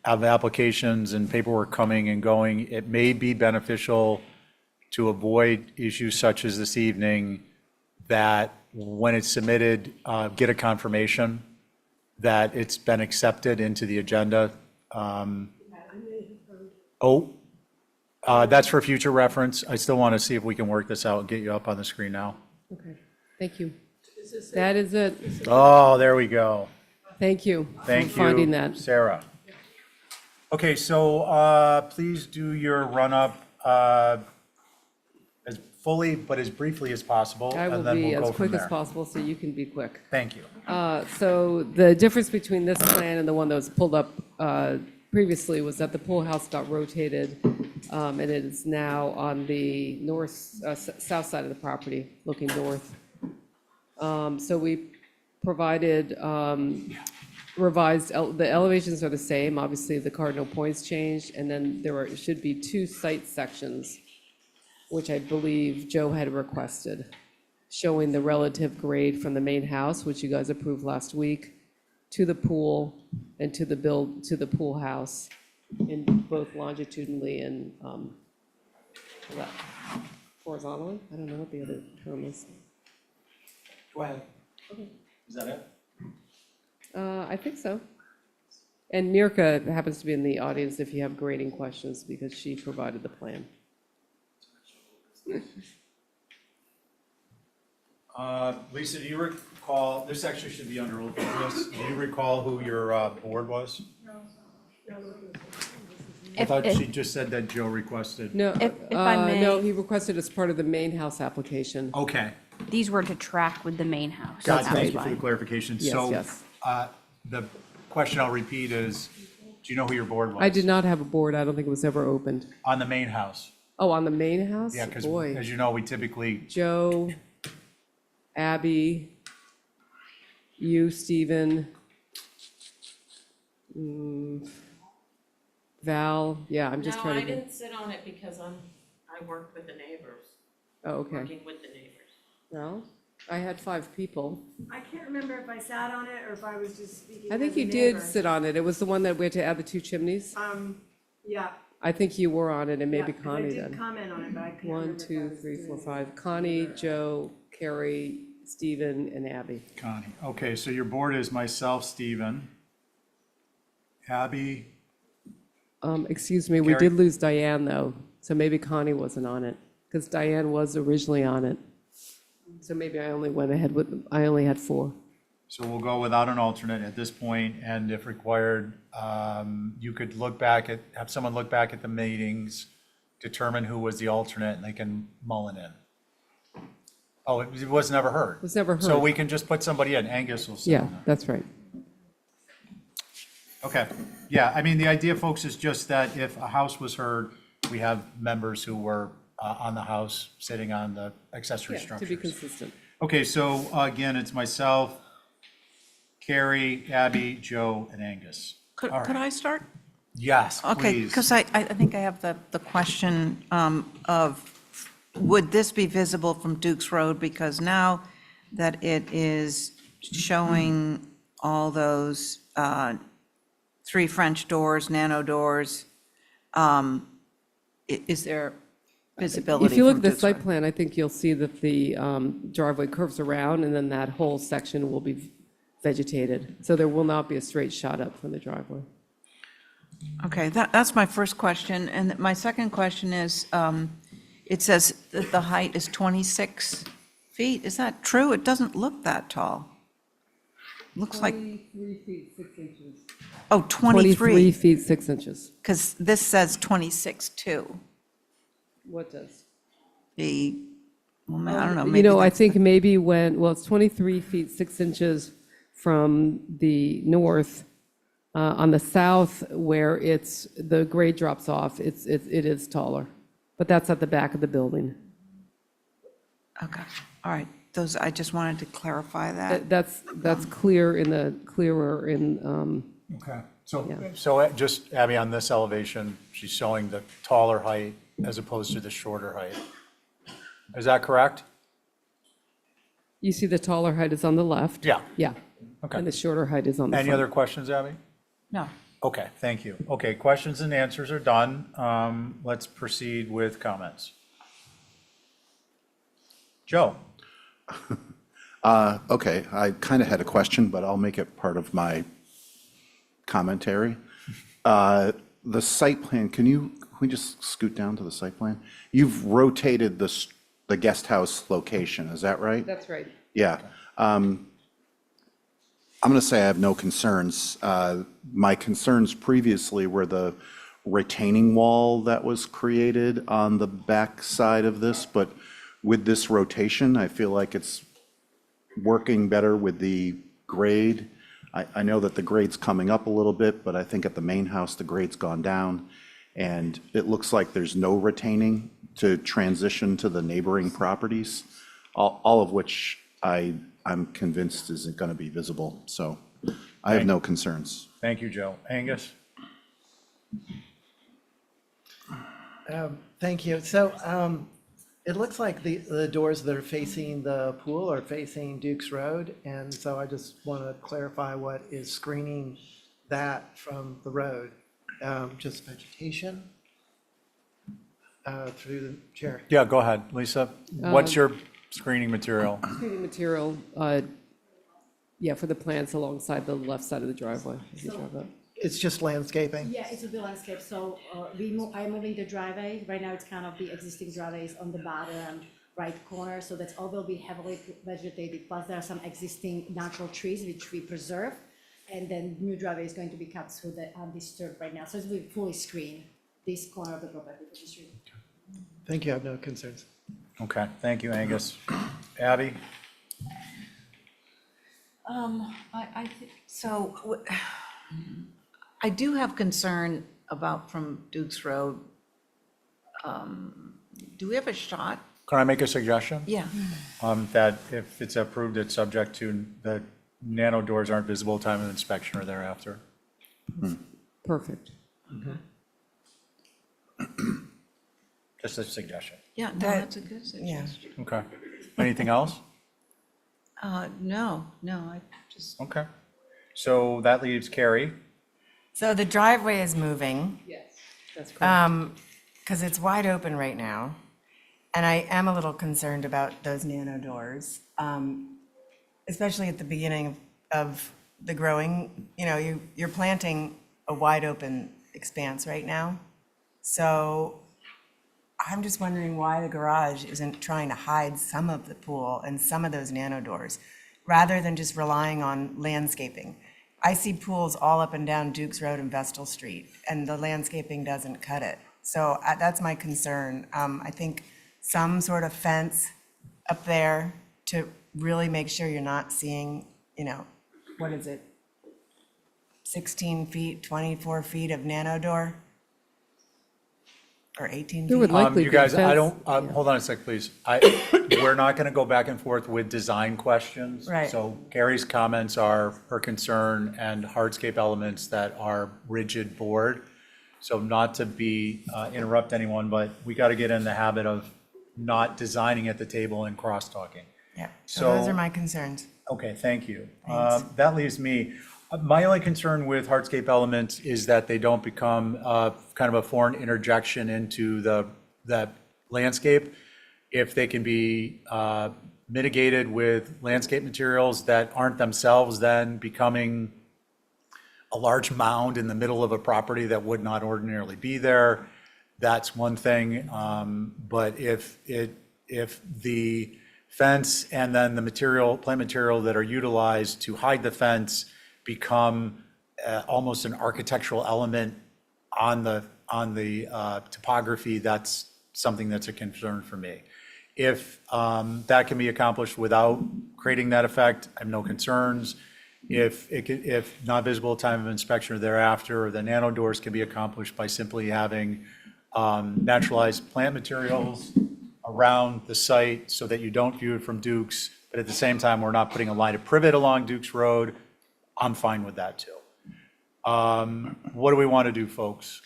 of applications and paperwork coming and going, it may be beneficial to avoid issues such as this evening, that when it's submitted, get a confirmation that it's been accepted into the agenda. That's for future reference. I still want to see if we can work this out and get you up on the screen now. Okay, thank you. Is this it? That is it. Oh, there we go. Thank you Thank for finding you, that. Sarah. Okay, so please do your run-up as fully but as briefly as possible, I will and then be we'll go as from quick as there. possible so you can be quick. Thank you. So the difference between this plan and the one that was pulled up previously was that the pool house got rotated, and it is now on the south side of the property, looking north. So we provided revised, the elevations are the same, obviously the cardinal points changed, and then should be two site sections, which I believe Joe had requested, showing the relative grade from the main house, which you guys approved last week, to the pool and to the pool house in both longitudinally and horizontally. I don't know what the other term is. Go ahead. Is that it? I think so. And Mirka happens to be in the audience if you have grading questions, because she provided the plan. Lisa, do you recall, this actually should be under old business, do you recall who your board was? I thought she just said that Joe requested. No, If I no, may- he requested as part of the main house application. Okay, These were to track with the main house. got it. That Thank was you for the why. clarification. Yes, So, yes. the question I'll repeat is, do you know who your board was? I did not have a board. I don't think it was ever opened. On the main house? Oh, on the main house? Yeah, because Boy. as you know, we typically, Joe, Abby, you, Stephen, Val, yeah, I'm just No, trying I to think. didn't sit on it because I worked with the neighbors, Oh, okay. working with the neighbors. Well, I had 5 people. I can't remember if I sat on it or if I was just speaking I think you did sit on it. It was the one that we had to add the 2 chimneys. Yeah. I think you were on it and maybe yeah, 'cause Connie I did then. comment on it, but I can't 1, remember if I 2, was 3, doing 4, it. 5. Connie, Joe, Carrie, Stephen, and Abby. Connie, okay, so your board is myself, Stephen, Abby, Excuse me, we Carrie? did lose Diane though, so maybe Connie wasn't on it, because Diane was originally on it. So maybe I only went ahead with, I only had 4. so we'll go without an alternate at this point, and if required, you could look back at, have someone look back at the meetings, determine who was the alternate, and they can mull it in. Oh, it was never heard? Was never So heard. we can just put somebody in, Angus will sit Yeah, on that. that's right. Okay, yeah, I mean, the idea, folks, is just that if a house was heard, we have members who were on the house sitting on the accessory Yeah, to structures. be consistent. Okay, so again, it's myself, Carrie, Abby, Joe, and Angus. Could All right. I start? Yes, Okay, please. because I think I have the question of, would this be visible from Duke's Road? Because now that it is showing all those 3 French doors, nano doors, is there visibility If you look from at the Duke's site Road? plan, I think you'll see that the driveway curves around and then that whole section will be vegetated. So there will not be a straight shot up from the driveway. Okay, that's my first question. And my second question is, it says that the height is 26 feet. Is that true? It doesn't look that tall. Looks like, 23 feet, 6 inches. oh, 23 23, feet, 6 inches. because this says 26 too. What does? The, well, I don't know, You maybe know, I that's- think maybe when, well, it's 23 feet, 6 inches from the north. On the south, where it's, the grade drops off, it is taller. But that's at the back of the building. Okay, all right. Those, I just wanted to clarify that. That's clearer in, Okay, Yeah. so just Abby, on this elevation, she's showing the taller height as opposed to the shorter height. Is that correct? you see the taller height is on the left. Yeah. Yeah. Okay. And the shorter height is on the front. Any other questions, Abby? No. Okay, thank you. Okay, questions and answers are done. Let's proceed with comments. Joe? Okay, I kind of had a question, but I'll make it part of my commentary. The site plan, can we just scoot down to the site plan? You've rotated the guest house location, is that right? That's right. Yeah. I'm going to say I have no concerns. My concerns previously were the retaining wall that was created on the back side of this, but with this rotation, I feel like it's working better with the grade. I know that the grade's coming up a little bit, but I think at the main house, the grade's gone down. And it looks like there's no retaining to transition to the neighboring properties, all of which I'm convinced isn't going to be visible. So I have no concerns. Thank you, Joe. Angus? Thank you. So it looks like the doors that are facing the pool are facing Duke's Road. And so I just want to clarify what is screening that from the road. Just vegetation through the chair. Yeah, go ahead, Lisa. What's your screening material? Screening material, yeah, for the plants alongside the left side of the driveway as you drive up. It's just landscaping? Yeah, it will be landscape, so I'm moving the driveway, right now it's kind of the existing driveway is on the bottom right corner, so that's all will be heavily vegetated, plus there are some existing natural trees which we preserve, and then new driveway is going to be cut so that undisturbed right now, so it will be fully screened. this corner of the property for the street. Thank you, I have no concerns. Okay, thank you, Angus. Abby? I think, so, I do have concern about from Duke's Road. Do we have a shot? Can I make a suggestion? Yeah. That if it's approved, it's subject to the nano doors aren't visible time of inspection or thereafter. Perfect. Just a suggestion. Yeah, no, that's a good suggestion. Okay. Anything else? No, I just. Okay. So that leaves Carrie. So the driveway is moving. Yes, that's correct. Because it's wide open right now. And I am a little concerned about those nano doors, especially at the beginning of the growing. You know, you're planting a wide open expanse right now. So I'm just wondering why the garage isn't trying to hide some of the pool and some of those nano doors, rather than just relying on landscaping. I see pools all up and down Dukes Road and Vestal Street, and the landscaping doesn't cut it. So that's my concern. I think some sort of fence up there to really make sure you're not seeing, you know, what is it? 16 feet, 24 feet of nano door? Or 18 There would feet? likely You be a guys, I fence. don't, hold on a sec, please. We're not going to go back and forth with design questions. Right. So Carrie's comments are her concern and hardscape elements that are rigid board. So not to be, interrupt anyone, but we got to get in the habit of not designing at the table and cross-talking. Yeah, So- so those are my concerns. Okay, thank you. Thanks. That leaves me. My only concern with hardscape elements is that they don't become kind of a foreign interjection into the landscape. If they can be mitigated with landscape materials that aren't themselves then becoming a large mound in the middle of a property that would not ordinarily be there, that's one thing. But if the fence and then the plant material that are utilized to hide the fence become almost an architectural element on the topography, that's something that's a concern for me. If that can be accomplished without creating that effect, I have no concerns. If not visible time of inspection or thereafter, the nano doors can be accomplished by simply having naturalized plant materials around the site so that you don't view it from Duke's, but at the same time, we're not putting a line of privet along Duke's Road. I'm fine with that too. What do we want to do, folks?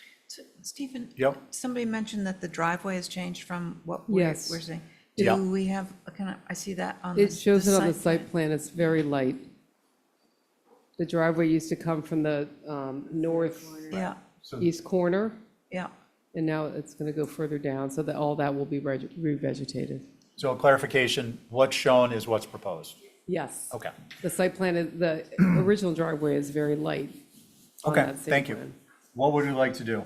Stephen? Yep. Somebody mentioned that the driveway has changed from what we're Yes. saying. Yeah. Do we have, I see that on the It shows it on the plan. site plan, it's very light. The driveway used to come from the Yeah, northeast corner, yeah. and now it's going to go further down, so that all that will be revegetated. So clarification, what's shown is what's proposed. Yes. Okay. The site plan, the original driveway is very light on Okay, that same thank you. plan. What would you like to do?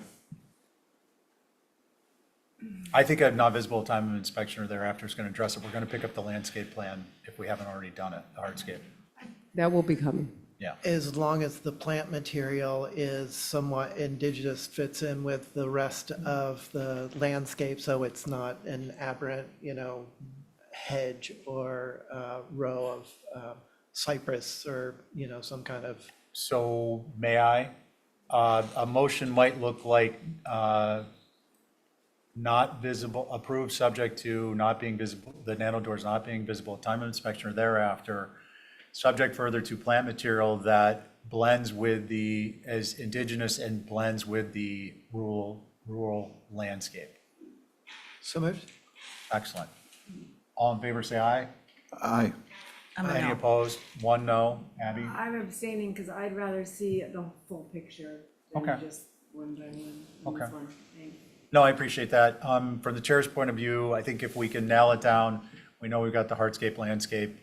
I think a not visible time of inspection or thereafter is going to address it. We're going to pick up the landscape plan if we haven't already done it, the hardscape. That will be coming. Yeah. As long as the plant material is somewhat indigenous, fits in with the rest of the landscape, so it's not an aberrant, hedge or row of cypress or, some kind of. So may I? A motion might look like not visible, approved subject to not being visible, the nano doors not being visible at time of inspection or thereafter, subject further to plant material that blends with as indigenous and blends with the rural landscape. So moved. Excellent. All in favor, say aye. Aye. I'm a Any no. opposed? One no. Abby? I'm abstaining because I'd rather see the full picture Okay. than just one by one. on this Okay. one thing. No, I appreciate that. From the chair's point of view, I think if we can nail it down, we know we've got the hardscape landscape,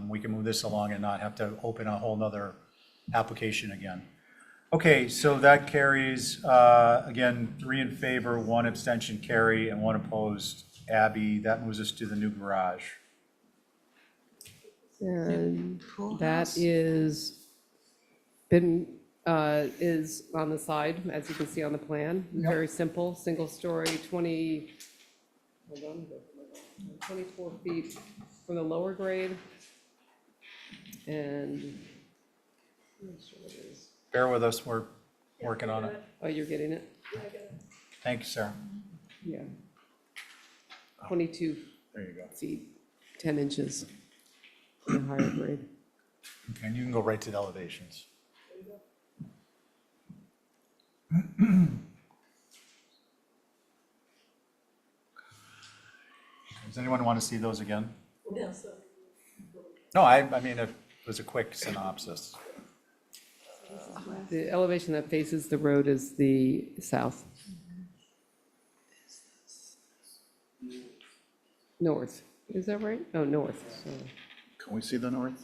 we can move this along and not have to open a whole nother application again. Okay, so that carries, again, 3 in favor, 1 abstention carry, and 1 opposed. Abby, that moves us to the new garage. And Pool that house? is been is on the side, as you can see on the plan. Very simple, single story, 24 feet from the lower grade. And, I'm not sure what it is. Bear with us, we're working on it. Oh, you're getting it? Thank you, Sarah. Yeah. 22 There you go. feet, 10 inches from the higher grade. Okay, and you can go right to the elevations. Does anyone want to see those again? No, I mean, it was a quick synopsis. The elevation that faces the road is the south. North, is that right? Oh, north, sorry. Can we see the north?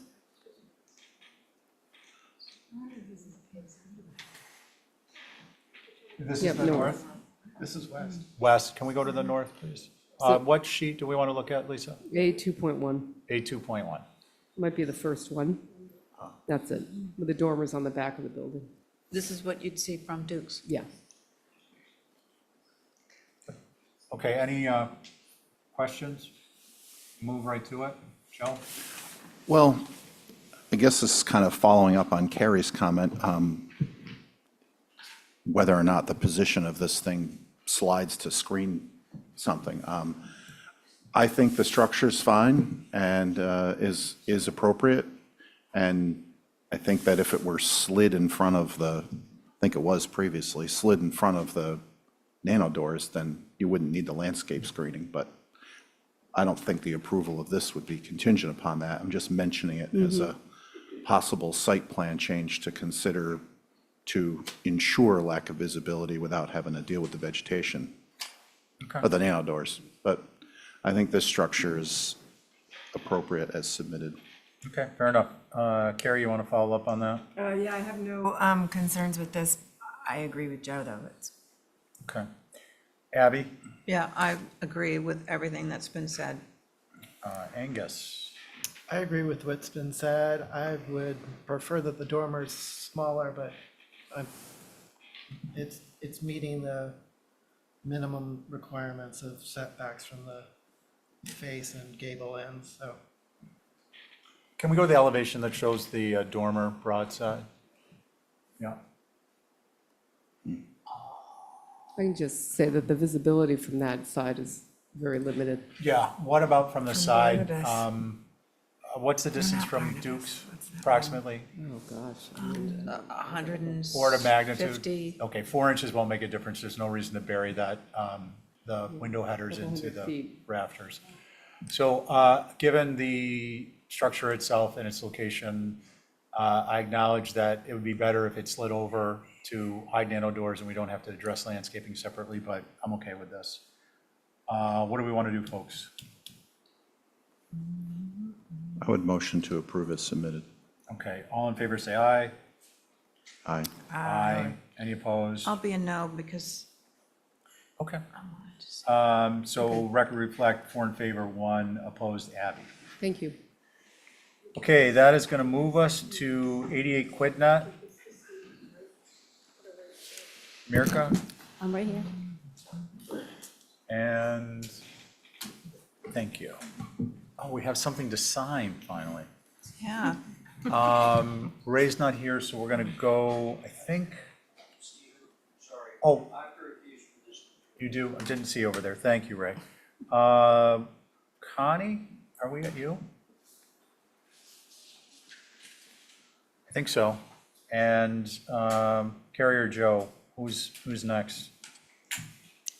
This Yep, is the north. north? This is west. West, can we go to the north, please? What sheet do we want to look at, Lisa? A 2.1, A 2.1. might be the first one. That's it, with the dormers on the back of the building. This is what you'd see from Duke's. Yeah. Okay, any questions? Move right to it. Joe? Well, I guess this is kind of following up on Carrie's comment, whether or not the position of this thing slides to screen something. I think the structure's fine and is appropriate. And I think that if it were slid in front of I think it was previously, slid in front of the nano doors, then you wouldn't need the landscape screening. But I don't think the approval of this would be contingent upon that. I'm just mentioning it as a possible site plan change to consider to ensure lack of visibility without having to deal with the vegetation or the nano doors. But I think this structure is appropriate as submitted. Okay, fair enough. Carrie, you want to follow up on that? Yeah, I have no concerns with this. I agree with Joe, though. It's Okay. Abby? Yeah, I agree with everything that's been said. Angus? I agree with what's been said. I would prefer that the dormer's smaller, but it's meeting the minimum requirements of setbacks from the face and gable ends, so. Can we go to the elevation that shows the dormer broadside? Yeah. I can just say that the visibility from that side is very limited. Yeah, what about from the side? Lotus. What's the distance from Duke's approximately? Oh, gosh. 150. Order of magnitude? Okay, 4 inches won't make a difference. There's no reason to bury that, the window headers into 100 the feet. rafters. So, given the structure itself and its location, I acknowledge that it would be better if it slid over to hide nano doors and we don't have to address landscaping separately, but I'm okay with this. What do we want to do, folks? I would motion to approve as submitted. Okay, all in favor, say aye. Aye. Aye. Any opposed? I'll be a no because Okay. So record reflect 4 in favor, 1 opposed, Abby. Thank you. Okay, that is going to move us to 88 Quidnet. Mirka, I'm right here. and thank you. Oh, we have something to sign finally. yeah, Ray's not here, so we're going to go, I think. Oh, you do? I didn't see over there. Thank you, Ray. Connie, are we at you? I think so. And Carrie or Joe, who's next?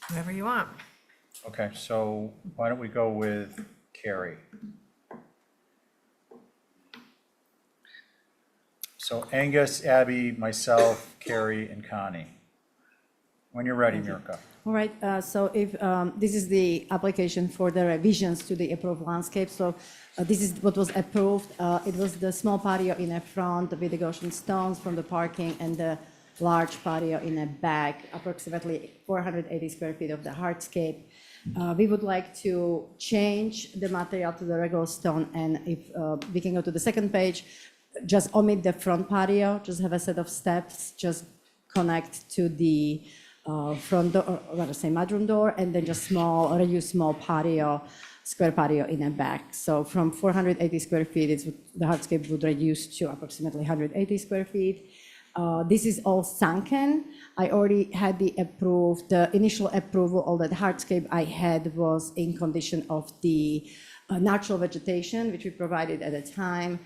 whoever you want. Okay, so why don't we go with Carrie? So Angus, Abby, myself, Carrie, and Connie. When you're ready, Mirka. All right, so if, this is the application for the revisions to the approved landscape. So this is what was approved. It was the small patio in the front with the Goshen stones from the parking and the large patio in the back, approximately 480 square feet of the hardscape. We would like to change the material to the regular stone, and if we can go to the second page, just omit the front patio, just have a set of steps, just connect to the front door, or rather say mudroom door, and then just reuse small patio, square patio in the back. So from 480 square feet, the hardscape would reduce to approximately 180 square feet. This is all sunken. I already had the initial approval, all that hardscape I had was in condition of the natural vegetation, which we provided at the time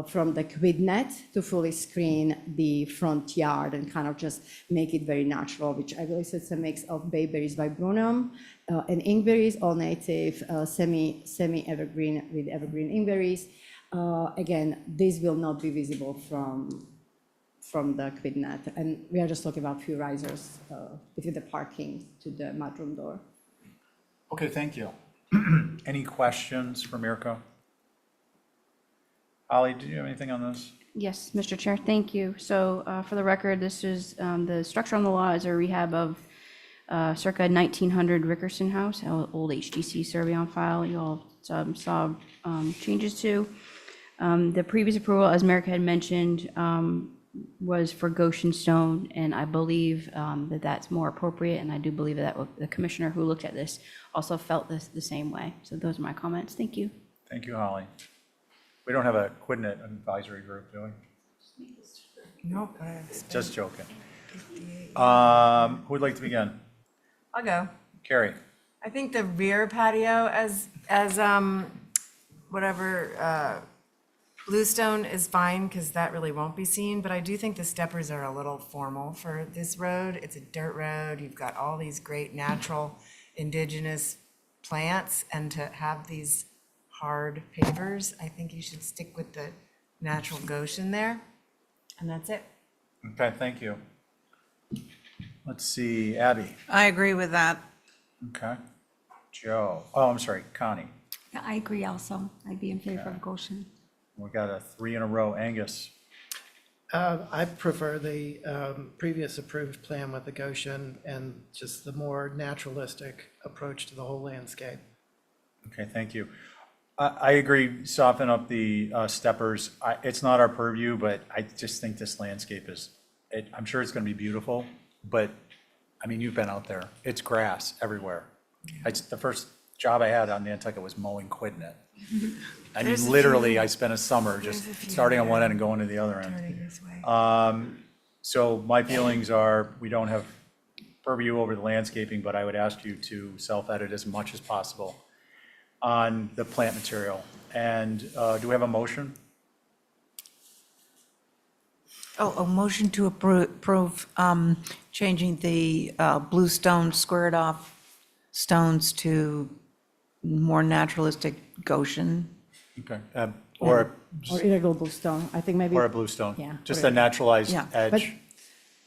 from the Quidnet to fully screen the front yard and kind of just make it very natural, which I believe is a mix of bayberries viburnum and inkberries, all native, semi-evergreen with evergreen inkberries. Again, this will not be visible from the Quidnet, and we are just talking about a few risers between the parking to the mudroom door. Okay, thank you. Any questions for Mirko? Holly, did you have anything on this? Yes, Mr. Chair, thank you. So for the record, this is, the structure on the lot is a rehab of circa 1900 Rickerson House, old HDC survey on file you all saw changes to. The previous approval, as Merrick had mentioned, was for Goshen stone, and I believe that that's more appropriate, and I do believe that the commissioner who looked at this also felt this the same way. So those are my comments. Thank you. Thank you, Holly. We don't have a Quidnet advisory group, do we? Nope. Just joking. Who would like to begin? I'll go. Carrie? I think the rear patio as whatever, bluestone is fine because that really won't be seen, but I do think the steppers are a little formal for this road. It's a dirt road. You've got all these great natural indigenous plants, and to have these hard pavers, I think you should stick with the natural Goshen there. And that's it. Okay, thank you. Let's see, Abby? I agree with that. Okay. Joe? Oh, I'm sorry, Connie? Yeah, I agree also. I'd be in favor of Goshen. We got a 3 in a row. Angus? I prefer the previous approved plan with the Goshen and just the more naturalistic approach to the whole landscape. Okay, thank you. I agree, soften up the steppers. It's not our purview, but I just think this landscape I'm sure it's going to be beautiful, but, I mean, you've been out there. It's grass everywhere. The first job I had on Nantucket was mowing Quidnet. I mean, literally, I spent a summer just starting on one end and going to the other end. So my feelings are, we don't have purview over the landscaping, but I would ask you to self-edit as much as possible on the plant material. And do we have a motion? Oh, a motion to approve changing the bluestone squared off stones to more naturalistic Goshen. Okay. Or irregular bluestone, I think maybe. Or a bluestone. Yeah. Just a naturalized Yeah. edge.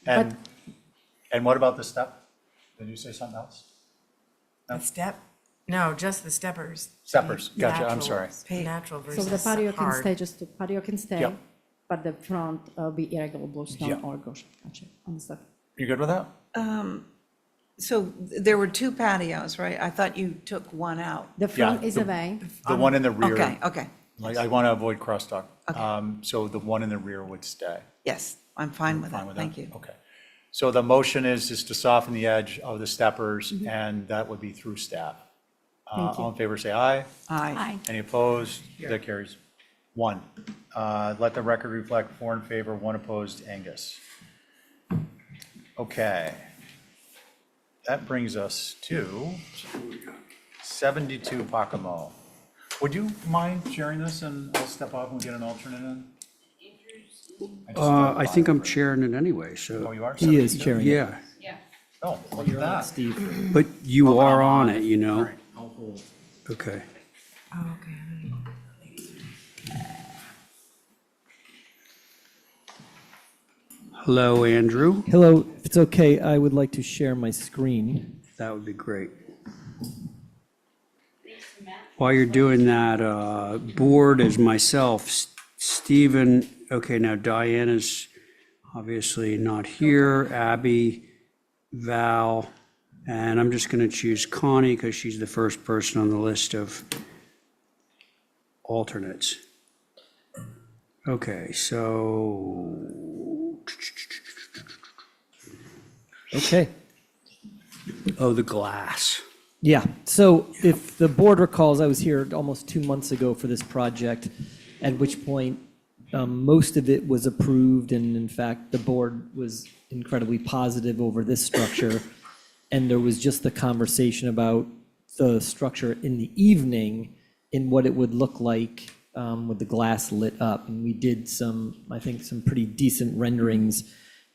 And what about the step? Did you say something else? The step? No, just the steppers. Steppers, gotcha, I'm Natural- sorry. Natural So versus the patio can hard. stay, just the patio can stay, Yep. but the front be irregular bluestone Yeah. or Goshen. Gotcha, understood. You good with that? So there were two patios, right? I thought you took one out. The front is the- away. The one in the rear. Okay. Like, I want to avoid crosstalk. Okay. So the one in the rear would stay. Yes, I'm fine with Fine that. with Thank that? you. Okay. So the motion is just to soften the edge of the steppers, and that would be through staff. Thank you. All in favor, say aye. Aye. Any opposed? That carries. 1. Let the record reflect 4 in favor, 1 opposed. Angus. Okay. That brings us to 72 Pacamo. Would you mind sharing this, and I'll step off and get an alternate in? I think I'm chairing it anyway, so. Oh, you are? He is 72? chairing. Yeah, Oh, look at that. but you are on it, you know? All right. Okay. Hello, Andrew. Hello, if it's okay, I would like to share my screen. That would be great. While you're doing that, board is myself, Stephen, okay, now Diana's obviously not here, Abby, Val, and I'm just going to choose Connie because she's the first person on the list of alternates. Okay, so, Okay. oh, the glass. Yeah, so if the board recalls, I was here almost 2 months ago for this project, at which point most of it was approved, and in fact, the board was incredibly positive over this structure. And there was just the conversation about the structure in the evening and what it would look like with the glass lit up. And we did some, I think, some pretty decent renderings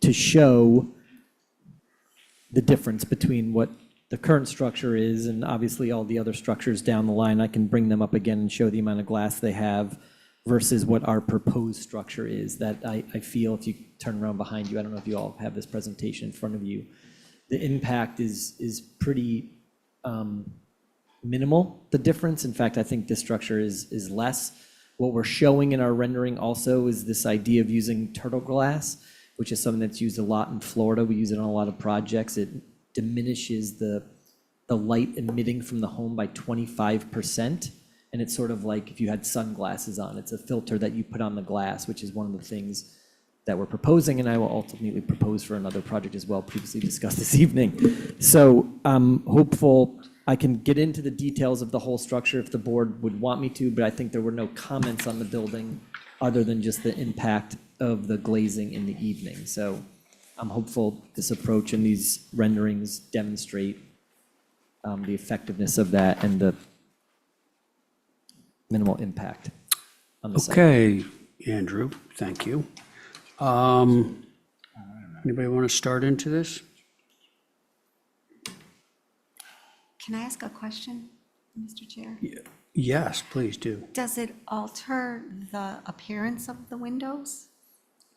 to show the difference between what the current structure is and obviously all the other structures down the line. I can bring them up again and show the amount of glass they have versus what our proposed structure is, that I feel if you turn around behind you, I don't know if you all have this presentation in front of you, the impact is pretty minimal, the difference. In fact, I think this structure is less. What we're showing in our rendering also is this idea of using turtle glass, which is something that's used a lot in Florida. We use it on a lot of projects. It diminishes the light emitting from the home by 25%. And it's sort of like if you had sunglasses on. It's a filter that you put on the glass, which is one of the things that we're proposing, and I will ultimately propose for another project as well, previously discussed this evening. So I'm hopeful I can get into the details of the whole structure if the board would want me to, but I think there were no comments on the building other than just the impact of the glazing in the evening. So I'm hopeful this approach and these renderings demonstrate the effectiveness of that and the minimal impact on the site. Okay, Andrew, thank you. Anybody want to start into this? Can I ask a question, Mr. Chair? Yes, please do. Does it alter the appearance of the windows?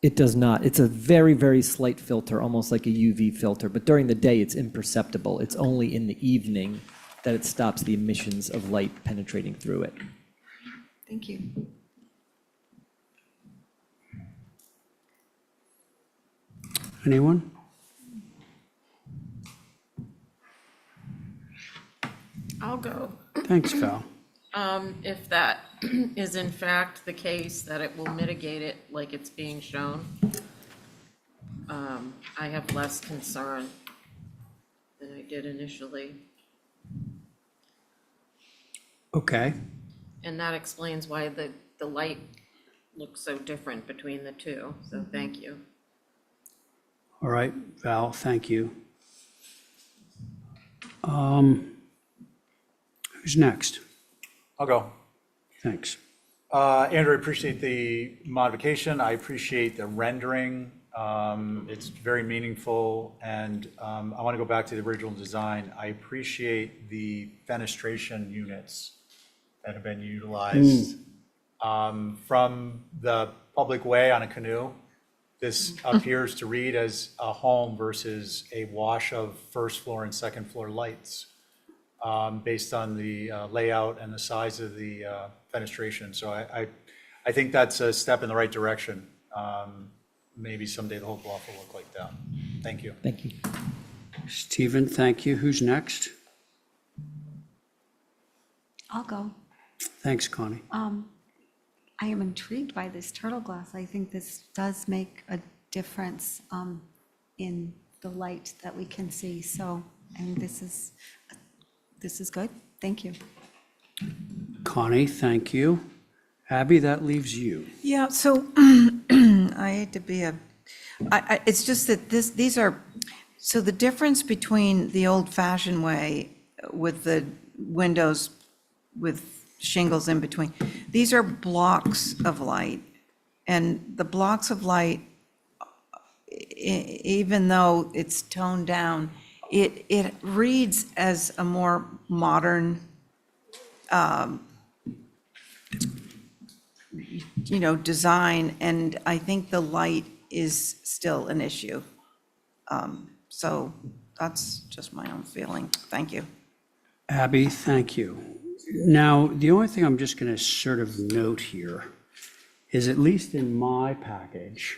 It does not. It's a very, very slight filter, almost like a UV filter, but during the day, it's imperceptible. It's only in the evening that it stops the emissions of light penetrating through it. Thank you. Anyone? I'll go. Thanks, Val. If that is in fact the case, that it will mitigate it like it's being shown, I have less concern than I did initially. Okay, And that explains why the light looks so different between the two, so thank you. all right, Val, thank you. Who's next? I'll go. Thanks. Andrew, I appreciate the modification. I appreciate the rendering. It's very meaningful, and I want to go back to the original design. I appreciate the fenestration units that have been utilized. From the public way on a canoe, this appears to read as a home versus a wash of first floor and second floor lights, based on the layout and the size of the fenestration. So I think that's a step in the right direction. Maybe someday the whole bluff will look like that. Thank you. Thank you. Stephen, thank you. Who's next? I'll go. Thanks, Connie. I am intrigued by this turtle glass. I think this does make a difference in the light that we can see. So, and this is good. Thank you. Connie, thank you. Abby, that leaves you. Yeah, so I hate to be it's just that these are, so the difference between the old-fashioned way with the windows with shingles in between, these are blocks of light. And the blocks of light, even though it's toned down, it reads as a more modern, design, and I think the light is still an issue. So that's just my own feeling. Thank you. Abby, thank you. Now, the only thing I'm just going to sort of note here is, at least in my package,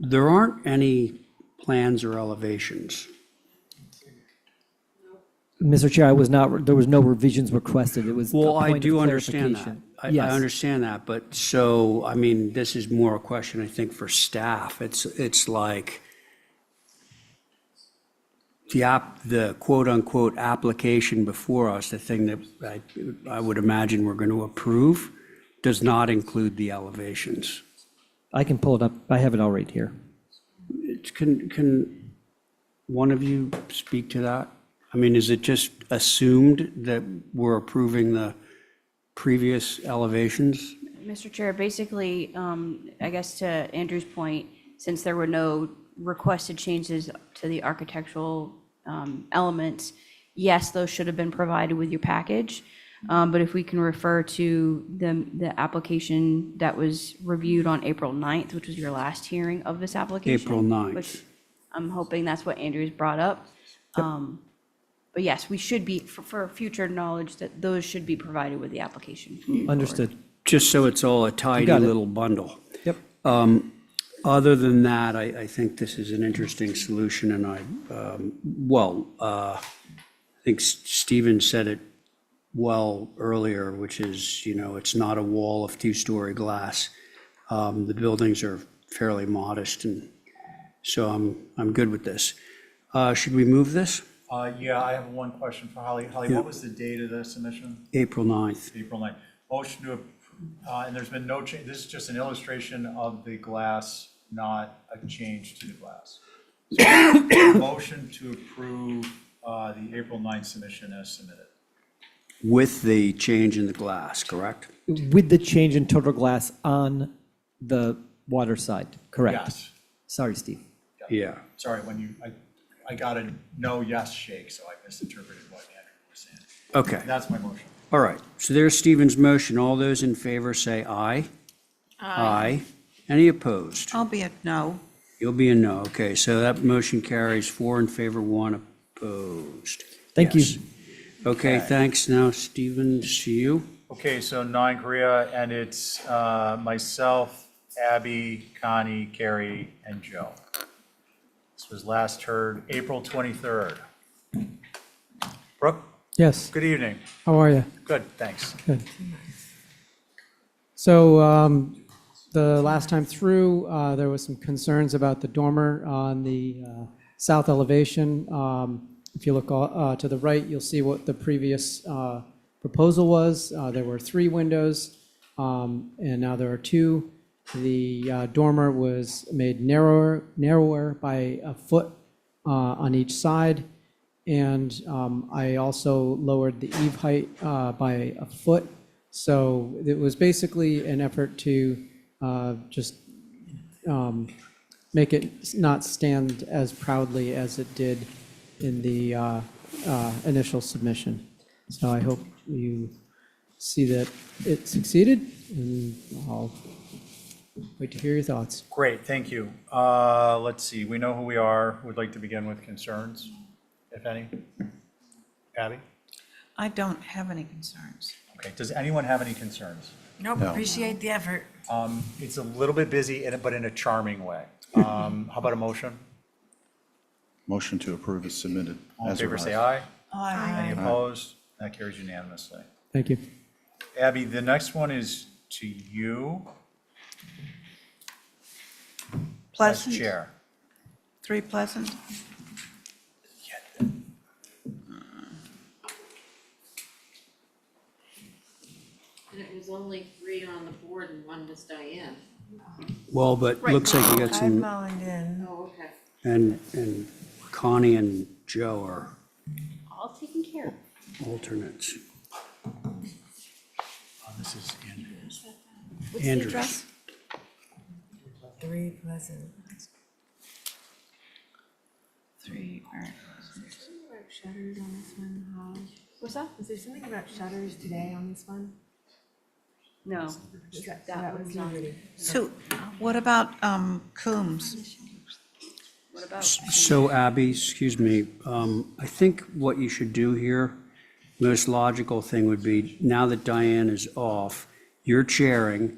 there aren't any plans or elevations. Mr. Chair, I was not, there was no revisions requested. It was a Well, I point of do understand that. clarification. I Yes. understand that, but so, I mean, this is more a question, I think, for staff. It's like the quote-unquote application before us, the thing that I would imagine we're going to approve, does not include the elevations. I can pull it up. I have it all right here. Can one of you speak to that? I mean, is it just assumed that we're approving the previous elevations? Mr. Chair, basically, I guess to Andrew's point, since there were no requested changes to the architectural elements, yes, those should have been provided with your package. But if we can refer to the application that was reviewed on April 9th, which was your last hearing of this application. April 9th. Which I'm hoping that's what Andrew's brought up. But yes, we should be, for future knowledge, that those should be provided with the application. Understood. Just so it's all a tidy got it. little bundle. Yep. Other than that, I think this is an interesting solution, and I think Stephen said it well earlier, which is, it's not a wall of two-story glass. The buildings are fairly modest, and so I'm good with this. Should we move this? Yeah, I have one question for Holly. Holly, Yeah. what was the date of the submission? April 9th. April 9th. Motion to, and there's been no change, this is just an illustration of the glass, not a change to the glass. So, motion to approve the April 9th submission as submitted. With the change in the glass, correct? With the change in total glass on the water side, correct? Yes. Sorry, Steve. Yeah. Sorry, I got a no yes shake, so I misinterpreted what Andrew was saying. Okay. That's my motion. All right. So there's Stephen's motion. All those in favor say aye. Aye. Any opposed? I'll be a no. You'll be a no. Okay, so that motion carries 4 in favor, 1 opposed. Thank you. Yes. Okay, thanks. Now, Stephen, see you. Okay, so 9 Korea, and it's myself, Abby, Connie, Carrie, and Joe. This was last heard April 23rd. Brooke, Yes, good evening. how are you? Good, thanks. Good. So the last time through, there was some concerns about the dormer on the south elevation. If you look to the right, you'll see what the previous proposal was. There were 3 windows, and now there are 2. The dormer was made narrower by a foot on each side. And I also lowered the eave height by a foot. So it was basically an effort to just make it not stand as proudly as it did in the initial submission. So I hope you see that it succeeded, and I'll wait to hear your thoughts. Great, thank you. Let's see, we know who we are. Would like to begin with concerns, if any? Abby? I don't have any concerns. Okay, does anyone have any concerns? Nope, No. appreciate the effort. It's a little bit busy, but in a charming way. How about a motion? Motion to approve is submitted. All in as favor, say revised. aye. Any opposed? That carries unanimously. Thank you. Abby, the next one is to you as Pleasant, chair. 3 Pleasant. And it was only 3 on the board and 1 was Diane. Well, but looks like you got I some, mowned in. Oh, okay. and Connie and Joe are All taken care of. alternates. This is Andrew's. What's the Andrews. address? 3 Pleasant. 3 are. Shutters on this one, What's that? is there something about shutters today on this one? No. That was not. So what about Coombs? What about? So Abby, excuse me, I think what you should do here, most logical thing would be, now that Diane is off, you're chairing,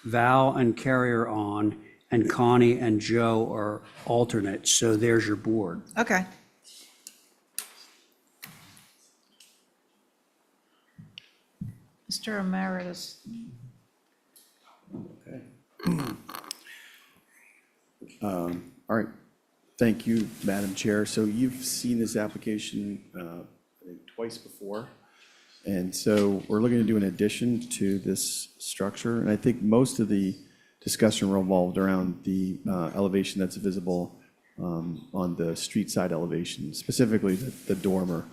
Val and Carrie are on, and Connie and Joe are alternates, so there's your board. Okay. Mr. Emeritus. All right. Thank you, Madam Chair. So you've seen this application I think twice before. And so we're looking to do an addition to this structure. And I think most of the discussion revolved around the elevation that's visible on the street side elevation, specifically the dormer.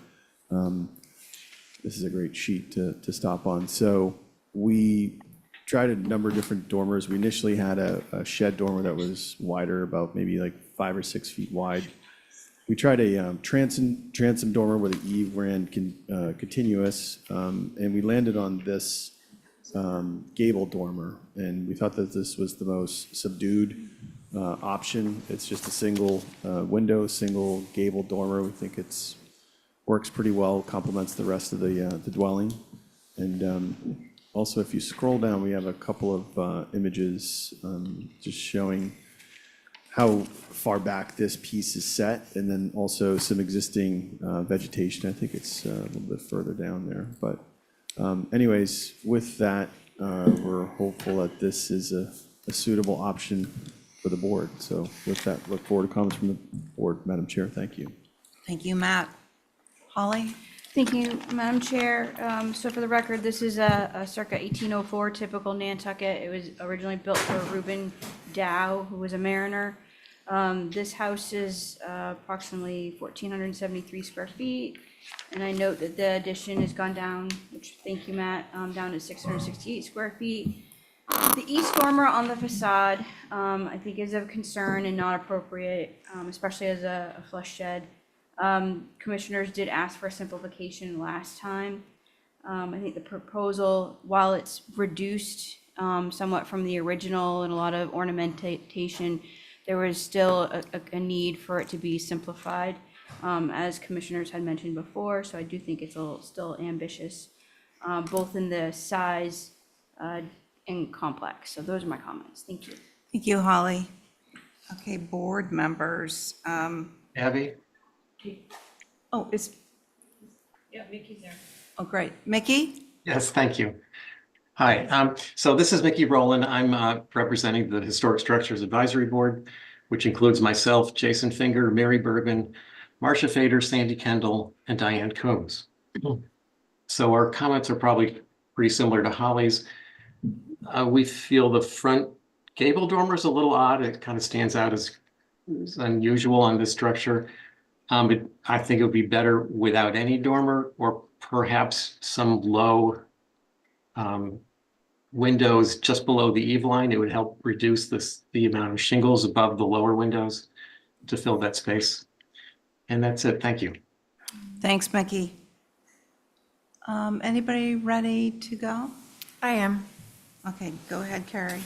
This is a great sheet to stop on. So we tried a number of different dormers. We initially had a shed dormer that was wider, about maybe like 5 or 6 feet wide. We tried a transom dormer where the eave ran continuous, and we landed on this gable dormer. And we thought that this was the most subdued option. It's just a single window, single gable dormer. We think it's works pretty well, complements the rest of the dwelling. And also, if you scroll down, we have a couple of images just showing how far back this piece is set, and then also some existing vegetation. I think it's a little bit further down there. But anyways, with that, we're hopeful that this is a suitable option for the board. So with that, look forward to comments from the board. Madam Chair, thank you. Thank you, Matt. Holly? Thank you, Madam Chair. So for the record, this is a circa 1804 typical Nantucket. It was originally built for Reuben Dow, who was a mariner. This house is approximately 1,473 square feet. And I note that the addition has gone down, which, thank you, Matt, down to 668 square feet. The east dormer on the facade, I think, is of concern and not appropriate, especially as a flush shed. Commissioners did ask for a simplification last time. I think the proposal, while it's reduced somewhat from the original and a lot of ornamentation, there was still a need for it to be simplified, as commissioners had mentioned before. So I do think it's still ambitious, both in the size and complex. So those are my comments. Thank you. Thank you, Holly. Okay, board members. Abby? Oh, Yeah, Mickey's there. oh, great. Mickey? Yes, thank you. Hi, so this is Mickey Rowland. I'm representing the Historic Structures Advisory Board, which includes myself, Jason Finger, Mary Bergman, Marcia Fader, Sandy Kendall, and Diane Coombs. So our comments are probably pretty similar to Holly's. We feel the front gable dormer is a little odd. It kind of stands out as unusual on this structure. But I think it would be better without any dormer, or perhaps some low windows just below the eave line. It would help reduce the amount of shingles above the lower windows to fill that space. And that's it. Thank you. Thanks, Mickey. Anybody ready to go? I am. Okay, go ahead, Carrie.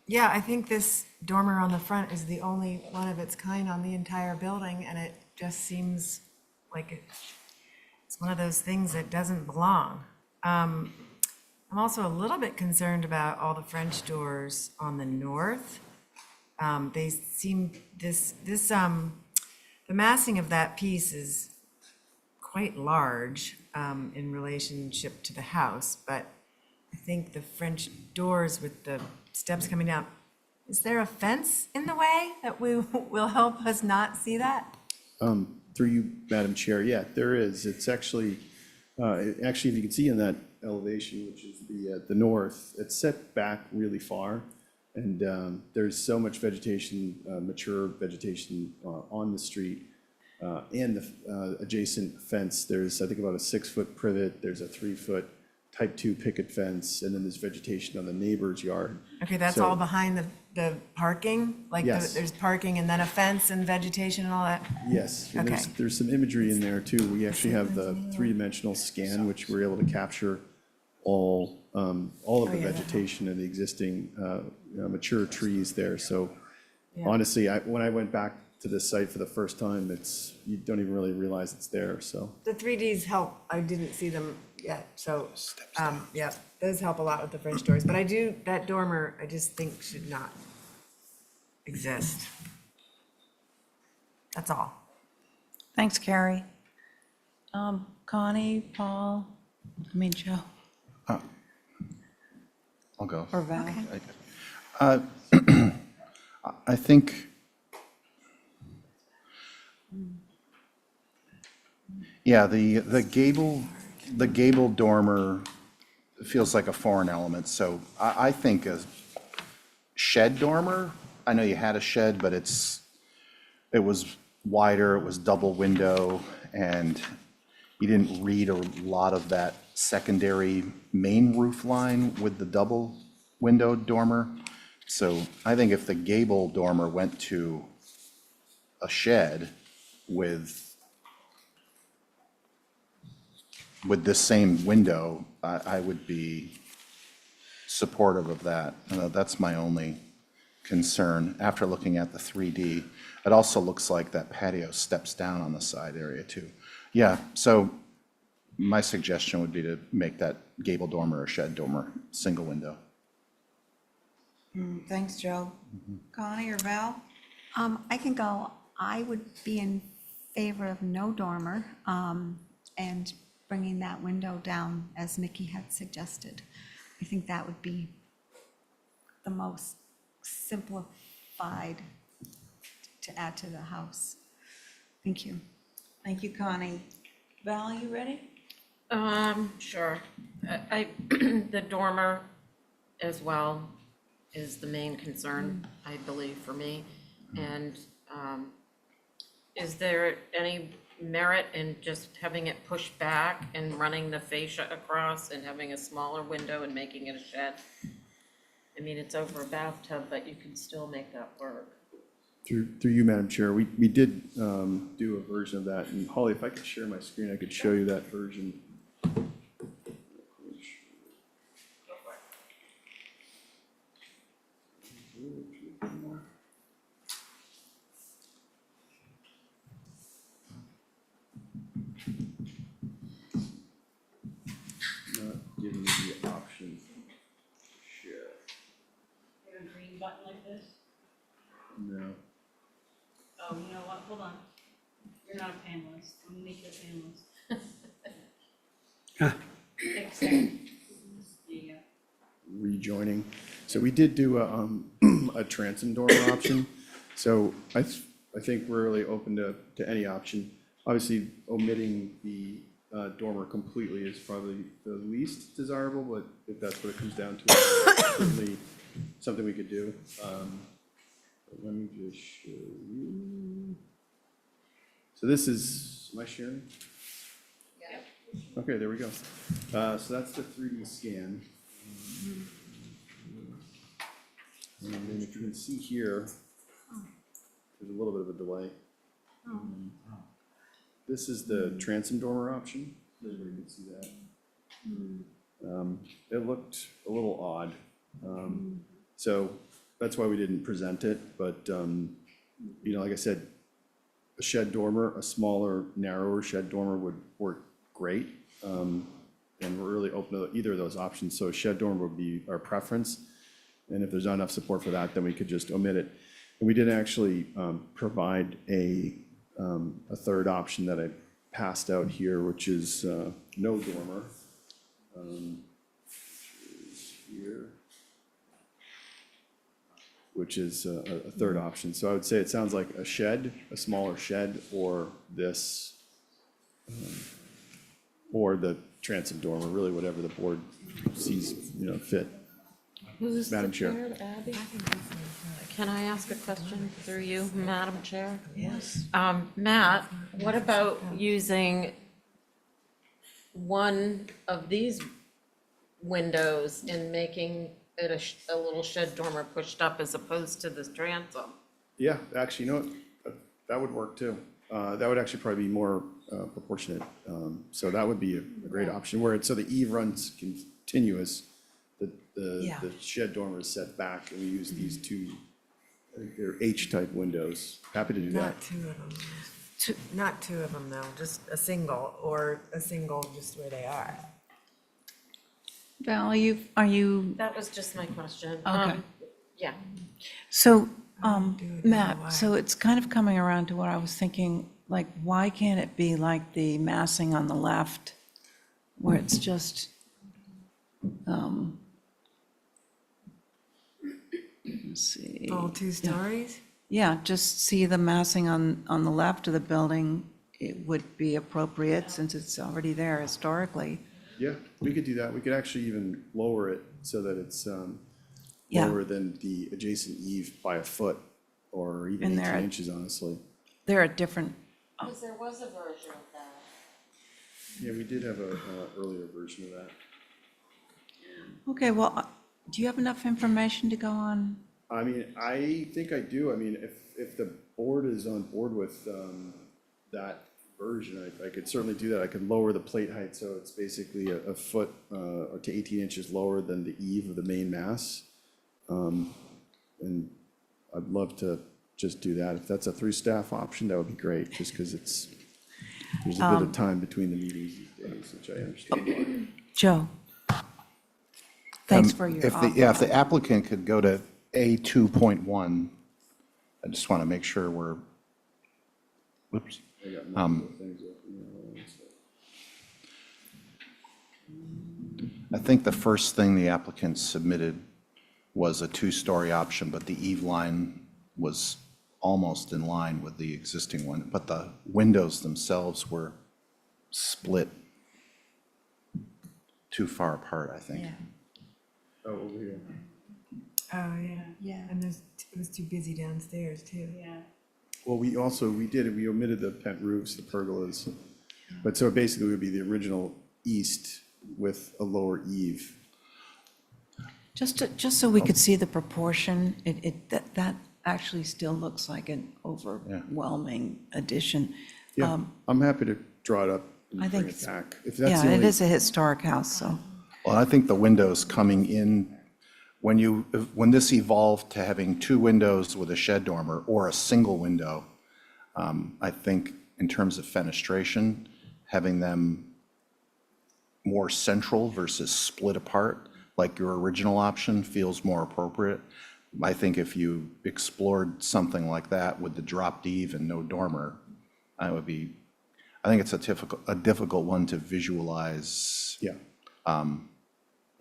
Yeah, I think this dormer on the front is the only one of its kind on the entire building, and it just seems like it's one of those things that doesn't belong. I'm also a little bit concerned about all the French doors on the north. They seem, the massing of that piece is quite large in relationship to the house, but I think the French doors with the steps coming down, is there a fence in the way that will help us not see that? Through you, Madam Chair, yeah, there is. It's actually, if you can see in that elevation, which is the north, it's set back really far. And there's so much vegetation, mature vegetation on the street. And the adjacent fence, there's, I think, about a 6-foot privet. There's a 3-foot type 2 picket fence, and then there's vegetation on the neighbor's yard. Okay, that's So- all behind the parking? Like Yes. there's parking and then a fence and vegetation and all that? Yes, and Okay. there's some imagery in there too. We actually have the 3-dimensional scan, which we're able to capture all of the vegetation and the existing mature trees there. So honestly, when I went back to this site for the first time, you don't even really realize it's there, so. The 3Ds help. I didn't see them yet, so, yeah, those help a lot with the French doors. But that dormer, I just think should not exist. That's all. Thanks, Carrie. Connie, Joe. I'll go. Or Val? I think, yeah, the gable dormer feels like a foreign element, so I think a shed dormer, I know you had a shed, but it was wider, it was double window, and you didn't read a lot of that secondary main roof line with the double window dormer. So I think if the gable dormer went to a shed with this same window, I would be supportive of that. That's my only concern. After looking at the 3D, it also looks like that patio steps down on the side area too. Yeah, so my suggestion would be to make that gable dormer or shed dormer, single window. Thanks, Joe. Connie or Val? I can go. I would be in favor of no dormer, and bringing that window down as Mickey had suggested. I think that would be the most simplified to add to the house. Thank you. Thank you, Connie. Val, you ready? Sure. The dormer as well is the main concern, I believe, for me. And, is there any merit in just having it pushed back and running the fascia across and having a smaller window and making it a shed? I mean, it's over a bathtub, but you can still make that work. Through you, Madam Chair, we did do a version of that. And Holly, if I could share my screen, I could show you that version. Not giving you the option to share. A green button like this? No. Oh, you know what, hold on. You're not a panelist, I'm gonna make you a panelist. Fix it. There you go. Rejoining. So we did do a transom dormer option. So I think we're really open to any option. Obviously, omitting the dormer completely is probably the least desirable, but if that's what it comes down to, it's certainly something we could do. But let me just show you. So this is, am I sharing? Yep. Okay, there we go. So that's the 3D scan. And then if you can see here, there's a little bit of a delay. This is the transom dormer option. Everybody can see that. It looked a little odd. So that's why we didn't present it, but, you know, like I said, a shed dormer, a smaller, narrower shed dormer would work great. And we're really open to either of those options. So a shed dormer would be our preference. And if there's not enough support for that, then we could just omit it. And we did actually provide a third option that I passed out here, which is no dormer. Which is a third option. So I would say it sounds like a shed, a smaller shed, or this, or the transom dormer, really whatever the board sees, you know, fit. Who's Madam the Chair. chair, Abby? Can I ask a question through you, Madam Chair? Yes. Matt, what about using one of these windows and making it a little shed dormer pushed up as opposed to this transom? Yeah, actually, you know what, that would work too. That would actually probably be more proportionate. So that would be a great option, where so the eave runs continuous, the shed dormer is set back, and we use these two, I think they're H-type windows. Happy to do that. Not two of them. Not two of them, though, just a single, or a single just where they are. Val, are you, That was just my question. Okay. Yeah. so, Matt, so it's kind of coming around to what I was thinking, like, why can't it be like the massing on the left, where it's just Let's see. All 2 stories? Yeah, just see the massing on the left of the building, it would be appropriate since it's already there historically. Yeah, we could do that. We could actually even lower it so that it's Yeah. lower than the adjacent eave by a foot or even And 18 they're- inches, honestly. There are different, Because there was a version of that. Yeah, we did have a earlier version of that. okay, well, do you have enough information to go on? I mean, I think I do. I mean, if the board is on board with that version, I could certainly do that. I could lower the plate height, so it's basically a foot or to 18 inches lower than the eave of the main mass. And I'd love to just do that. If that's a 3-staff option, that would be great, just because there's a bit of time between the meetings these days, which I understand why. Joe? Thanks for your If the applicant could go to A2.1, I just want to make sure we're, whoops. I got multiple things open here. I think the first thing the applicant submitted was a 2-story option, but the eave line was almost in line with the existing one, but the windows themselves were split too far apart, I think. Oh, over here. Oh, yeah. Yeah. And it was too busy downstairs, too. Yeah. Well, we omitted the pent roofs, the pergolas. But so basically it would be the original east with a lower eave. Just so we could see the proportion, that actually still looks like an overwhelming addition. Yeah, I'm happy to draw it up I and think bring it it's- back. If that's Yeah, the it only, is a historic house, so. Well, I think the windows coming in, when this evolved to having 2 windows with a shed dormer or a single window, I think in terms of fenestration, having them more central versus split apart, like your original option, feels more appropriate. I think if you explored something like that with the dropped eave and no dormer, I think it's a difficult one to visualize. Yeah.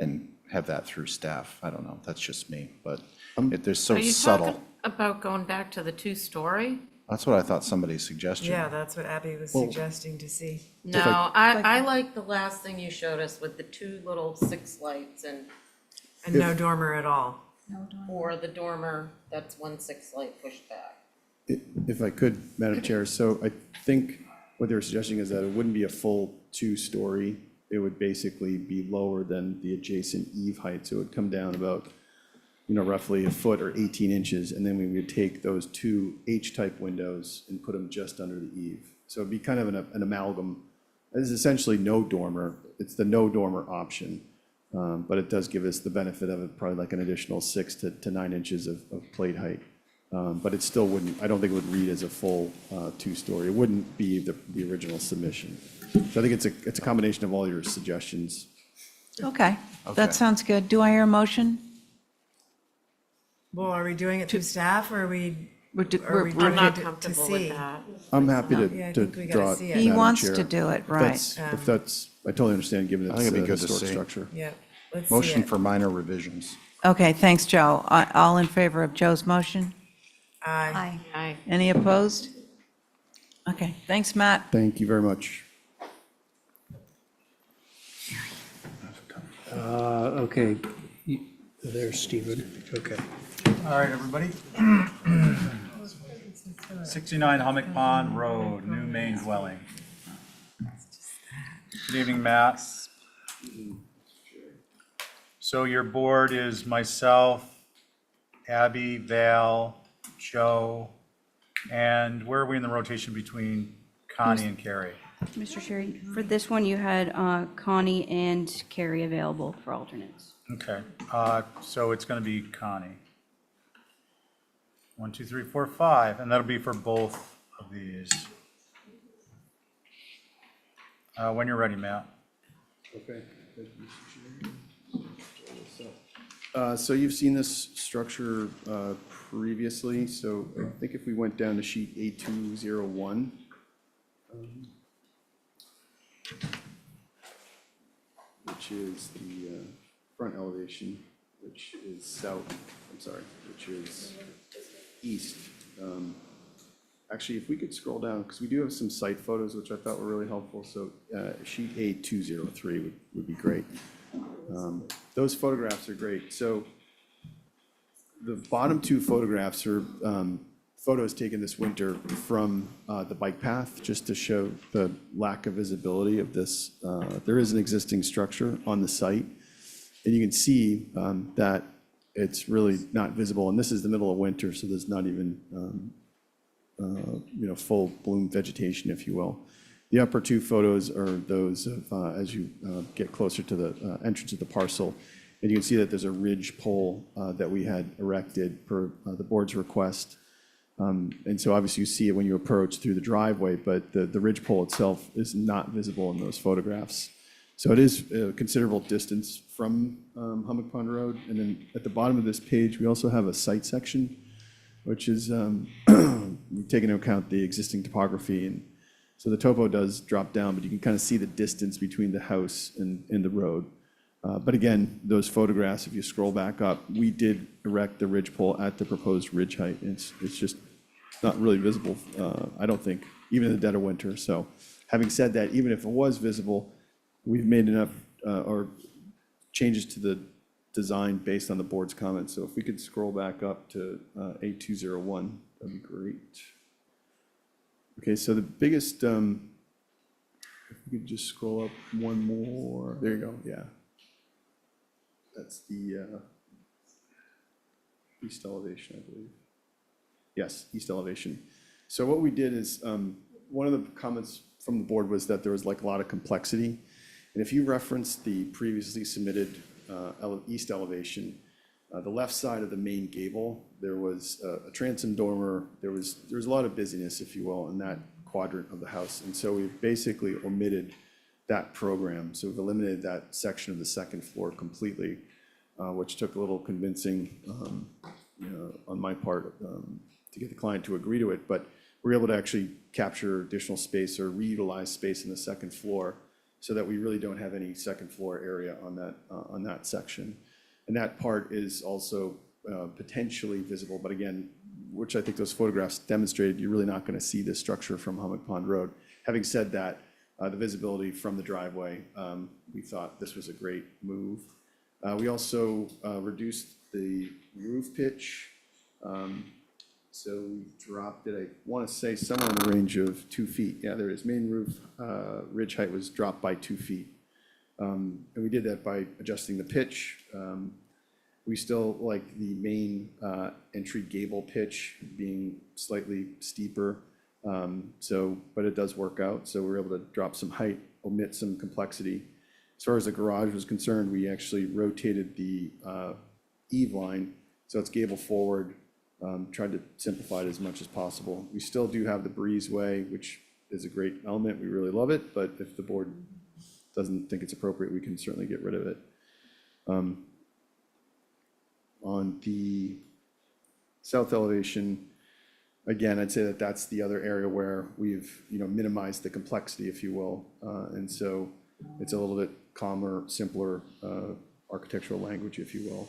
And have that through staff. I don't know, that's just me, but they're Are so you subtle. talking about going back to the 2-story? That's what I thought somebody suggested. Yeah, that's what Abby was suggesting to see. No, I like the last thing you showed us with the 2 little 6 lights and, And no dormer at all. or the dormer, that's 1 6 light pushed back. if I could, Madam Chair, so I think what they were suggesting is that it wouldn't be a full 2-story. It would basically be lower than the adjacent eave height, so it would come down about, roughly a foot or 18 inches, and then we would take those 2 H-type windows and put them just under the eave. So it'd be kind of an amalgam. It's essentially no dormer. It's the no dormer option, but it does give us the benefit of it, probably like an additional 6 to 9 inches of plate height. But it still wouldn't, I don't think it would read as a full 2-story. It wouldn't be the original submission. So I think it's a combination of all your suggestions. Okay, Okay. that sounds good. Do I hear a motion? Well, are we doing it through staff or are we? We're do- or are we we're- I'm doing not it to comfortable see? with that. I'm happy Yeah, I to think we gotta draw it, see it. He Madam wants Chair. to do it, If right. that's- If that's, I totally understand, given I it's think it'd a be good to historic see. structure. Yeah, let's see Motion it. for minor revisions. Okay, thanks, Joe. All in favor of Joe's motion? Aye. Aye. Any opposed? Okay, thanks, Matt. Thank you very much. Okay, there's Stephen, okay. All right, everybody. 69 Hummock Pond Road, new main dwelling. Good evening, Matt. So your board is myself, Abby, Val, Joe, and where are we in the rotation between Connie and Carrie? Mr. Sherry, for this one, you had Connie and Carrie available for alternates. Okay, so it's going to be Connie. 1, 2, 3, 4, 5, and that'll be for both of these. When you're ready, Matt. Okay. Thank you, Mr. Chair. So you've seen this structure previously, so I think if we went down to sheet A201. Which is the front elevation, which is south, I'm sorry, which is east. Actually, if we could scroll down, because we do have some site photos, which I thought were really helpful, so sheet A203 would be great. Those photographs are great. So the bottom two photographs are photos taken this winter from the bike path, just to show the lack of visibility of this. There is an existing structure on the site, and you can see that it's really not visible. And this is the middle of winter, so there's not even full bloom vegetation, if you will. The upper two photos are those of as you get closer to the entrance of the parcel, and you can see that there's a ridge pole that we had erected per the board's request. And so obviously you see it when you approach through the driveway, but the ridge pole itself is not visible in those photographs. So it is a considerable distance from Hummock Pond Road. And then at the bottom of this page, we also have a site section, which is we've taken into account the existing topography. And so the topo does drop down, but you can kind of see the distance between the house and the road. But again, those photographs, if you scroll back up, we did erect the ridge pole at the proposed ridge height. It's just not really visible, I don't think, even in the dead of winter. So having said that, even if it was visible, we've made enough or changes to the design based on the board's comments. So if we could scroll back up to A201, that'd be great. Okay, so the biggest, if we could just scroll up one more, there you go, yeah. That's the east elevation, I believe. Yes, east elevation. So what we did is, one of the comments from the board was that there was like a lot of complexity. And if you reference the previously submitted east elevation, the left side of the main gable, there was a transom dormer. There was a lot of busyness, if you will, in that quadrant of the house. And so we basically omitted that program. So we've eliminated that section of the second floor completely, which took a little convincing on my part to get the client to agree to it. But we're able to actually capture additional space or reutilize space in the second floor so that we really don't have any second floor area on that section. And that part is also potentially visible, but again, which I think those photographs demonstrated, you're really not going to see this structure from Hummock Pond Road. Having said that, the visibility from the driveway, we thought this was a great move. We also reduced the roof pitch. So we dropped it, I want to say somewhere in the range of 2 feet. Yeah, there is. Main roof ridge height was dropped by 2 feet. And we did that by adjusting the pitch. We still like the main entry gable pitch being slightly steeper. But it does work out. So we're able to drop some height, omit some complexity. As far as the garage was concerned, we actually rotated the eave line. So it's gable forward, tried to simplify it as much as possible. We still do have the breezeway, which is a great element. We really love it. But if the board doesn't think it's appropriate, we can certainly get rid of it. On the south elevation, again, I'd say that that's the other area where we've minimized the complexity, if you will. And so it's a little bit calmer, simpler architectural language, if you will.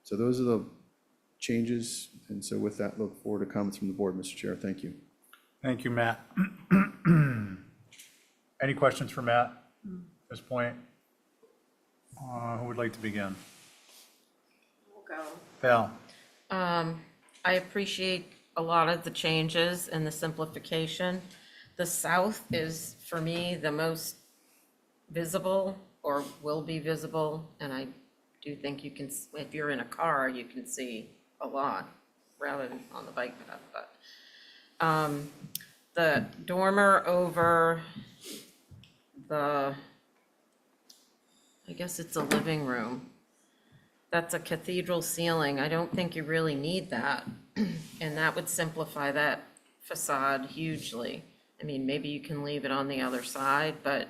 So those are the changes. And so with that, look forward to comments from the board, Mr. Chair. Thank you. Thank you, Matt. Any questions for Matt at this point? Who would like to begin? We'll go. Val. I appreciate a lot of the changes and the simplification. The south is, for me, the most visible or will be visible. And I do think you can, if you're in a car, you can see a lot rather than on the bike path. But the dormer over the, I guess it's a living room. That's a cathedral ceiling. I don't think you really need that. And that would simplify that facade hugely. I mean, maybe you can leave it on the other side, but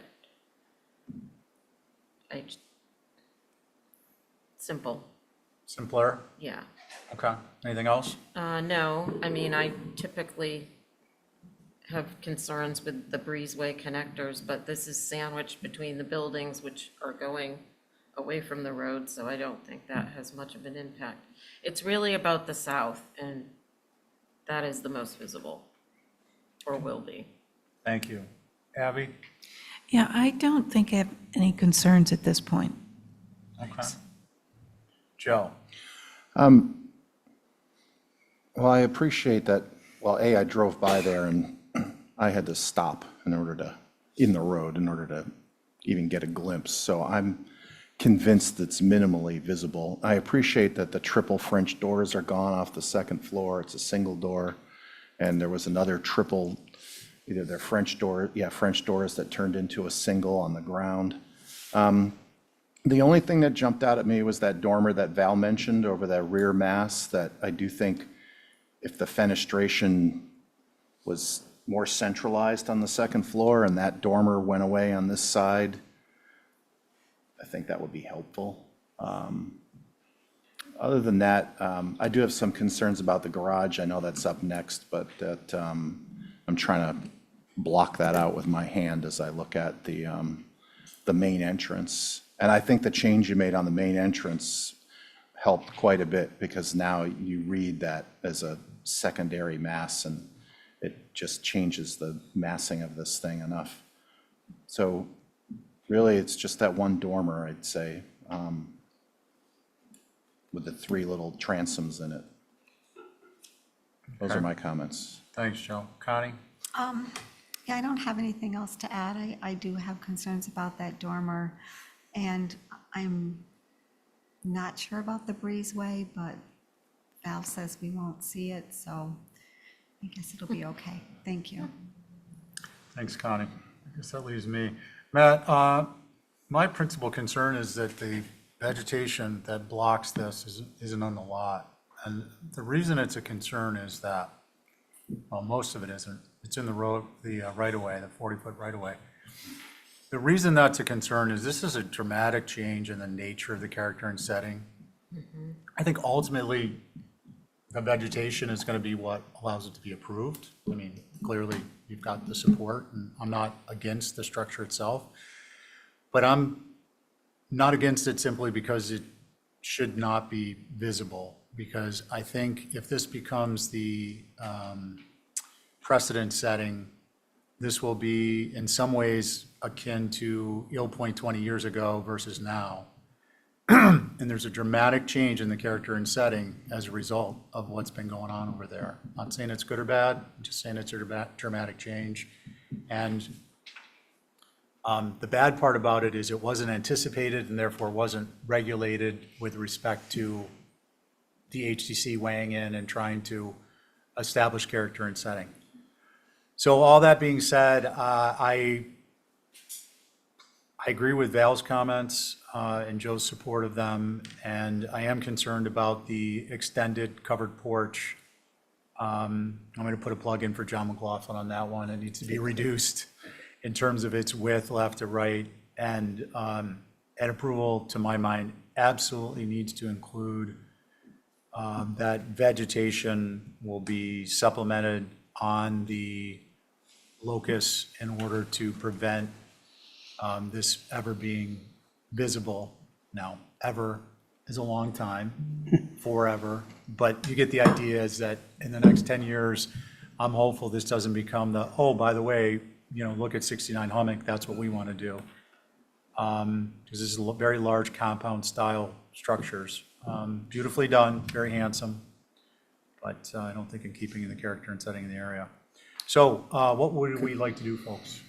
simple. Simpler? Yeah. Okay. Anything else? No, I mean, I typically have concerns with the breezeway connectors, but this is sandwiched between the buildings, which are going away from the road, so I don't think that has much of an impact. It's really about the south, and that is the most visible, or will be. Thank you. Abby? Yeah, I don't think I have any concerns at this point. Okay. Joe? Well, I appreciate that, well, A, I drove by there and I had to stop in the road in order to even get a glimpse. So I'm convinced it's minimally visible. I appreciate that the triple French doors are gone off the second floor. It's a single door. And there was another triple, either they're French doors that turned into a single on the ground. The only thing that jumped out at me was that dormer that Val mentioned over that rear mass, that I do think if the fenestration was more centralized on the second floor and that dormer went away on this side, I think that would be helpful. Other than that, I do have some concerns about the garage. I know that's up next, but that I'm trying to block that out with my hand as I look at the main entrance. And I think the change you made on the main entrance helped quite a bit, because now you read that as a secondary mass and it just changes the massing of this thing enough. So really, it's just that one dormer, I'd say, with the 3 little transoms in it. Those are my comments. Thanks, Joe. Connie? Yeah, I don't have anything else to add. I do have concerns about that dormer, and I'm not sure about the breezeway, but Val says we won't see it, so I guess it'll be okay. Thank you. Thanks, Connie. I guess that leaves me. Matt, my principal concern is that the vegetation that blocks this isn't on the lot. And the reason it's a concern is that, well, most of it isn't. It's in the road, the right-of-way, the 40-foot right-of-way. The reason that's a concern is this is a dramatic change in the nature of the character and setting. I think ultimately, the vegetation is going to be what allows it to be approved. I mean, clearly, you've got the support, and I'm not against the structure itself. But I'm not against it simply because it should not be visible. Because I think if this becomes the precedent setting, this will be in some ways akin to Eel Point 20 years ago versus now. And there's a dramatic change in the character and setting as a result of what's been going on over there. I'm not saying it's good or bad, I'm just saying it's a dramatic change. And the bad part about it is it wasn't anticipated and therefore wasn't regulated with respect to the HTC weighing in and trying to establish character and setting. So all that being said, I agree with Val's comments and Joe's support of them, and I am concerned about the extended covered porch. I'm going to put a plug in for John McLaughlin on that one. It needs to be reduced in terms of its width left to right, and approval, to my mind, absolutely needs to include that vegetation will be supplemented on the locus in order to prevent this ever being visible. Now, ever is a long time, forever, but you get the idea is that in the next 10 years, I'm hopeful this doesn't become the, oh, by the way, look at 69 Hummock, that's what we want to do. Because this is very large compound style structures. Beautifully done, very handsome, but I don't think in keeping in the character and setting in the area. So what would we like to do, folks?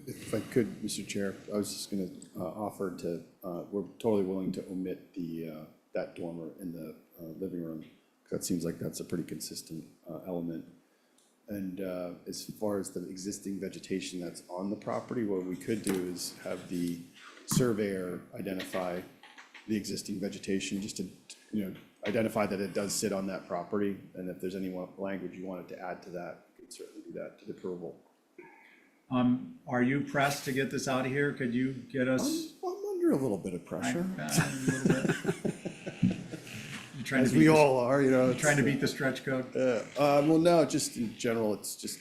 If I could, Mr. Chair, I was just going to offer to, we're totally willing to omit that dormer in the living room. That seems like that's a pretty consistent element. And as far as the existing vegetation that's on the property, what we could do is have the surveyor identify the existing vegetation, just to identify that it does sit on that property. And if there's any language you wanted to add to that, you could certainly do that to the approval. Are you pressed to get this out of here? Could you get us? I'm under a little bit of pressure. As we all are, trying to beat the stretch code. Well, no, just in general, it's just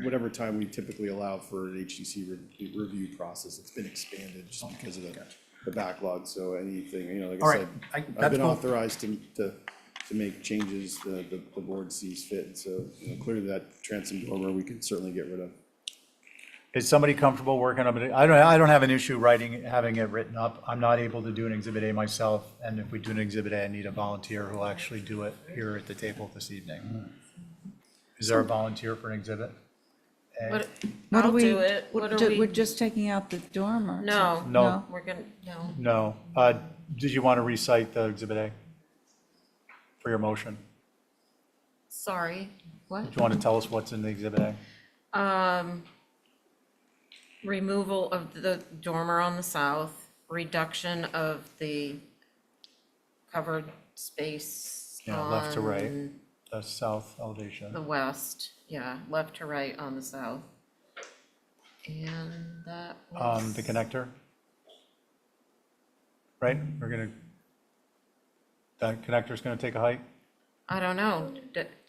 whatever time we typically allow for an HTC review process, it's been expanded just because of the the backlog, so anything, like All I right, said, I've that's been cool. authorized to make changes the board sees fit, so clearly that transom dormer we can certainly get rid of. Is somebody comfortable working on it? I don't have an issue having it written up. I'm not able to do an Exhibit A myself, and if we do an Exhibit A, I need a volunteer who will actually do it here at the table this evening. Is there a volunteer for an Exhibit A? What, What I'll are we- do it. What are We're we? just taking out the dormer. No. No. We're gonna, no. No. Did you want to recite the Exhibit A for your motion? Sorry, what? Do you want to tell us what's in the Exhibit A? Removal of the dormer on the south, reduction of the covered space Yeah, left to right, on the south elevation. the west, left to right on the south. And that was. The connector? Right? That connector's gonna take a hike? I don't know.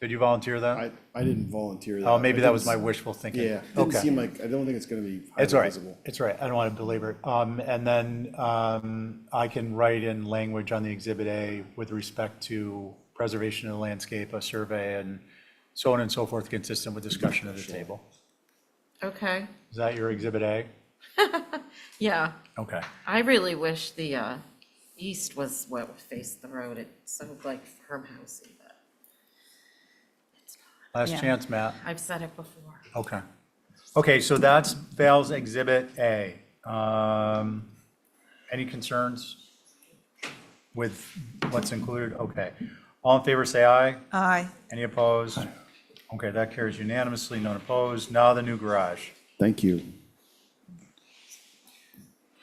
Did you volunteer that? I didn't volunteer that. Oh, maybe It that was didn't my wishful thinking. Yeah, didn't Okay. seem like, I don't think it's gonna be It's highly all right. visible. It's all right. I don't want to belabor it. And then I can write in language on the Exhibit A with respect to preservation of the landscape, a survey, and so on and so forth, consistent with discussion at the table. Okay, Is that your Exhibit A? yeah. Okay. I really wish the east was what faced the road. It's so like farmhousey, but Last Yeah. chance, Matt. I've said it before. Okay. Okay, so that's Val's Exhibit A. Any concerns with what's included? Okay. All in favor, say aye. Aye. Any opposed? Okay, that carries unanimously, none opposed. Now the new garage. Thank you.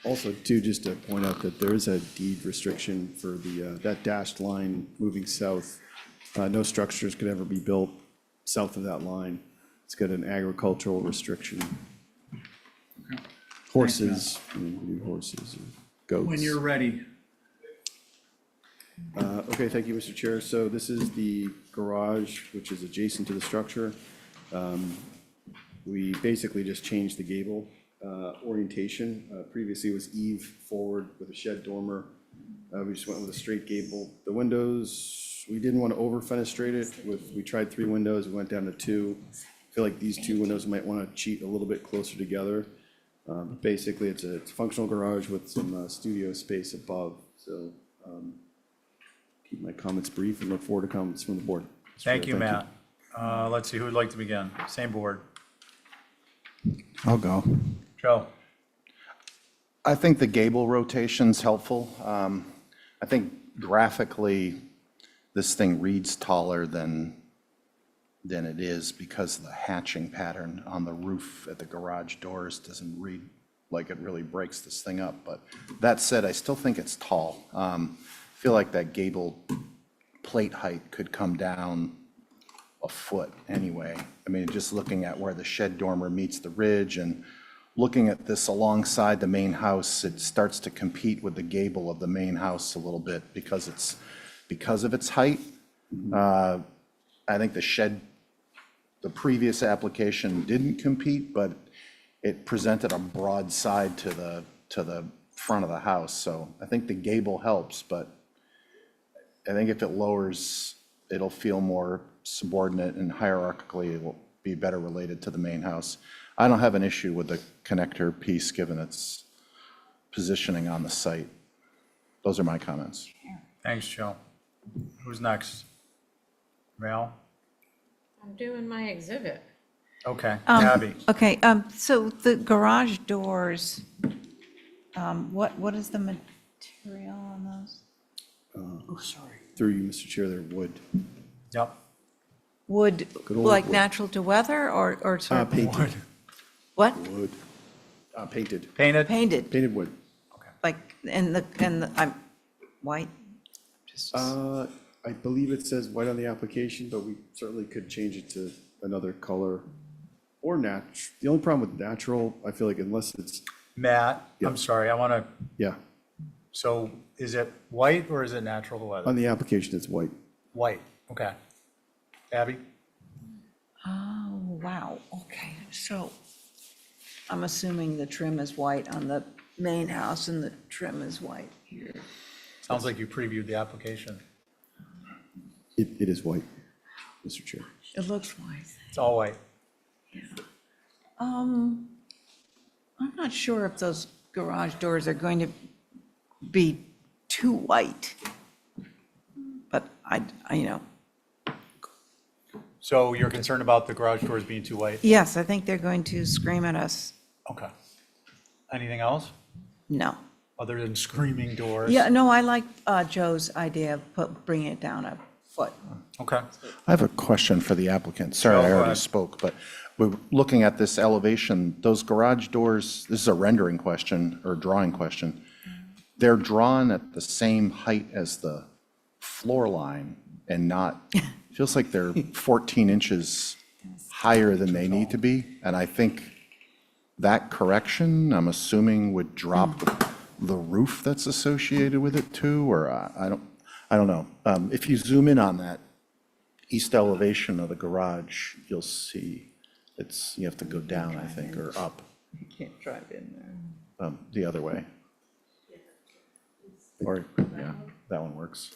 Also, too, just to point out that there is a deed restriction for that dashed line moving south. No structures could ever be built south of that line. It's got an agricultural restriction. Horses, new horses, and goats. When you're ready. Okay, thank you, Mr. Chair. So this is the garage, which is adjacent to the structure. We basically just changed the gable orientation. Previously it was eave forward with a shed dormer. We just went with a straight gable. The windows, we didn't want to over fenestrate it we tried 3 windows, we went down to 2. I feel like these 2 windows might want to cheat a little bit closer together. Basically, it's a functional garage with some studio space above. So keep my comments brief and look forward to comments from the board. Thank you, Matt. Let's see, who would like to begin? Same board. I'll go. Joe? I think the gable rotation's helpful. I think graphically, this thing reads taller than it is because the hatching pattern on the roof at the garage doors doesn't read like it really breaks this thing up. But that said, I still think it's tall. I feel like that gable plate height could come down a foot anyway. I mean, just looking at where the shed dormer meets the ridge and looking at this alongside the main house, it starts to compete with the gable of the main house a little bit because of its height. I think the previous application didn't compete, but it presented a broad side to the front of the house. So I think the gable helps, but I think if it lowers, it'll feel more subordinate and hierarchically it will be better related to the main house. I don't have an issue with the connector piece given its positioning on the site. Those are my comments. Thanks, Joe. Who's next? Val? I'm doing my exhibit. Okay, Abby. Okay, so the garage doors, what is the material on those? Through you, Mr. Chair, they're wood. Yep. Wood, Good old like wood. natural to weather or sort of? Painted. What? Wood. Painted. Painted? Painted, Painted wood. like, I'm white? I believe it says white on the application, but we certainly could change it to another color or The only problem with natural, I feel like unless it's, Matt, Yeah. I'm sorry, I want to, yeah, so is it white or is it natural to on weather? the application, it's white. White, okay. Abby? Oh, wow, okay, so I'm assuming the trim is white on the main house and the trim is white here. Sounds like you previewed the application. It is white, Mr. Chair. It looks white. It's all white. I'm not sure if those garage doors are going to be too white. But So you're concerned about the garage doors being too white? yes, I think they're going to scream at us. Okay. Anything else, No. other than screaming doors? Yeah, no, I like Joe's idea of bringing it down a foot. Okay. I have a question for the applicant. Sorry, Go I already ahead. spoke, but we're looking at this elevation, those garage doors, this is a rendering question or drawing question. They're drawn at the same height as the floor line and not, feels like they're 14 inches higher than they need to be. And I think that correction, I'm assuming, would drop the roof that's associated with it too, or I don't know. If you zoom in on that east elevation of the garage, you'll see you have to go down, I think, or up, You can't drive in there. the other way. Or, yeah, that one works.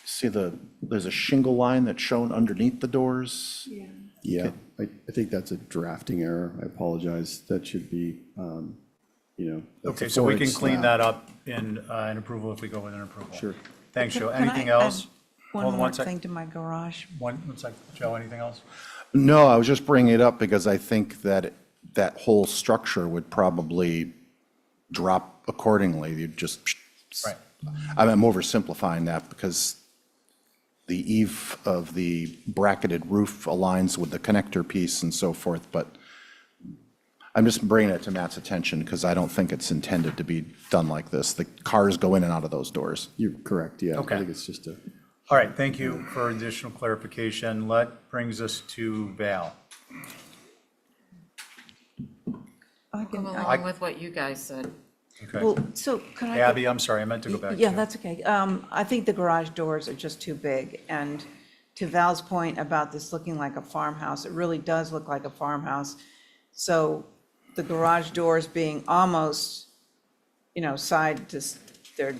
See there's a shingle line that's shown underneath the doors? Yeah, I think that's a drafting error. I apologize. That should be, that's Okay, a so we forward can clean slab. that up in approval if we go with an approval. Sure. Thanks, Joe. Can I Anything add else? Hold One on more sec. thing to my garage. One sec. Joe, anything else? No, I was just bringing it up because I think that that whole structure would probably drop accordingly. You'd just, Right. I'm oversimplifying that because the eave of the bracketed roof aligns with the connector piece and so forth, but I'm just bringing it to Matt's attention because I don't think it's intended to be done like this. The cars go in and out of those doors. You're correct, yeah. Okay. I think it's just a, All right, thank you for additional clarification. That brings us to Val. Go along with what you guys said. Okay. Well, so could I? Abby, I'm sorry, I meant to go back to Yeah, you. that's okay. I think the garage doors are just too big. And to Val's point about this looking like a farmhouse, it really does look like a farmhouse. So the garage doors being almost, side to,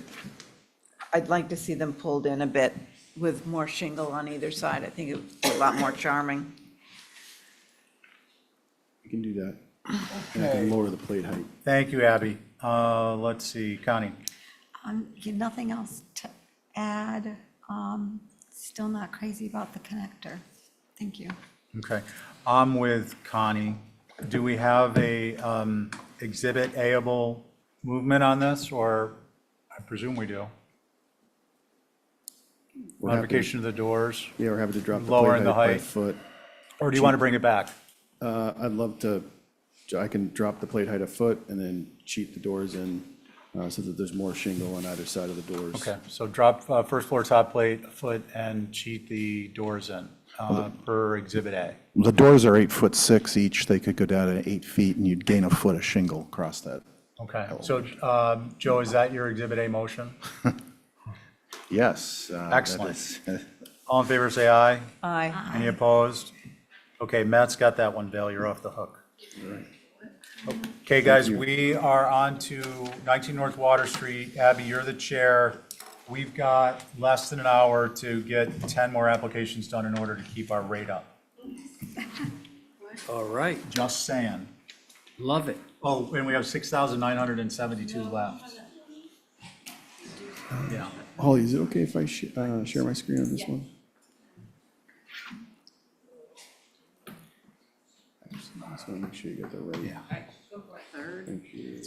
I'd like to see them pulled in a bit with more shingle on either side. I think it would be a lot more charming. you can do that. And I can lower the plate height. Thank you, Abby. Let's see, Connie. Nothing else to add. Still not crazy about the connector. Thank you. Okay, I'm with Connie. Do we have a exhibit A-able movement on this, or I presume we do? We're happy- Modification of the doors, Yeah, we're happy to drop the lowering plate the height by a height, foot. or do you want to bring it back? I'd love to, I can drop the plate height a foot and then cheat the doors in so that there's more shingle on either side of the doors. Okay, so drop first floor top plate a foot and cheat the doors in per exhibit A. The doors are 8'6" each. They could go down to 8 feet and you'd gain a foot of shingle across that. Okay, so Joe, is that your exhibit A motion? Yes. Excellent. All in favor, say aye. Aye. Any opposed? Okay, Matt's got that one, Val, you're off the hook. Okay, guys, we are on to 19 North Water Street. Abby, you're the chair. We've got less than an hour to get 10 more applications done in order to keep our rate up. All right, Just saying. love it. Oh, and we have 6,972 left. Yeah. Holly, is it okay if I share my screen on this one? I just want to make sure you get that right. Yeah. Thank you.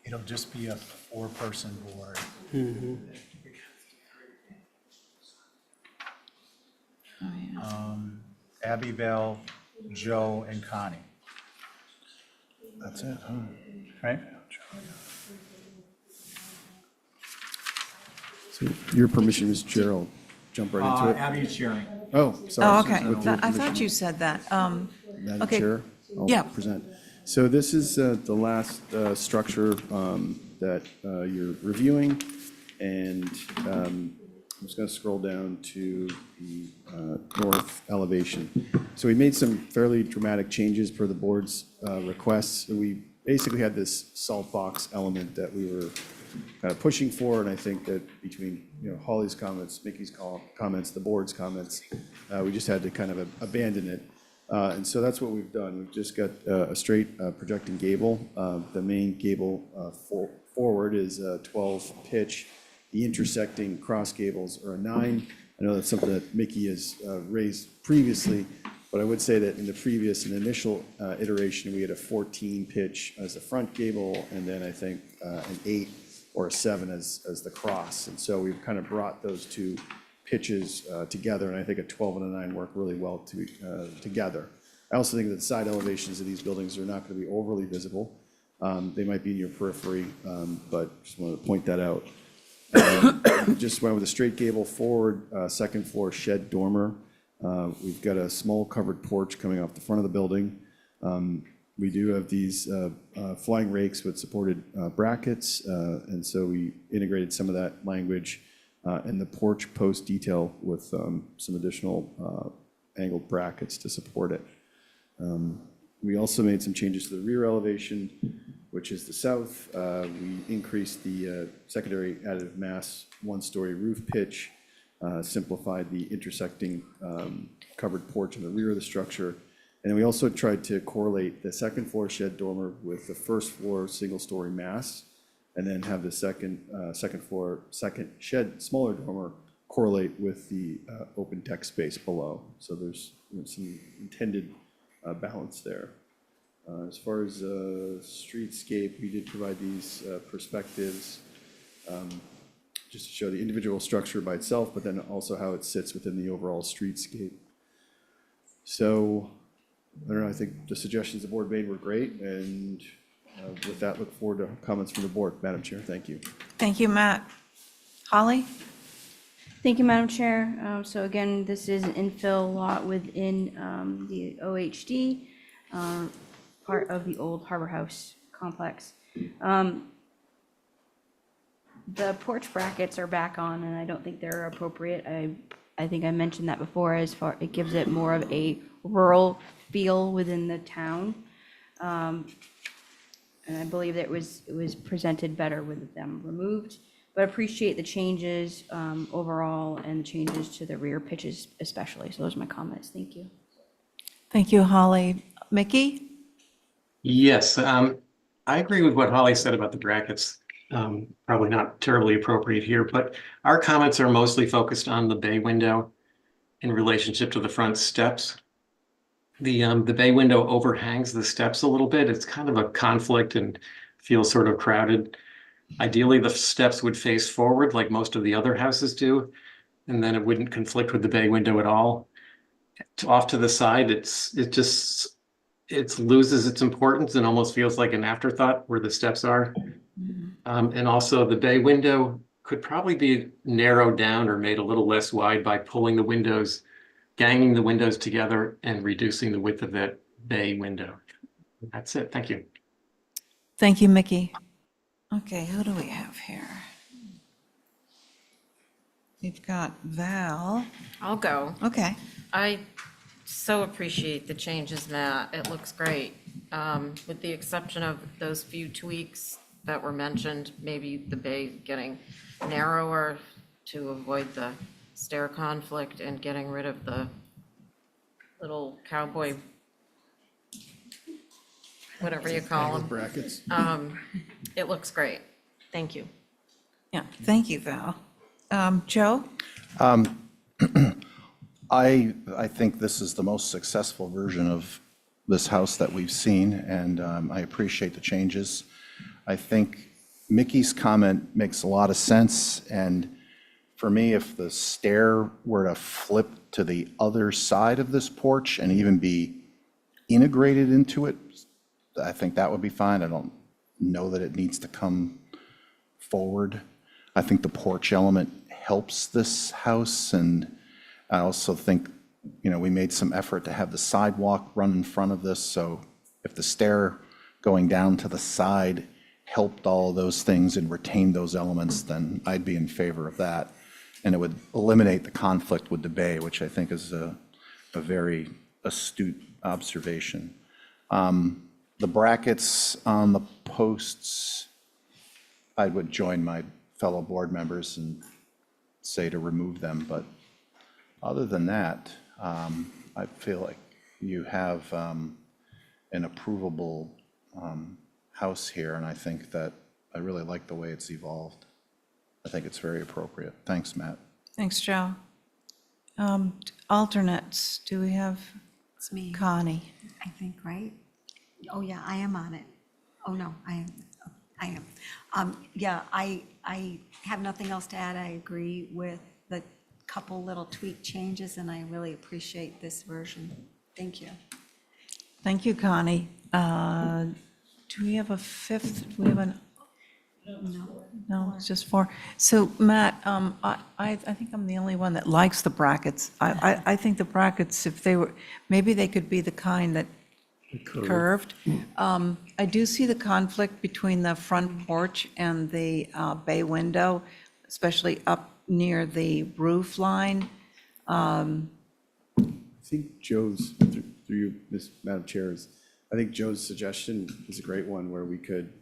It'll just be a 4-person board. Abby, Val, Joe, and Connie, That's it, huh? right? So your permission, Mr. Chair, I'll jump right into it. Abby's cheering. Oh, sorry. Oh, okay. With your I thought permission. you said that. Madam Okay. Chair, Yeah. I'll present. So this is the last structure that you're reviewing. And I'm just going to scroll down to the north elevation. So we made some fairly dramatic changes per the board's requests. We basically had this salt box element that we were kind of pushing for, and I think that between, Holly's comments, Mickey's comments, the board's comments, we just had to kind of abandon it. And so that's what we've done. We've just got a straight projecting gable. The main gable forward is a 12 pitch. The intersecting cross gables are a 9. I know that's something that Mickey has raised previously, but I would say that in the previous and initial iteration, we had a 14 pitch as the front gable, and then I think an 8 or a 7 as the cross. And so we've kind of brought those two pitches together, and I think a 12 and a 9 work really well together. I also think that the side elevations of these buildings are not going to be overly visible. They might be in your periphery, but just wanted to point that out. Just went with a straight gable forward, second floor shed dormer. We've got a small covered porch coming off the front of the building. We do have these flying rakes with supported brackets, and so we integrated some of that language in the porch post detail with some additional angled brackets to support it. We also made some changes to the rear elevation, which is the south. We increased the secondary additive mass one-story roof pitch, simplified the intersecting covered porch in the rear of the structure. And we also tried to correlate the second floor shed dormer with the first floor single-story mass, and then have the second shed smaller dormer correlate with the open deck space below. So there's some intended balance there. As far as streetscape, we did provide these perspectives just to show the individual structure by itself, but then also how it sits within the overall streetscape. So, I don't know, I think the suggestions the board made were great, and with that, look forward to comments from the board. Madam Chair, thank you. Thank you, Matt. Holly? Thank you, Madam Chair. So again, this is an infill lot within the OHD, part of the old Harbor House complex. The porch brackets are back on, and I don't think they're appropriate. I think I mentioned that before, as far, it gives it more of a rural feel within the town. And I believe that it was presented better with them removed, but appreciate the changes overall and the changes to the rear pitches especially. So those are my comments. Thank you. Thank you, Holly. Mickey? Yes, I agree with what Holly said about the brackets. Probably not terribly appropriate here, but our comments are mostly focused on the bay window in relationship to the front steps. The bay window overhangs the steps a little bit. It's kind of a conflict and feels sort of crowded. Ideally, the steps would face forward like most of the other houses do, and then it wouldn't conflict with the bay window at all. Off to the side, it loses its importance and almost feels like an afterthought where the steps are. And also the bay window could probably be narrowed down or made a little less wide by pulling the windows, ganging the windows together and reducing the width of that bay window. That's it. Thank you. Thank you, Mickey. Okay, who do we have here? We've got Val. I'll go. Okay. I so appreciate the changes, Matt. It looks great. With the exception of those few tweaks that were mentioned, maybe the bay getting narrower to avoid the stair conflict and getting rid of the little cowboy, whatever you call them. Brackets. It looks great. Thank you. Yeah, thank you, Val. Joe? I think this is the most successful version of this house that we've seen, and I appreciate the changes. I think Mickey's comment makes a lot of sense, and for me, if the stair were to flip to the other side of this porch and even be integrated into it, I think that would be fine. I don't know that it needs to come forward. I think the porch element helps this house, and I also think, we made some effort to have the sidewalk run in front of this, so if the stair going down to the side helped all of those things and retained those elements, then I'd be in favor of that. And it would eliminate the conflict with the bay, which I think is a very astute observation. The brackets on the posts, I would join my fellow board members and say to remove them, but other than that, I feel like you have an approvable house here, and I think that I really like the way it's evolved. I think it's very appropriate. Thanks, Matt. Thanks, Joe. Alternates, do we have It's me, Connie? I think, right? Oh, yeah, I am on it. Oh, no, I am. Yeah, I have nothing else to add. I agree with the couple little tweak changes, and I really appreciate this version. Thank you. Thank you, Connie. Do we have a fifth? Do we have an? No, it's just four. So Matt, I think I'm the only one that likes the brackets. I think the brackets, if they were, maybe they could be the kind that curved. I do see the conflict between the front porch and the bay window, especially up near the roof line. I think Joe's, through you, Madam Chair, I think Joe's suggestion is a great one, where we could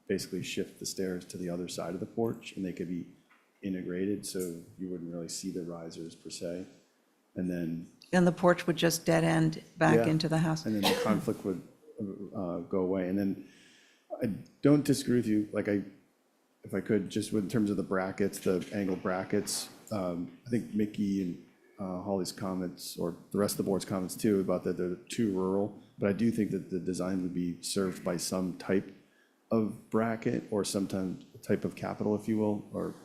basically shift the stairs to the other side of the porch, and they could be integrated, so you wouldn't really see the risers per se. And then. And the porch would just dead end back Yeah, into the house. and then the conflict would go away. And then I don't disagree with you, like if I could, just in terms of the brackets, the angled brackets, I think Mickey and Holly's comments, or the rest of the board's comments too, about that they're too rural, but I do think that the design would be served by some type of bracket, or sometimes type of capital, if you will, or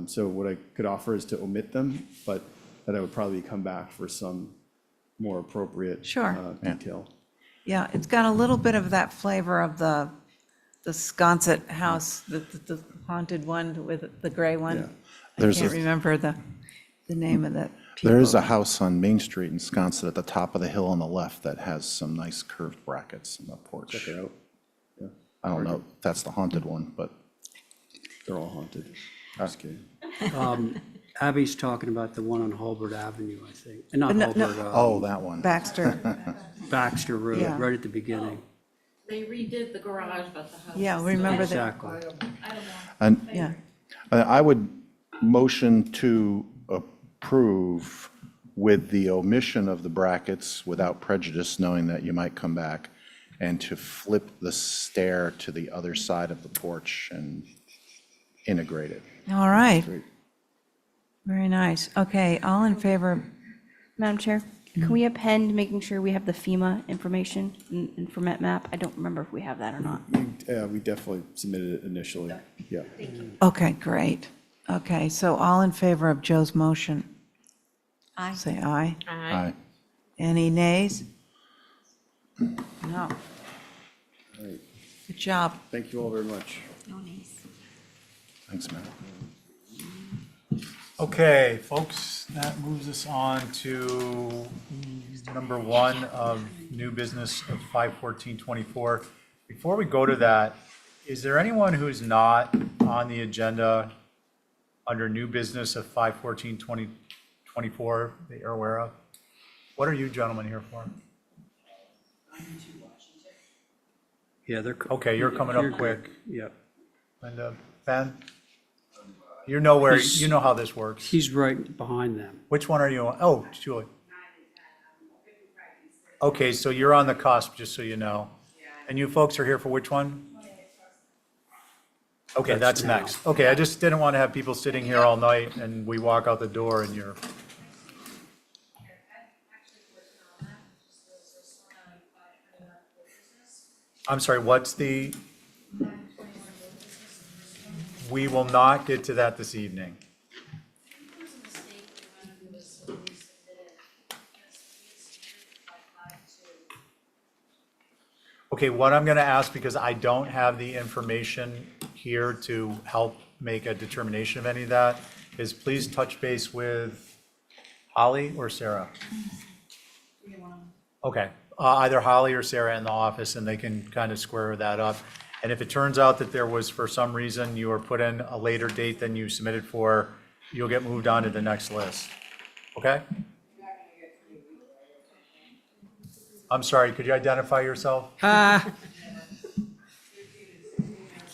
so what I could offer is to omit them, but that I would probably come back for some more appropriate Sure. detail. Yeah, it's got a little bit of that flavor of the Sconset house, the haunted one with the gray one. Yeah. I can't remember the name of that. There is a house on Main Street in Sconset at the top of the hill on the left that has some nice curved brackets in the porch. Check it out. Yeah, I don't know if that's the haunted one, but they're all haunted. Just kidding. Abby's talking about the one on Hulbert Avenue, I think. Not No, Hulbert, oh, that one. Baxter. Baxter Road, Yeah. right at the beginning. They redid the garage, but the house. Yeah, is remember still- that. Exactly. And Yeah. I would motion to approve with the omission of the brackets without prejudice, knowing that you might come back, and to flip the stair to the other side of the porch and integrate it. All right. Very nice. Okay, all in favor? Madam Chair, can we append making sure we have the FEMA information in format map? I don't remember if we have that or not. We definitely submitted it initially, yeah. Okay, great. Okay, so all in favor of Joe's motion? Aye. Say aye. Aye. Any nays? No. All right. Good job. Thank you all very much. No nays. Thanks, Matt. Okay, folks, that moves us on to number one of new business of 5/14/24. Before we go to that, is there anyone who's not on the agenda under new business of 5/14/2024 that you're aware of? What are you gentlemen here for? Yeah, they're. Okay, you're coming up You're quick. good. Yep. Linda, Ben? You know where, you know how this works. He's right behind them. Which one are you on? Oh, Julie. Okay, so you're on the cusp, just so you know. And you folks are here for which one? Okay, that's now. next. Okay, I just didn't want to have people sitting here all night and we walk out the door and you're. I'm sorry, what's the? We will not get to that this evening. Okay, what I'm going to ask, because I don't have the information here to help make a determination of any of that, is please touch base with Holly or Sarah. Okay, either Holly or Sarah in the office, and they can kind of square that up. And if it turns out that there was, for some reason, you were put in a later date than you submitted for, you'll get moved on to the next list. Okay? I'm sorry, could you identify yourself? Thank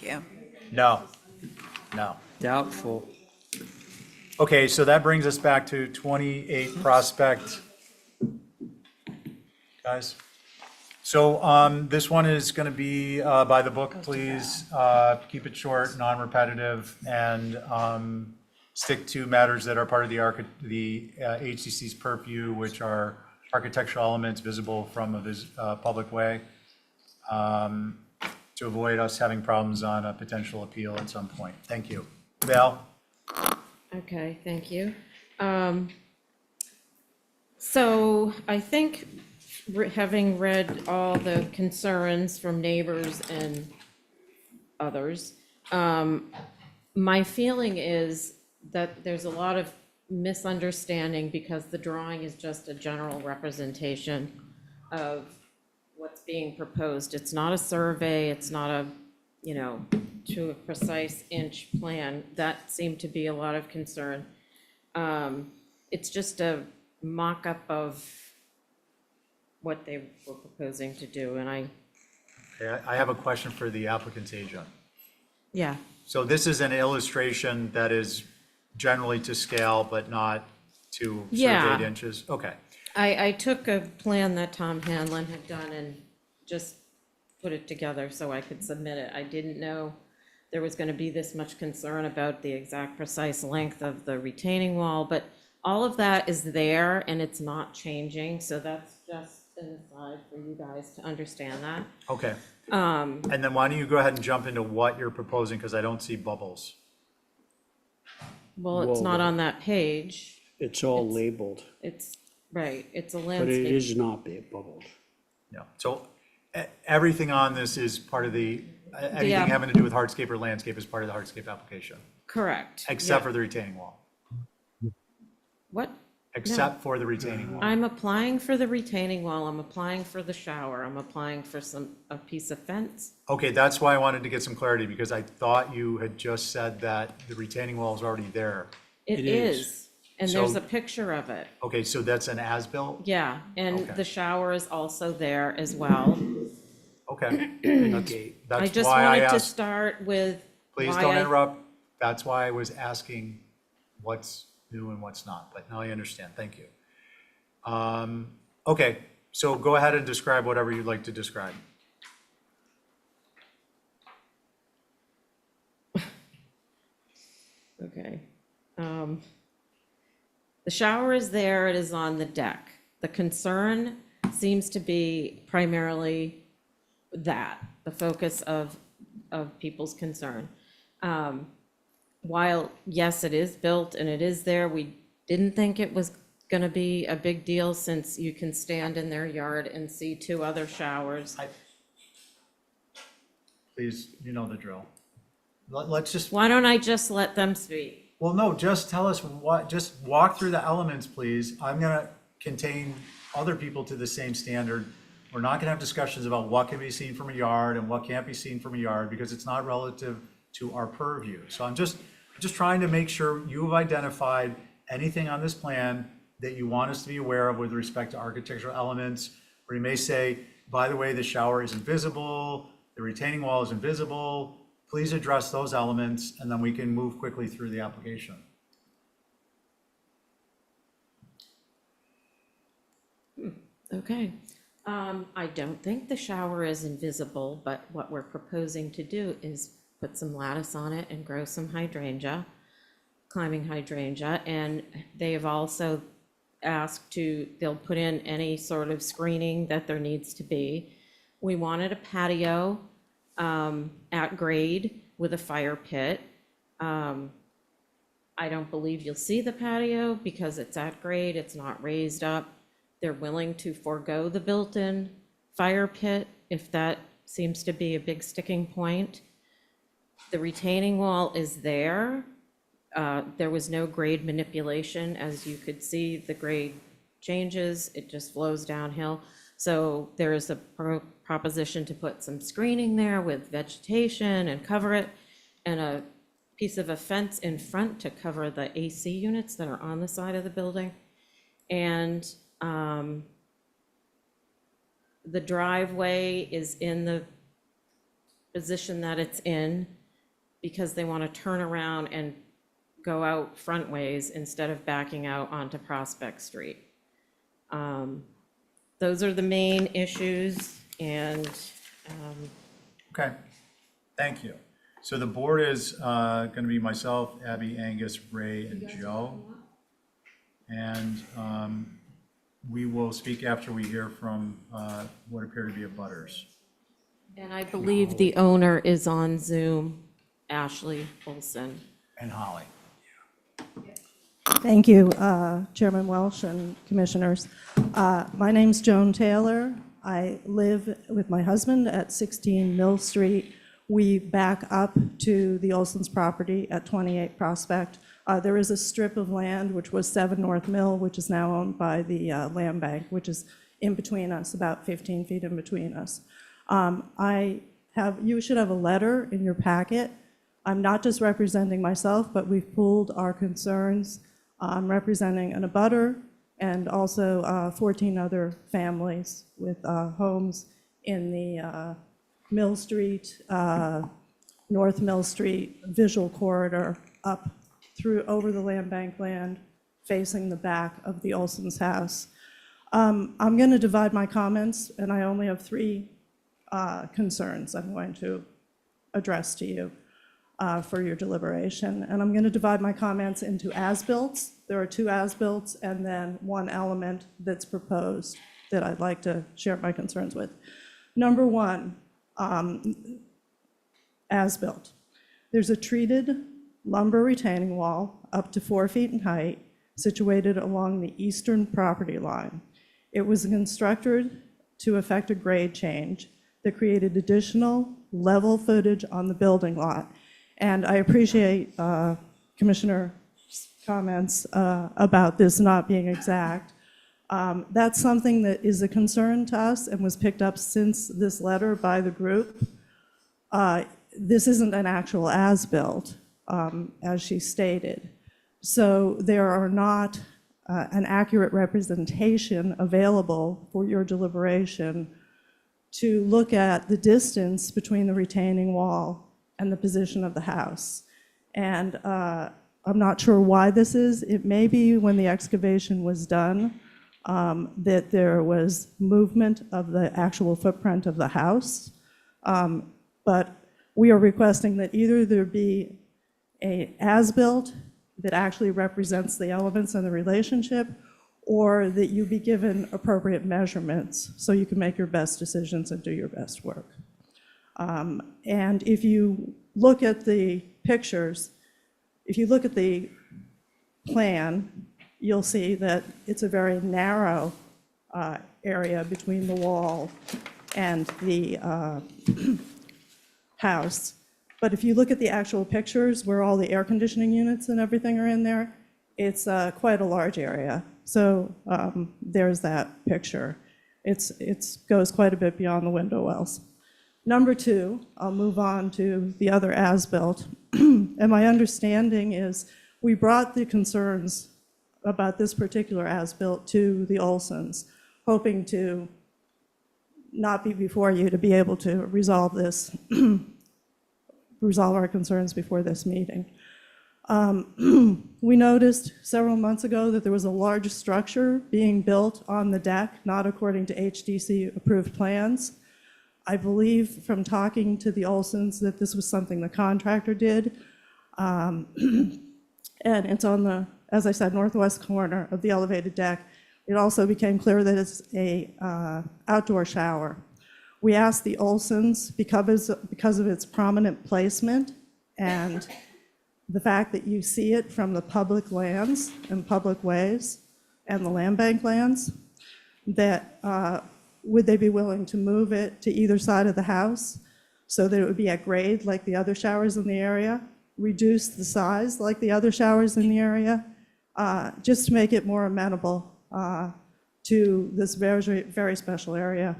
you. No. No. Doubtful. Okay, so that brings us back to 28 Prospect. Guys? So this one is going to be by the book, please. Keep it short, non-repetitive, and stick to matters that are part of the HCC's purview, which are architectural elements visible from a public way, to avoid us having problems on a potential appeal at some point. Thank you. Val? Okay, thank you. So I think having read all the concerns from neighbors and others, my feeling is that there's a lot of misunderstanding because the drawing is just a general representation of what's being proposed. It's not a survey, it's not a, to a precise inch plan. That seemed to be a lot of concern. It's just a mock-up of what they were proposing to do, and I have a question for the applicant's agent. yeah. So this is an illustration that is generally to scale, but not to Yeah. surveyed inches? Okay. I took a plan that Tom Hanlon had done and just put it together so I could submit it. I didn't know there was gonna be this much concern about the exact precise length of the retaining wall, but all of that is there and it's not changing, so that's just an aside for you guys to understand that. Okay. And then why don't you go ahead and jump into what you're proposing, because I don't see bubbles. Well, it's not on that page. It's all labeled, It's, right, it's a but it landscape. is not bubbled. No. So everything on this is part of anything app- having to do with hardscape or landscape is part of the hardscape application, Correct. except yeah. for the retaining wall. What? Except for the retaining wall. I'm applying for the retaining wall, I'm applying for the shower, I'm applying for a piece of fence. Okay, that's why I wanted to get some clarity, because I thought you had just said that the retaining wall is already there. It It is. is, and there's So- a picture of it. Okay, so that's an as-built? Yeah, and Okay. the shower is also there as well. Okay. I That's just why I wanted to asked. start with Please why don't I- interrupt. That's why I was asking what's new and what's not, but now I understand. Thank you. Okay, so go ahead and describe whatever you'd like to describe. Okay. The shower is there, it is on the deck. The concern seems to be primarily that, the focus of people's concern. While, yes, it is built and it is there, we didn't think it was gonna be a big deal since you can stand in their yard and see two other showers. Please, you know the drill. Let's just, Why don't I just let them speak? well, no, just tell us just walk through the elements, please. I'm gonna contain other people to the same standard. We're not gonna have discussions about what can be seen from a yard and what can't be seen from a yard, because it's not relative to our purview. So I'm just trying to make sure you have identified anything on this plan that you want us to be aware of with respect to architectural elements, where you may say, by the way, the shower is invisible, the retaining wall is invisible. Please address those elements, and then we can move quickly through the application. Okay. I don't think the shower is invisible, but what we're proposing to do is put some lattice on it and grow some hydrangea, climbing hydrangea, and they have also asked they'll put in any sort of screening that there needs to be. We wanted a patio at grade with a fire pit. I don't believe you'll see the patio because it's at grade, it's not raised up. They're willing to forego the built-in fire pit if that seems to be a big sticking point. The retaining wall is there. There was no grade manipulation. As you could see, the grade changes, it just flows downhill. So there is a proposition to put some screening there with vegetation and cover it, and a piece of a fence in front to cover the AC units that are on the side of the building. And the driveway is in the position that it's in because they want to turn around and go out front ways instead of backing out onto Prospect Street. Those are the main issues, and Okay, thank you. So the board is going to be myself, Abby, Angus, Ray, and Joe. And we will speak after we hear from what appear to be abutters. and I believe the owner is on Zoom, Ashley Olson. And Holly. Thank you, Chairman Welsh and Commissioners. My name's Joan Taylor. I live with my husband at 16 Mill Street. We back up to the Olson's property at 28 Prospect. There is a strip of land, which was 7 North Mill, which is now owned by the land bank, which is in between us, about 15 feet in between us. You should have a letter in your packet. I'm not just representing myself, but we've pooled our concerns. I'm representing an abutter and also 14 other families with homes in the Mill Street, North Mill Street visual corridor up through over the land bank land, facing the back of the Olson's house. I'm going to divide my comments, and I only have 3 concerns I'm going to address to you for your deliberation. And I'm going to divide my comments into as-builts. There are 2 as-builts and then 1 element that's proposed that I'd like to share my concerns with. Number 1, as-built. There's a treated lumber retaining wall up to 4 feet in height situated along the eastern property line. It was constructed to effect a grade change that created additional level footage on the building lot. And I appreciate Commissioner's comments about this not being exact. That's something that is a concern to us and was picked up since this letter by the group. This isn't an actual as-built, as she stated. So there are not an accurate representation available for your deliberation to look at the distance between the retaining wall and the position of the house. And I'm not sure why this is. It may be when the excavation was done that there was movement of the actual footprint of the house. But we are requesting that either there be a as-built that actually represents the elements and the relationship, or that you be given appropriate measurements so you can make your best decisions and do your best work. And if you look at the pictures, if you look at the plan, you'll see that it's a very narrow area between the wall and the house. But if you look at the actual pictures where all the air conditioning units and everything are in there, it's quite a large area. So there's that picture. It goes quite a bit beyond the window wells. Number 2, I'll move on to the other as-built. And my understanding is we brought the concerns about this particular as-built to the Olsons, hoping to not be before you to be able to resolve this, resolve our concerns before this meeting. We noticed several months ago that there was a large structure being built on the deck, not according to HDC-approved plans. I believe from talking to the Olsons that this was something the contractor did. And it's on the, as I said, northwest corner of the elevated deck. It also became clear that it's a outdoor shower. We asked the Olsons, because of its prominent placement and the fact that you see it from the public lands and public ways and the land bank lands, that would they be willing to move it to either side of the house so that it would be at grade like the other showers in the area, reduce the size like the other showers in the area, just to make it more amenable to this very, very special area,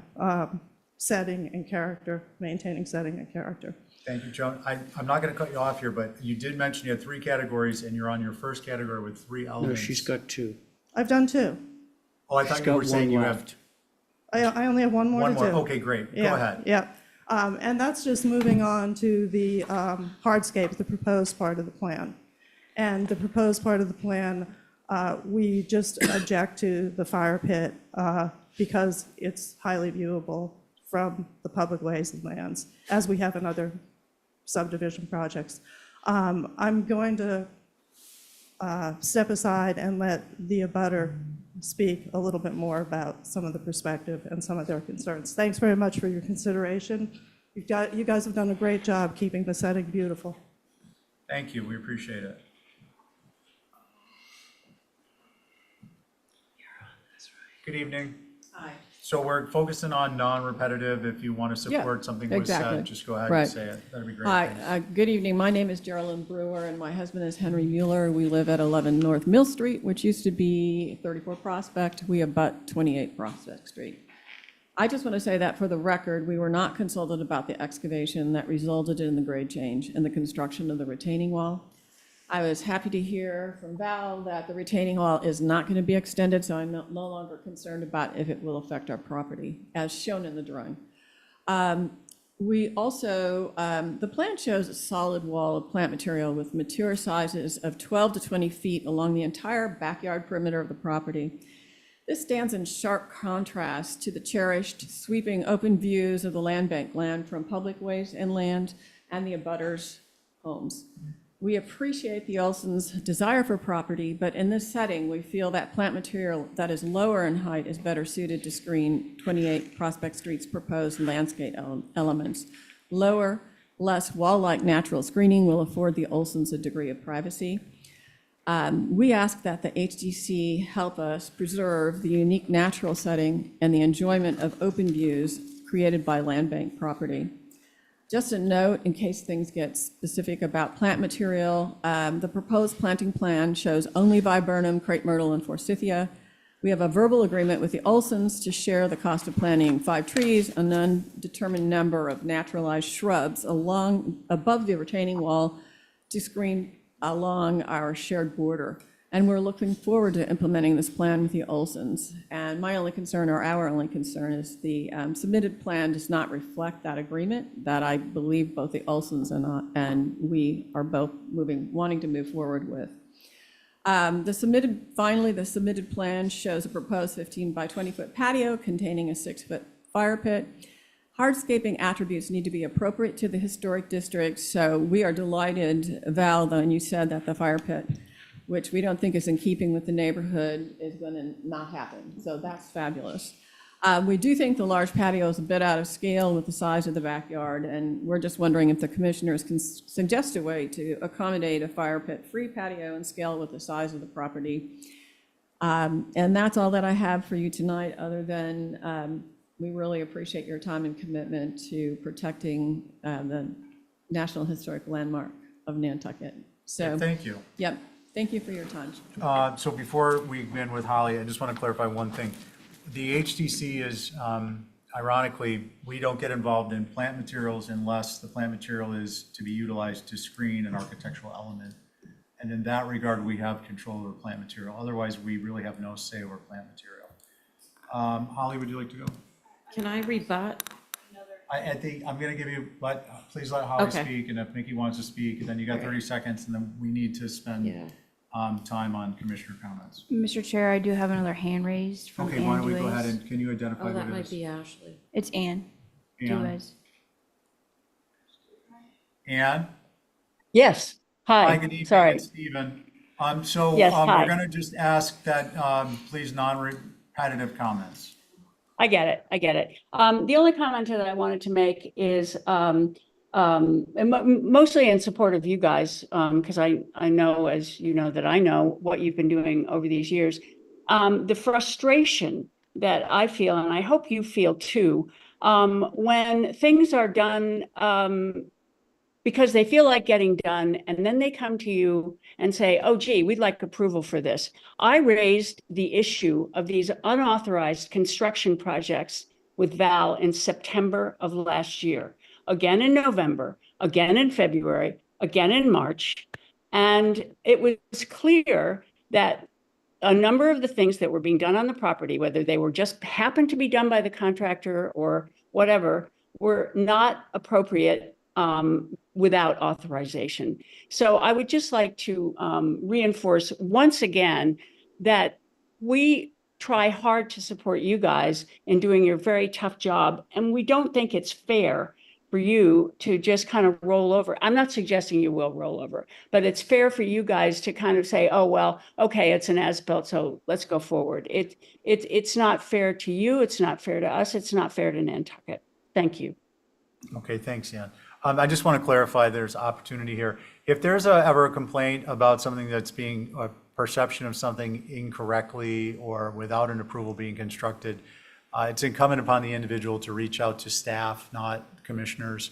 setting and character, maintaining setting and character. Thank you, Joan. I'm not going to cut you off here, but you did mention you had 3 categories, and you're on your first category with 3 No, elements. she's got 2. I've done 2. Oh, I She's thought you got were saying one you left. have I only have one more one to more. do. Okay, great. Go Yeah, ahead. Yeah, and that's just moving on to the hardscape, the proposed part of the plan. And the proposed part of the plan, we just object to the fire pit because it's highly viewable from the public ways and lands, as we have in other subdivision projects. I'm going to step aside and let the abutter speak a little bit more about some of the perspective and some of their concerns. Thanks very much for your consideration. You guys have done a great job keeping the setting beautiful. Thank you. We appreciate it. Good evening. Hi. So we're focusing on non-repetitive. If you want to Yeah, support something was exactly. said, just go ahead Right. and say it. That'd be great. Hi, Thanks. good evening. My name is Geraldine Brewer, and my husband is Henry Mueller. We live at 11 North Mill Street, which used to be 34 Prospect. We abut 28 Prospect Street. I just want to say that for the record, we were not consulted about the excavation that resulted in the grade change and the construction of the retaining wall. I was happy to hear from Val that the retaining wall is not going to be extended, so I'm no longer concerned about if it will affect our property, as shown in the drawing. We also, the plan shows a solid wall of plant material with mature sizes of 12 to 20 feet along the entire backyard perimeter of the property. This stands in sharp contrast to the cherished sweeping open views of the land bank land from public ways and land and the abutters' homes. We appreciate the Olsons' desire for property, but in this setting, we feel that plant material that is lower in height is better suited to screen 28 Prospect Street's proposed landscape elements. Lower, less wall-like natural screening will afford the Olsons a degree of privacy. We ask that the HDC help us preserve the unique natural setting and the enjoyment of open views created by land bank property. Just a note, in case things get specific about plant material, the proposed planting plan shows only viburnum, crepe myrtle, and forsythia. We have a verbal agreement with the Olsons to share the cost of planting 5 trees, an undetermined number of naturalized shrubs above the retaining wall to screen along our shared border. And we're looking forward to implementing this plan with the Olsons. And my only concern, or our only concern, is the submitted plan does not reflect that agreement that I believe both the Olsons and we are both wanting to move forward with. Finally, the submitted plan shows a proposed 15 by 20 foot patio containing a 6-foot fire pit. Hardscaping attributes need to be appropriate to the historic district, so we are delighted, Val, when you said that the fire pit, which we don't think is in keeping with the neighborhood, is going to not happen. So that's fabulous. We do think the large patio is a bit out of scale with the size of the backyard, and we're just wondering if the commissioners can suggest a way to accommodate a fire pit-free patio and scale with the size of the property. And that's all that I have for you tonight, other than we really appreciate your time and commitment to protecting the National Historic Landmark of Nantucket. So, Thank you. Yep. Thank you for your time. So before we begin with Holly, I just want to clarify one thing. The HDC is, ironically, we don't get involved in plant materials unless the plant material is to be utilized to screen an architectural element. And in that regard, we have control over plant material. Otherwise, we really have no say over plant material. Holly, would you like to go? Can I rebut? I'm going to give you, please let Holly Okay. speak, and if Mickey wants to speak, and then you got 30 seconds, and then we need to spend time on commissioner comments. Mr. Chair, I do have another hand raised from Okay, Ann why don't we go Duez. ahead and, can you identify Oh, what that it might is? be Ashley. It's Ann Ann? Duez. Ann? Yes, Hi, hi, good evening, sorry. it's Stephen. Yes, hi. We're going to just ask that, please, non-repetitive comments. I get it. The only comment that I wanted to make is mostly in support of you guys, because I know, as you know, that I know what you've been doing over these years. The frustration that I feel, and I hope you feel too, when things are done because they feel like getting done, and then they come to you and say, oh, gee, we'd like approval for this. I raised the issue of these unauthorized construction projects with Val in September of last year, again in November, again in February, again in March. And it was clear that a number of the things that were being done on the property, whether they were just happened to be done by the contractor or whatever, were not appropriate without authorization. So I would just like to reinforce once again that we try hard to support you guys in doing your very tough job. And we don't think it's fair for you to just kind of roll over. I'm not suggesting you will roll over, but it's fair for you guys to kind of say, oh, well, okay, it's an as-built, so let's go forward. It's not fair to you. It's not fair to us. It's not fair to Nantucket. Thank you. Okay, thanks, Ann. I just want to clarify, there's opportunity here. If there's ever a complaint about something that's being, a perception of something incorrectly or without an approval being constructed, it's incumbent upon the individual to reach out to staff, not commissioners,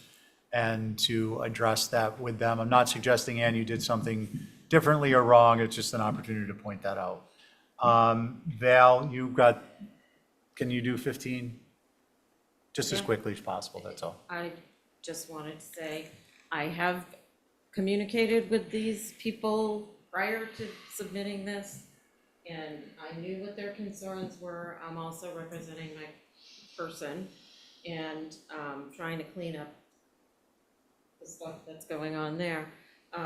and to address that with them. I'm not suggesting, Ann, you did something differently or wrong. It's just an opportunity to point that out. Val, can you do 15? Just as quickly as possible, that's all. I just wanted to say, I have communicated with these people prior to submitting this, and I knew what their concerns were. I'm also representing my person and trying to clean up the stuff that's going on there. And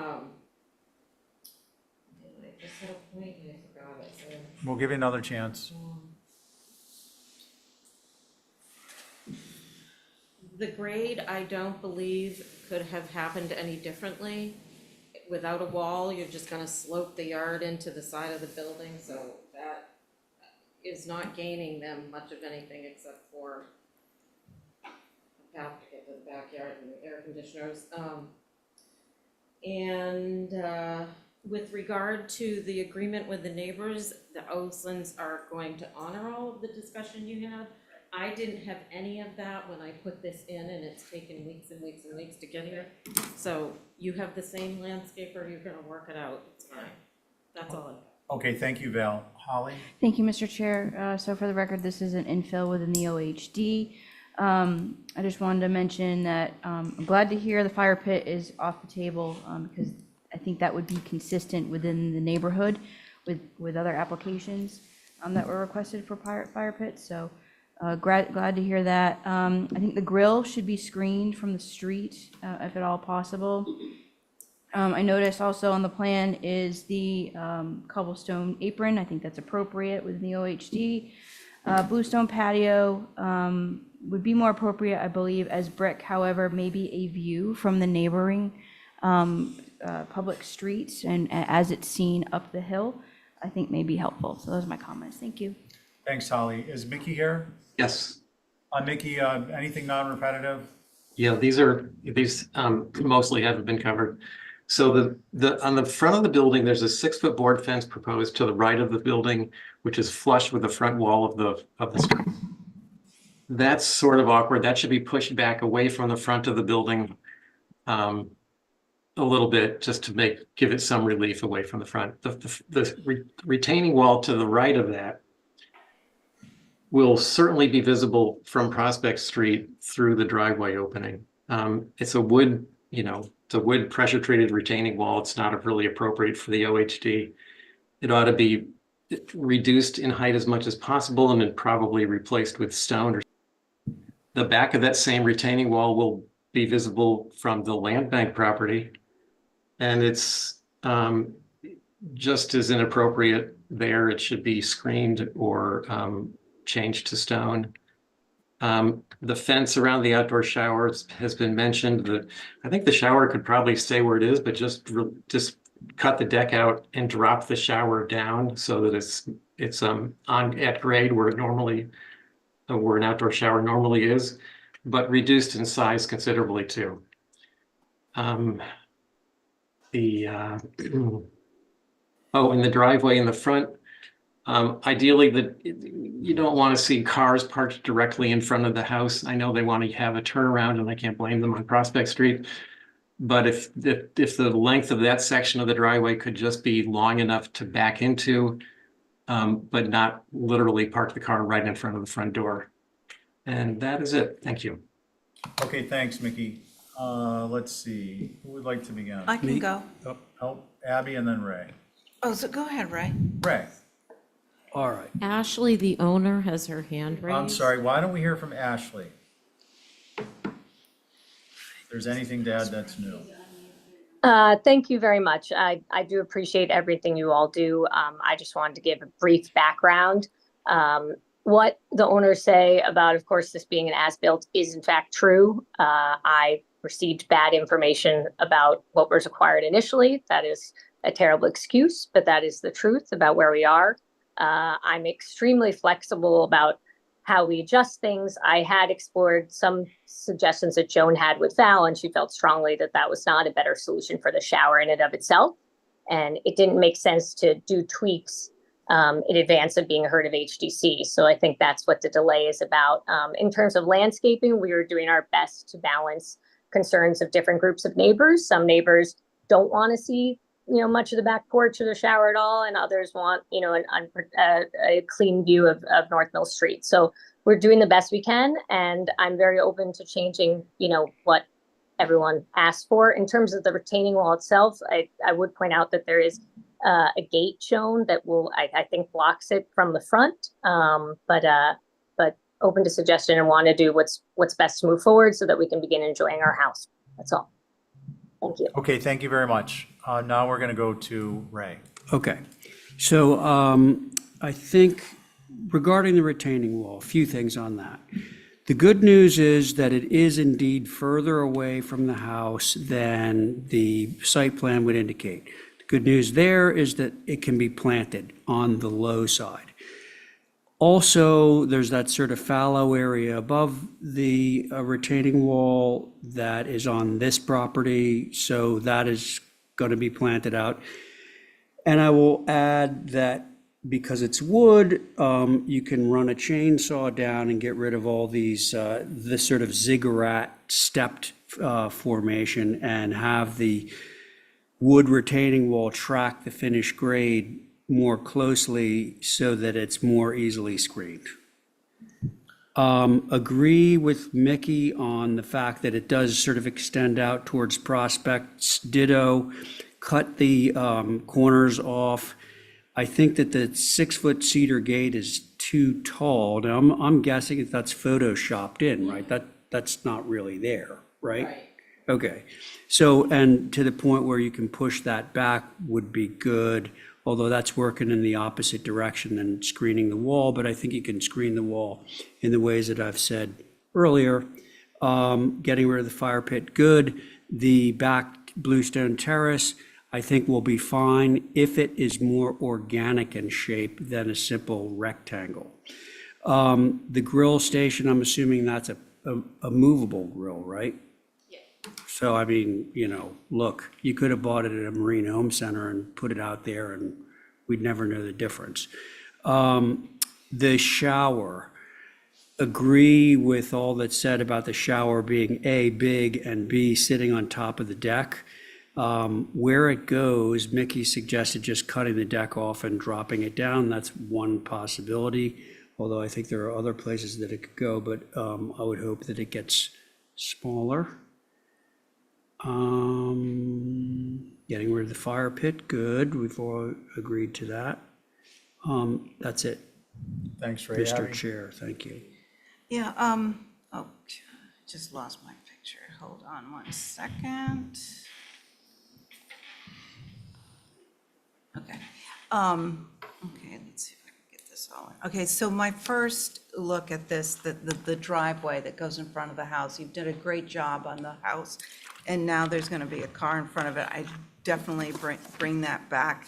I just had a point and I forgot it, so. We'll give you another chance. The grade, I don't believe could have happened any differently. Without a wall, you're just gonna slope the yard into the side of the building, so that is not gaining them much of anything except for a path to get to the backyard and the air conditioners. With regard to the agreement with the neighbors, the Oslands are going to honor all of the discussion you had. I didn't have any of that when I put this in, and it's taken weeks and weeks and weeks to get here. So you have the same landscaper, you're gonna work it out, it's fine. That's all I got. Okay, thank you, Val. Holly? Thank you, Mr. Chair. So for the record, this is an infill within the OHD. I just wanted to mention that I'm glad to hear the fire pit is off the table because I think that would be consistent within the neighborhood with other applications that were requested for fire pits. So glad to hear that. I think the grill should be screened from the street if at all possible. I noticed also on the plan is the cobblestone apron. I think that's appropriate within the OHD. Bluestone patio would be more appropriate, I believe, as brick. However, maybe a view from the neighboring public streets and as it's seen up the hill, I think may be helpful. So those are my comments. Thank you. Thanks, Holly. Is Mickey here? Yes. Mickey, anything non-repetitive? Yeah, these mostly haven't been covered. So on the front of the building, there's a 6-foot board fence proposed to the right of the building, which is flush with the front wall of the street. That's sort of awkward. That should be pushed back away from the front of the building a little bit, just to give it some relief away from the front. The retaining wall to the right of that will certainly be visible from Prospect Street through the driveway opening. It's a wood, it's a wood pressure treated retaining wall. It's not really appropriate for the OHD. It ought to be reduced in height as much as possible and then probably replaced with stone. The back of that same retaining wall will be visible from the land bank property. And it's just as inappropriate there. It should be screened or changed to stone. The fence around the outdoor showers has been mentioned. I think the shower could probably stay where it is, but just cut the deck out and drop the shower down so that it's at grade where an outdoor shower normally is, but reduced in size considerably too. And the driveway in the front, ideally you don't want to see cars parked directly in front of the house. I know they want to have a turnaround and I can't blame them on Prospect Street, But if the length of that section of the driveway could just be long enough to back into, but not literally park the car right in front of the front door. And that is it. Thank you. Okay, thanks, Mickey. Let's see, who would like to begin? I can go. Abby and then Ray. Oh, so go ahead, Ray. Ray, All right. Ashley, the owner, has her hand raised. I'm sorry, why don't we hear from Ashley? If there's anything to add that's new. Thank you very much. I do appreciate everything you all do. I just wanted to give a brief background. What the owners say about, of course, this being an as-built is in fact true. I received bad information about what was acquired initially. That is a terrible excuse, but that is the truth about where we are. I'm extremely flexible about how we adjust things. I had explored some suggestions that Joan had with Val, and she felt strongly that that was not a better solution for the shower in and of itself. And it didn't make sense to do tweaks in advance of being heard of HDC. So I think that's what the delay is about. In terms of landscaping, we are doing our best to balance concerns of different groups of neighbors. Some neighbors don't want to see much of the back porch or the shower at all, and others want, a clean view of North Mill Street. So we're doing the best we can, and I'm very open to changing, what everyone asked for. In terms of the retaining wall itself, I would point out that there is a gate shown that I think blocks it from the front, but open to suggestion and want to do what's best to move forward so that we can begin enjoying our house. That's all. Thank you. Okay, thank you very much. Now we're going to go to Ray. Okay, so I think regarding the retaining wall, a few things on that. The good news is that it is indeed further away from the house than the site plan would indicate. The good news there is that it can be planted on the low side. Also, there's that sort of fallow area above the retaining wall that is on this property, so that is going to be planted out. And I will add that because it's wood, you can run a chainsaw down and get rid of all these, this sort of ziggurat stepped formation and have the wood retaining wall track the finished grade more closely so that it's more easily screened. Agree with Mickey on the fact that it does sort of extend out towards Prospects. Ditto, cut the corners off. I think that the 6-foot cedar gate is too tall. Now, I'm guessing if that's photoshopped in, right? That's not really there, right? Okay. So, and to the point where you can push that back would be good, although that's working in the opposite direction than screening the wall, but I think you can screen the wall in the ways that I've said earlier. Getting rid of the fire pit, good. The back bluestone terrace, I think will be fine if it is more organic in shape than a simple rectangle. The grill station, I'm assuming that's a movable grill, right? So, I mean, look, you could have bought it at a Marine Home Center and put it out there and we'd never know the difference. The shower, agree with all that's said about the shower being A, big, and B, sitting on top of the deck. Where it goes, Mickey suggested just cutting the deck off and dropping it down. That's one possibility, although I think there are other places that it could go, but I would hope that it gets smaller. Getting rid of the fire pit, good. We've all agreed to that. That's it. Thanks, Ray. Mr. Abby? Chair, thank you. Yeah, just lost my picture. Hold on 1 second. Okay. Okay, let's see if I can get this all in. Okay, so my first look at this, the driveway that goes in front of the house, you've done a great job on the house, and now there's going to be a car in front of it. I definitely bring that back,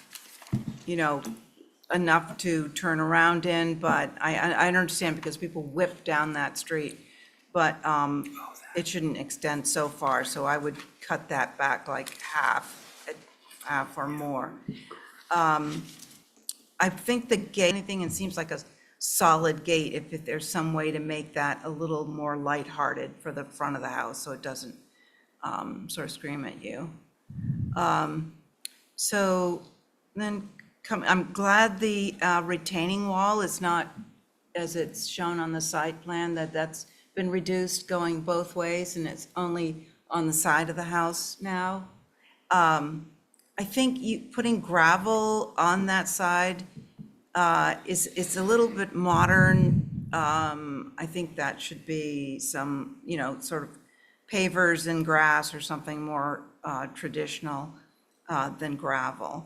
enough to turn around in, but I understand because people whip down that street, but it shouldn't extend so far, so I would cut that back like half or more. I think the gate, anything, it seems like a solid gate, if there's some way to make that a little more lighthearted for the front of the house, so it doesn't sort of scream at you. So then, I'm glad the retaining wall is not, as it's shown on the site plan, that's been reduced going both ways, and it's only on the side of the house now. I think putting gravel on that side is a little bit modern. I think that should be some, sort of pavers and grass or something more traditional than gravel.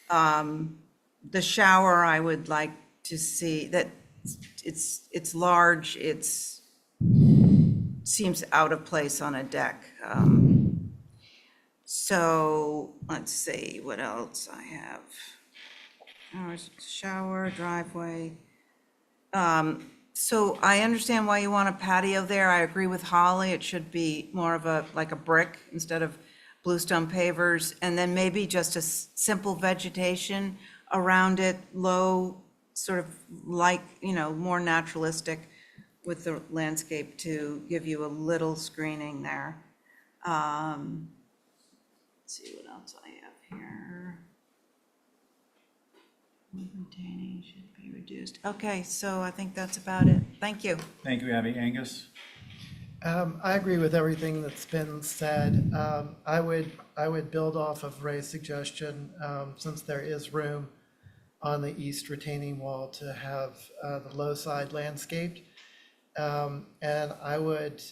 The shower, I would like to see that it's large, seems out of place on a deck. So let's see what else I have. Shower, driveway. So I understand why you want a patio there. I agree with Holly. It should be more of like a brick instead of bluestone pavers, and then maybe just a simple vegetation around it, low, sort of like, more naturalistic with the landscape to give you a little screening there. Let's see what else I have here. Retaining should be reduced. Okay, so I think that's about it. Thank you. Thank you, Abby. Angus? I agree with everything that's been said. I would build off of Ray's suggestion, since there is room on the east retaining wall to have the low side landscaped. And I would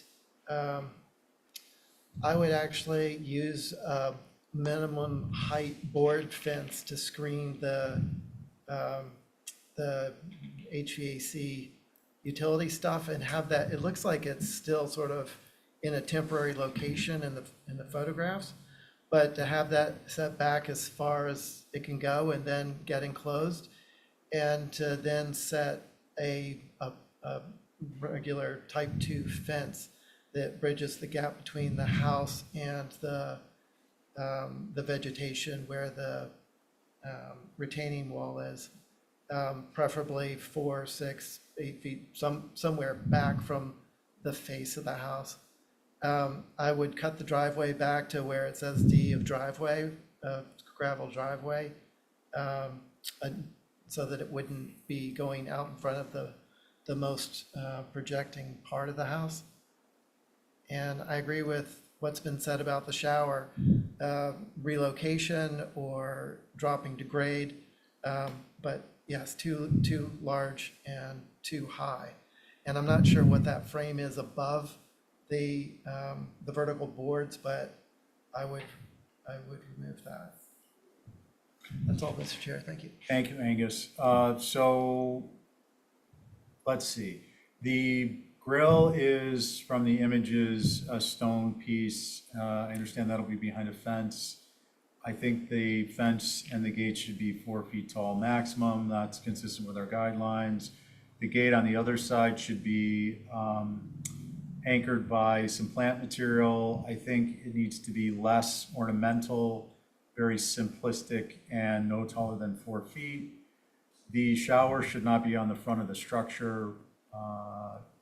actually use a minimum height board fence to screen the HVAC utility stuff and have that, it looks like it's still sort of in a temporary location in the photographs, but to have that set back as far as it can go and then get enclosed, and to then set a regular type 2 fence that bridges the gap between the house and the vegetation where the retaining wall is, preferably 4, 6, 8 feet, somewhere back from the face of the house. I would cut the driveway back to where it says D of driveway, gravel driveway, so that it wouldn't be going out in front of the most projecting part of the house. And I agree with what's been said about the shower, relocation or dropping to grade, but yes, too large and too high. And I'm not sure what that frame is above the vertical boards, but I would remove that. That's all, Mr. Chair. Thank you. Thank you, Angus. So let's see. The grill is, from the images, a stone piece. I understand that'll be behind a fence. I think the fence and the gate should be 4 feet tall maximum. That's consistent with our guidelines. The gate on the other side should be anchored by some plant material. I think it needs to be less ornamental, very simplistic, and no taller than 4 feet. The shower should not be on the front of the structure,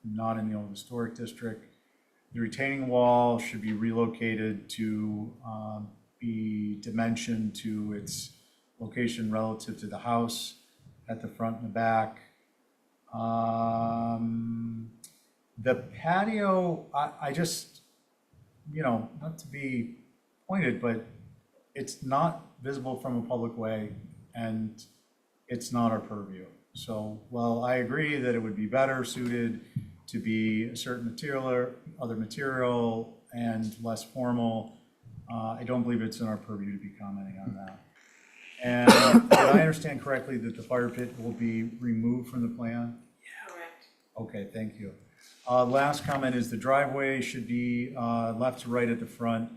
not in the old historic district. The retaining wall should be relocated to be dimensioned to its location relative to the house at the front and the back. The patio, I just, not to be pointed, but it's not visible from a public way and it's not our purview. So while I agree that it would be better suited to be a certain material or other material and less formal, I don't believe it's in our purview to be commenting on that. And did I understand correctly that the fire pit will be removed from the plan? Correct. Okay, thank you. Last comment is the driveway should be left to right at the front,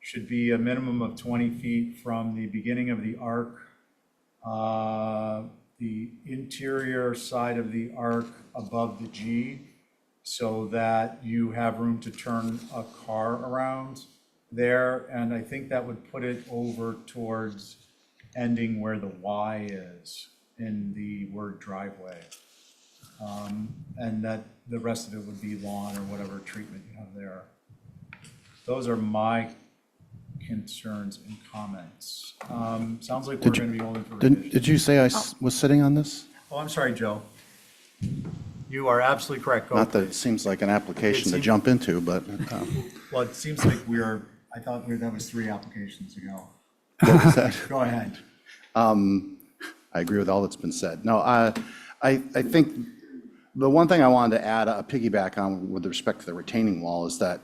should be a minimum of 20 feet from the beginning of the arc, the interior side of the arc above the G, so that you have room to turn a car around there. And I think that would put it over towards ending where the Y is in the word driveway. And that the rest of it would be lawn or whatever treatment you have there. those are my concerns and comments. Sounds like we're going to be holding for revision. Did you say I was sitting on this? Oh, I'm sorry, Joe. You are absolutely correct. Go, Not that it please. seems like an application to seems- jump into, but Well, it seems like I thought that was 3 applications ago. what was that? Go ahead. I agree with all that's been said. No, I think the one thing I wanted to add, a piggyback on with respect to the retaining wall, is that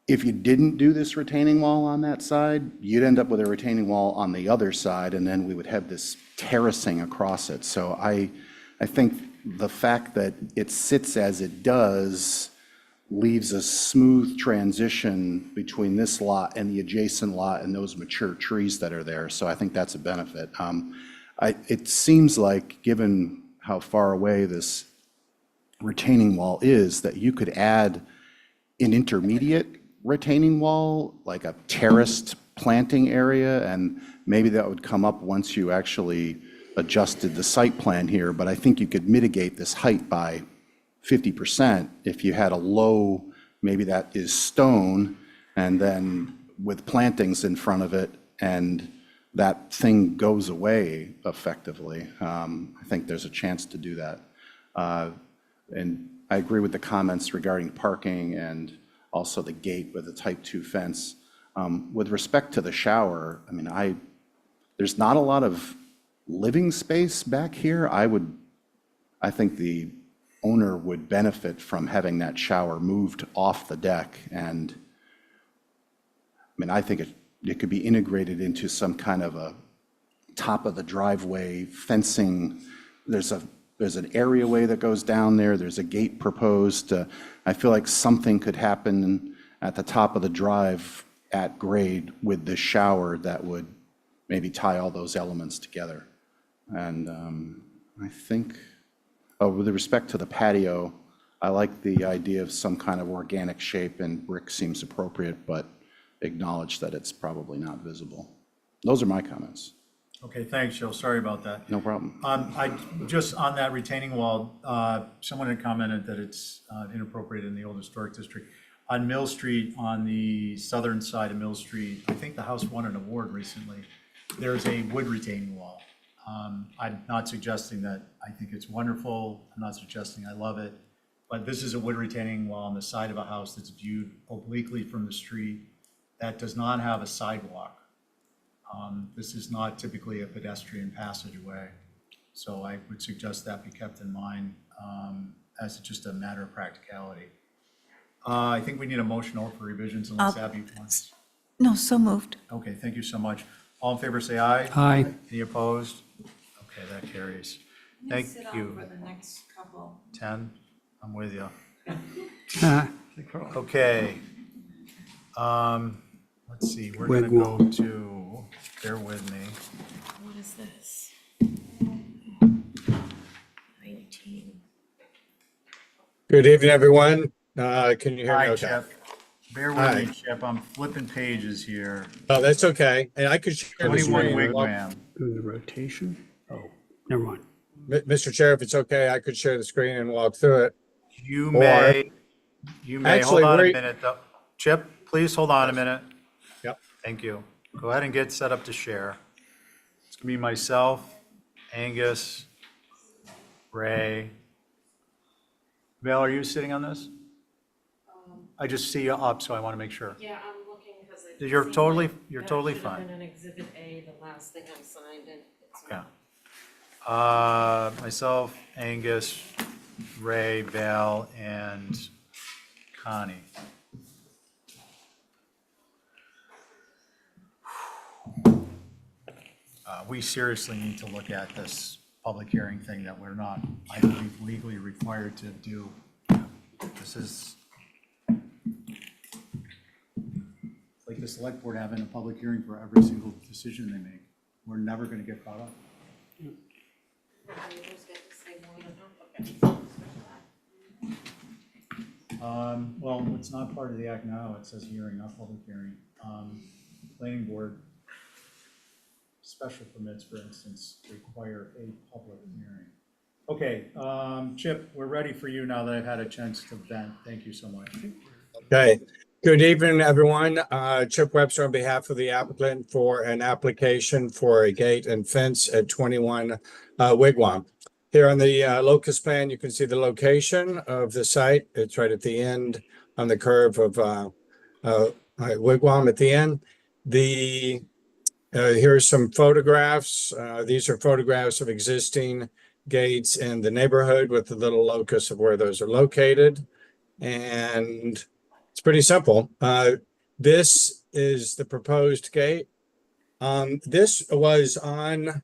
if you didn't do this retaining wall on that side, you'd end up with a retaining wall on the other side, and then we would have this terracing across it. So I think the fact that it sits as it does leaves a smooth transition between this lot and the adjacent lot and those mature trees that are there. So I think that's a benefit. It seems like, given how far away this retaining wall is, that you could add an intermediate retaining wall, like a terraced planting area, and maybe that would come up once you actually adjusted the site plan here. But I think you could mitigate this height by 50% if you had a low, maybe that is stone, and then with plantings in front of it, and that thing goes away effectively. I think there's a chance to do that. And I agree with the comments regarding parking and also the gate with the type 2 fence. With respect to the shower, I mean, there's not a lot of living space back here. I think the owner would benefit from having that shower moved off the deck. And I mean, I think it could be integrated into some kind of a top of the driveway fencing. There's an areaway that goes down there. There's a gate proposed. I feel like something could happen at the top of the drive at grade with the shower that would maybe tie all those elements together. And I think, with respect to the patio, I like the idea of some kind of organic shape, and brick seems appropriate, but acknowledge that it's probably not visible. Those are my comments. Okay, thanks, Joe. Sorry about that. No problem. Just on that retaining wall, someone had commented that it's inappropriate in the old historic district. On Mill Street, on the southern side of Mill Street, I think the house won an award recently. There's a wood retaining wall. I'm not suggesting that I think it's wonderful. I'm not suggesting I love it. But this is a wood retaining wall on the side of a house that's viewed obliquely from the street that does not have a sidewalk. This is not typically a pedestrian passageway. So I would suggest that be kept in mind as just a matter of practicality. I think we need a motion for revisions unless Abby wants. No, so moved. Okay, thank you so much. All in favor, say aye. Aye. Any opposed? Okay, that carries. Thank you. For the next couple. 10, I'm with you. Okay. Let's see, we're gonna go to, bear with me. What is this? 19. Good evening, everyone. Can you hear me Hi, okay? Chip. Bear with Hi. me, Chip. I'm flipping pages here. Oh, that's okay. And I could share the 21 screen. Wigwam. The rotation? Oh, never mind. Mr. Chair, if it's okay, I could share the screen and walk through it. You Or- may, Actually, hold on a wait. minute though. Chip, please hold on a minute. Yep. Thank you. Go ahead and get set up to share. It's gonna be myself, Angus, Ray. Val, are you sitting on this? I just see you up, so I want to make sure. Yeah, I'm looking because it. You're seemed totally- like you're that totally should have fine. been an Exhibit A, the last thing I signed, and it's Yeah. not. Myself, Angus, Ray, Val, and Connie. We seriously need to look at this public hearing thing that we're not, I believe, legally required to do. This is like the select board having a public hearing for every single decision they make. We're never going to get caught up. Well, it's not part of the act now. It says hearing, not public hearing. Planning board special permits, for instance, require a public hearing. Okay, Chip, we're ready for you now that I've had a chance to vent. Thank you so much. Okay. Good evening, everyone. Chip Webster on behalf of the applicant for an application for a gate and fence at 21 Wigwam. Here on the locus plan, you can see the location of the site. It's right at the end on the curve of Wigwam at the end. Here are some photographs. These are photographs of existing gates in the neighborhood with the little locus of where those are located. And it's pretty simple. This is the proposed gate. This was on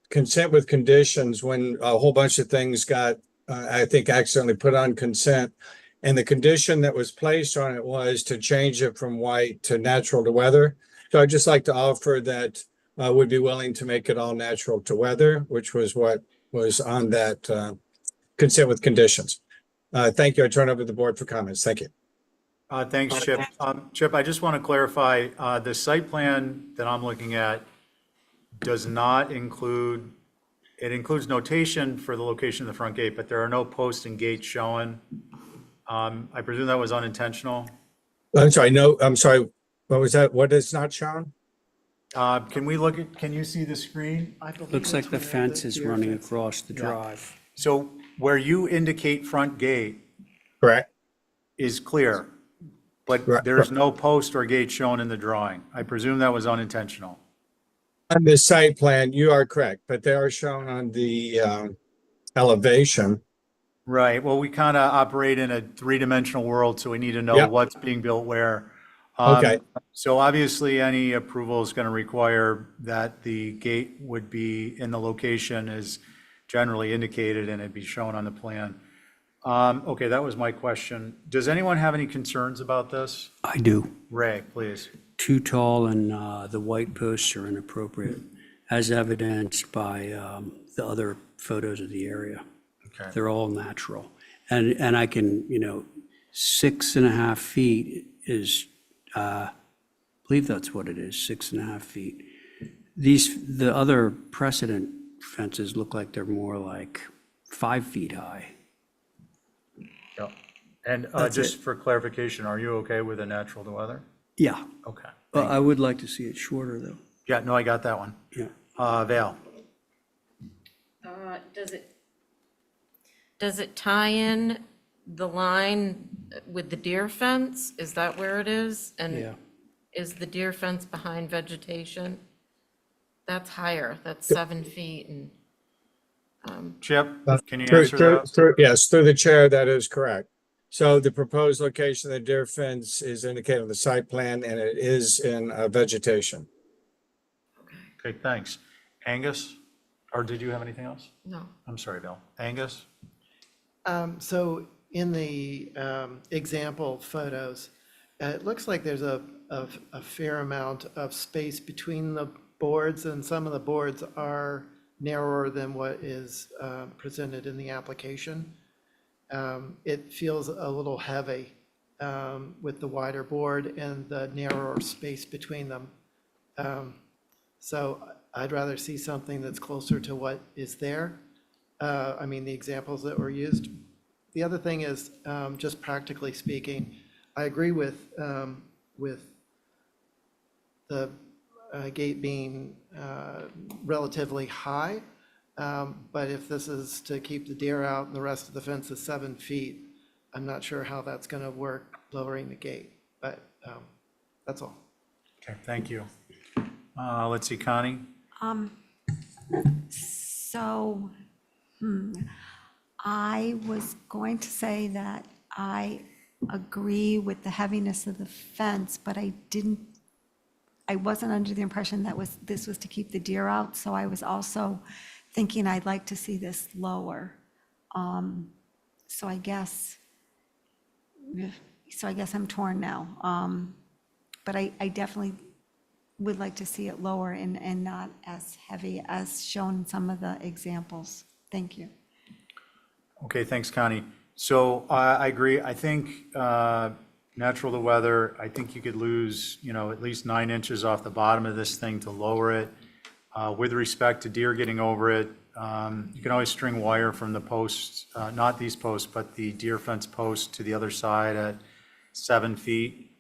consent with conditions when a whole bunch of things got, I think, accidentally put on consent. And the condition that was placed on it was to change it from white to natural to weather. So I'd just like to offer that would be willing to make it all natural to weather, which was what was on that consent with conditions. Thank you. I turn over to the board for comments. Thank you. Thanks, Chip. Chip, I just want to clarify, the site plan that I'm looking at does not include, it includes notation for the location of the front gate, but there are no posts and gates shown. I presume that was unintentional. I'm sorry. No, I'm sorry. What was that? What is not shown? Can we look at, can you see the screen? Looks like the fence is running across the drive. So where you indicate front gate Correct. is clear, but Right. there's no post or gate shown in the drawing. I presume that was unintentional. On the site plan, you are correct, but they are shown on the elevation. Right, well, we kind of operate in a three-dimensional world, so we need to know Yep. what's being built where. Okay. So obviously, any approval is going to require that the gate would be in the location as generally indicated, and it'd be shown on the plan. Okay, that was my question. Does anyone have any concerns about this? I do. Ray, please. Too tall and the white posts are inappropriate, as evidenced by the other photos of the area. Okay. They're all natural. And I can, 6.5 feet is, I believe that's what it is, 6.5 feet. The other precedent fences look like they're more like 5 feet high. Yep. And That's just it. for clarification, are you okay with a natural to weather? Yeah. Okay. Well, I would like to see it shorter, though. Yeah, no, I got that one. Yeah. Val? Does it tie in the line with the deer fence? Is that where it is? Yeah. And is the deer fence behind vegetation? That's higher, that's 7 feet and, Chip, can you Through- answer through- that? through- Yes, through the chair, that is correct. So the proposed location of the deer fence is indicated on the site plan, and it is in vegetation. Okay, thanks. Angus? Or did you have anything else? no. I'm sorry, Bill. Angus? So in the example photos, it looks like there's a fair amount of space between the boards, and some of the boards are narrower than what is presented in the application. It feels a little heavy with the wider board and the narrower space between them. So I'd rather see something that's closer to what is there. I mean, the examples that were used. The other thing is, just practically speaking, I agree with the gate being relatively high. But if this is to keep the deer out and the rest of the fence is 7 feet, I'm not sure how that's going to work lowering the gate, but that's all. Okay, thank you. Let's see, Connie? So, I was going to say that I agree with the heaviness of the fence, but I wasn't under the impression that this was to keep the deer out, so I was also thinking I'd like to see this lower. So I guess I'm torn now. But I definitely would like to see it lower and not as heavy as shown in some of the examples. Thank you. Okay, thanks, Connie. So I agree. I think natural to weather, I think you could lose, at least 9 inches off the bottom of this thing to lower it. With respect to deer getting over it, you can always string wire from the posts, not these posts, but the deer fence post to the other side at 7 feet.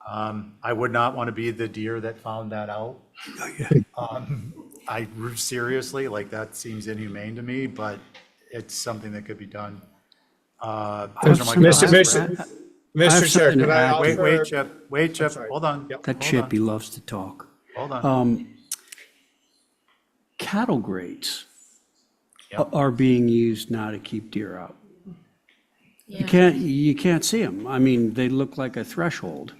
I would not want to be the deer that found that out. Seriously, like, that seems inhumane to me, but it's something that could be done. Those are my comments. Mr. Chair, could I offer? Wait, Chip, sorry. hold on. Yep. That Hold Chip, on. he loves to talk. Hold on. Cattle grates Yep. are being used now to keep deer out. Yeah. You can't see them. I mean, they look like a threshold,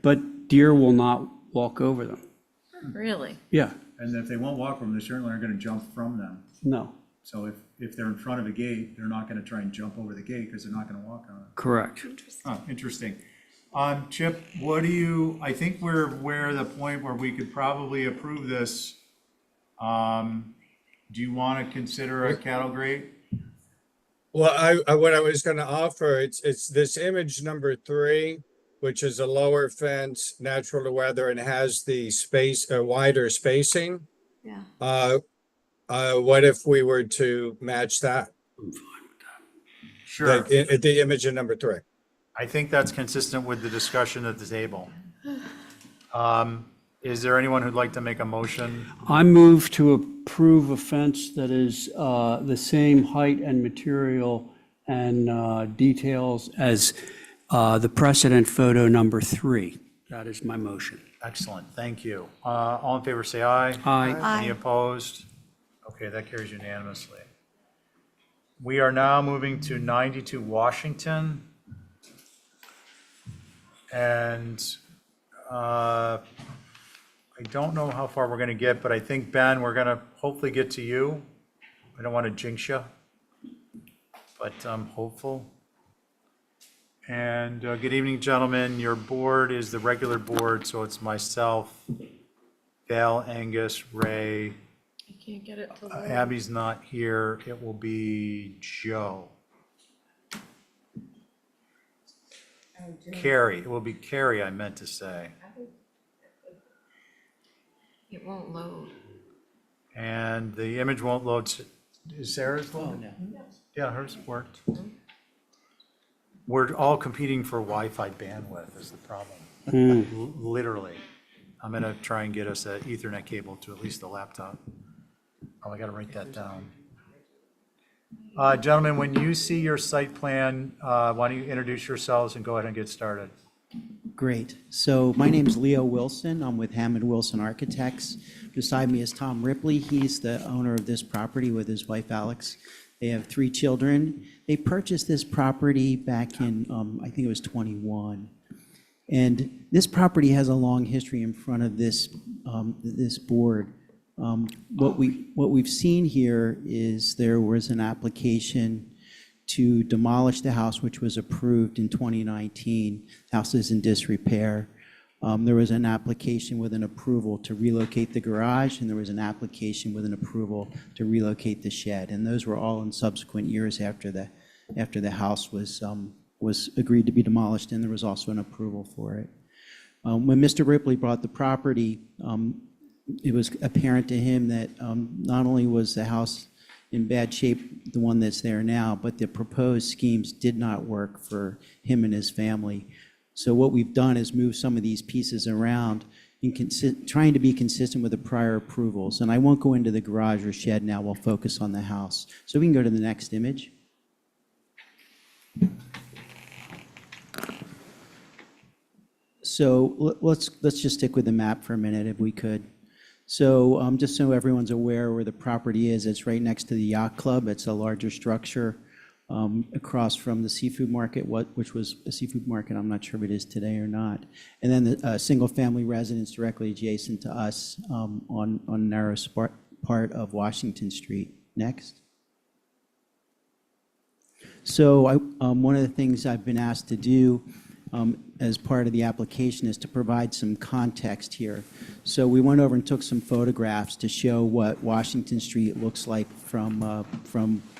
but deer will not walk over them. Really? Yeah, And if they won't walk from them, they certainly aren't going to jump from them. no, So if they're in front of a gate, they're not going to try and jump over the gate because they're not going to walk on it. correct. Oh, interesting. Chip, I think we're at the point where we could probably approve this. Do you want to consider a cattle grate? Well, what I was gonna offer, it's this image number 3, which is a lower fence, natural to weather, and has the space, wider spacing. Yeah. What if we were to match that? Sure. The image in number 3. I think that's consistent with the discussion at the table. Is there anyone who'd like to make a motion? I move to approve a fence that is the same height and material and details as the precedent photo number 3. That is my motion. Excellent, thank you. All in favor, say aye. Aye. Any opposed? Okay, that carries unanimously. We are now moving to 92 Washington. And I don't know how far we're going to get, but I think, Ben, we're going to hopefully get to you. I don't want to jinx you, but I'm hopeful. And good evening, gentlemen. Your board is the regular board, so it's myself, Val, Angus, Ray. I can't get it to load. Abby's not here. It will be Joe. Carrie, it will be Carrie, I meant to say. It won't load. And the image won't load. Is Sarah's loading? Yeah, hers worked. We're all competing for Wi-Fi bandwidth is the problem. Literally. I'm gonna try and get us an Ethernet cable to at least the laptop. Oh, I gotta write that down. Gentlemen, when you see your site plan, why don't you introduce yourselves and go ahead and get started? Great. So my name's Leo Wilson. I'm with Hammond Wilson Architects. Beside me is Tom Ripley. He's the owner of this property with his wife Alex. They have 3 children. They purchased this property back in, I think it was 21. And this property has a long history in front of this, this board. What we've seen here is there was an application to demolish the house, which was approved in 2019. The house is in disrepair. There was an application with an approval to relocate the garage, and there was an application with an approval to relocate the shed. And those were all in subsequent years after the house was agreed to be demolished, and there was also an approval for it. When Mr. Ripley bought the property, it was apparent to him that not only was the house in bad shape, the one that's there now, but the proposed schemes did not work for him and his family. So what we've done is move some of these pieces around in trying to be consistent with the prior approvals. And I won't go into the garage or shed now, we'll focus on the house. So we can go to the next image. So let's just stick with the map for a minute if we could. So just so everyone's aware where the property is, it's right next to the yacht club. It's a larger structure across from the seafood market, which was a seafood market. I'm not sure if it is today or not. And then the single-family residence directly adjacent to us on narrow part of Washington Street. Next. So one of the things I've been asked to do as part of the application is to provide some context here. So we went over and took some photographs to show what Washington Street looks like from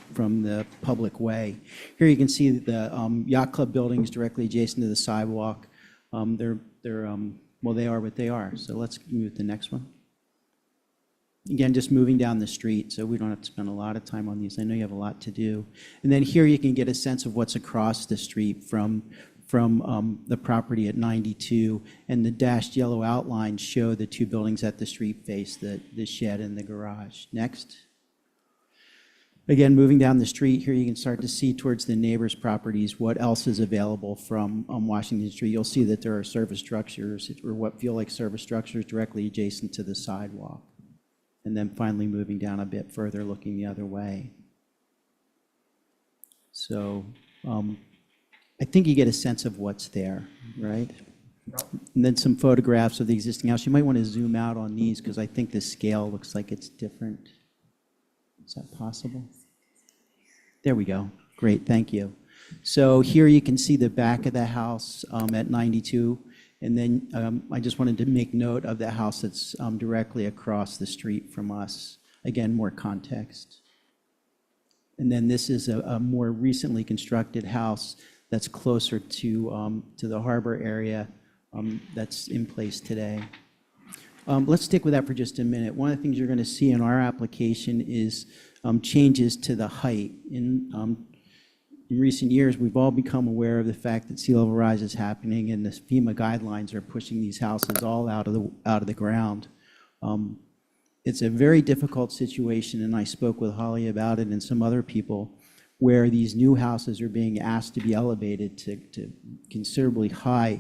the public way. Here you can see the yacht club building is directly adjacent to the sidewalk. Well, they are what they are. So let's move to the next one. Again, just moving down the street, so we don't have to spend a lot of time on these. I know you have a lot to do. And then here you can get a sense of what's across the street from from the property at 92, and the dashed yellow outlines show the two buildings at the street face, the shed and the garage. Next. Again, moving down the street here, you can start to see towards the neighbors' properties what else is available from Washington Street. You'll see that there are service structures, or what feel like service structures, directly adjacent to the sidewalk. And then finally moving down a bit further, looking the other way. So I think you get a sense of what's there, right? And then some photographs of the existing house. You might want to zoom out on these because I think the scale looks like it's different. Is that possible? There we go. Great, thank you. So here you can see the back of the house at 92. And then I just wanted to make note of the house that's directly across the street from us. Again, more context. And then this is a more recently constructed house that's closer to the harbor area that's in place today. Let's stick with that for just a minute. One of the things you're going to see in our application is changes to the height. In recent years, we've all become aware of the fact that sea level rise is happening, and the FEMA guidelines are pushing these houses all out of the ground. It's a very difficult situation, and I spoke with Holly about it and some other people, where these new houses are being asked to be elevated to considerably high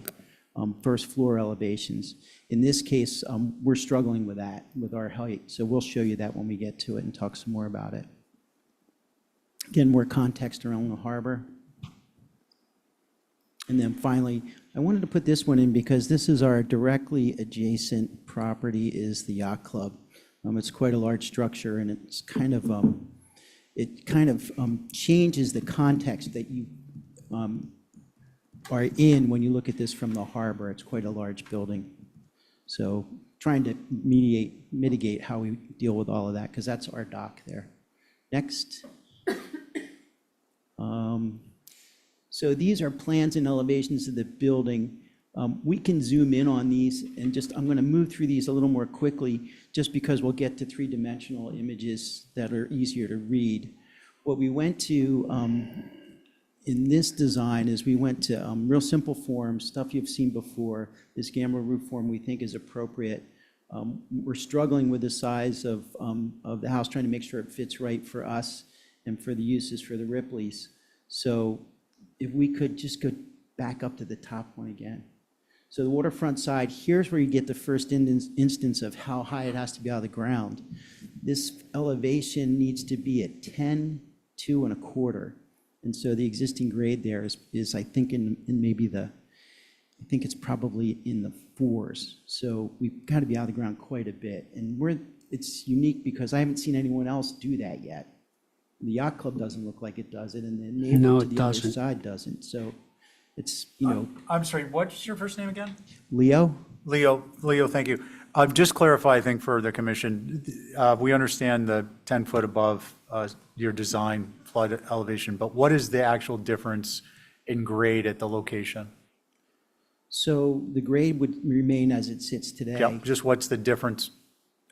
first floor elevations. In this case, we're struggling with that, with our height. So we'll show you that when we get to it and talk some more about it. Again, more context around the harbor. And then finally, I wanted to put this one in because this is our directly adjacent property is the yacht club. It's quite a large structure, and it's kind of, changes the context that you are in when you look at this from the harbor. It's quite a large building. So trying to mitigate how we deal with all of that, because that's our dock there. Next. So these are plans and elevations of the building. We can zoom in on these, and I'm going to move through these a little more quickly just because we'll get to three-dimensional images that are easier to read. What we went to in this design is we went to real simple forms, stuff you've seen before. This gambrel roof form we think is appropriate. We're struggling with the size of the house, trying to make sure it fits right for us and for the uses for the Ripleys. So if we could just go back up to the top one again. So the waterfront side, here's where you get the first instance of how high it has to be out of the ground. This elevation needs to be at 10, 2 1/4. And so the existing grade there is I think in maybe I think it's probably in the 4s. So we've got to be out of the ground quite a bit. And it's unique because I haven't seen anyone else do that yet. The yacht club doesn't look like it does it, and the neighbor to the other side doesn't. So it's, I'm sorry, what's your first name again? Leo? Leo, thank you. Just clarify, I think, for the commission, we understand the 10-foot above your design flood elevation, but what is the actual difference in grade at the location? So the grade would remain as it sits today. Yeah, just what's the difference?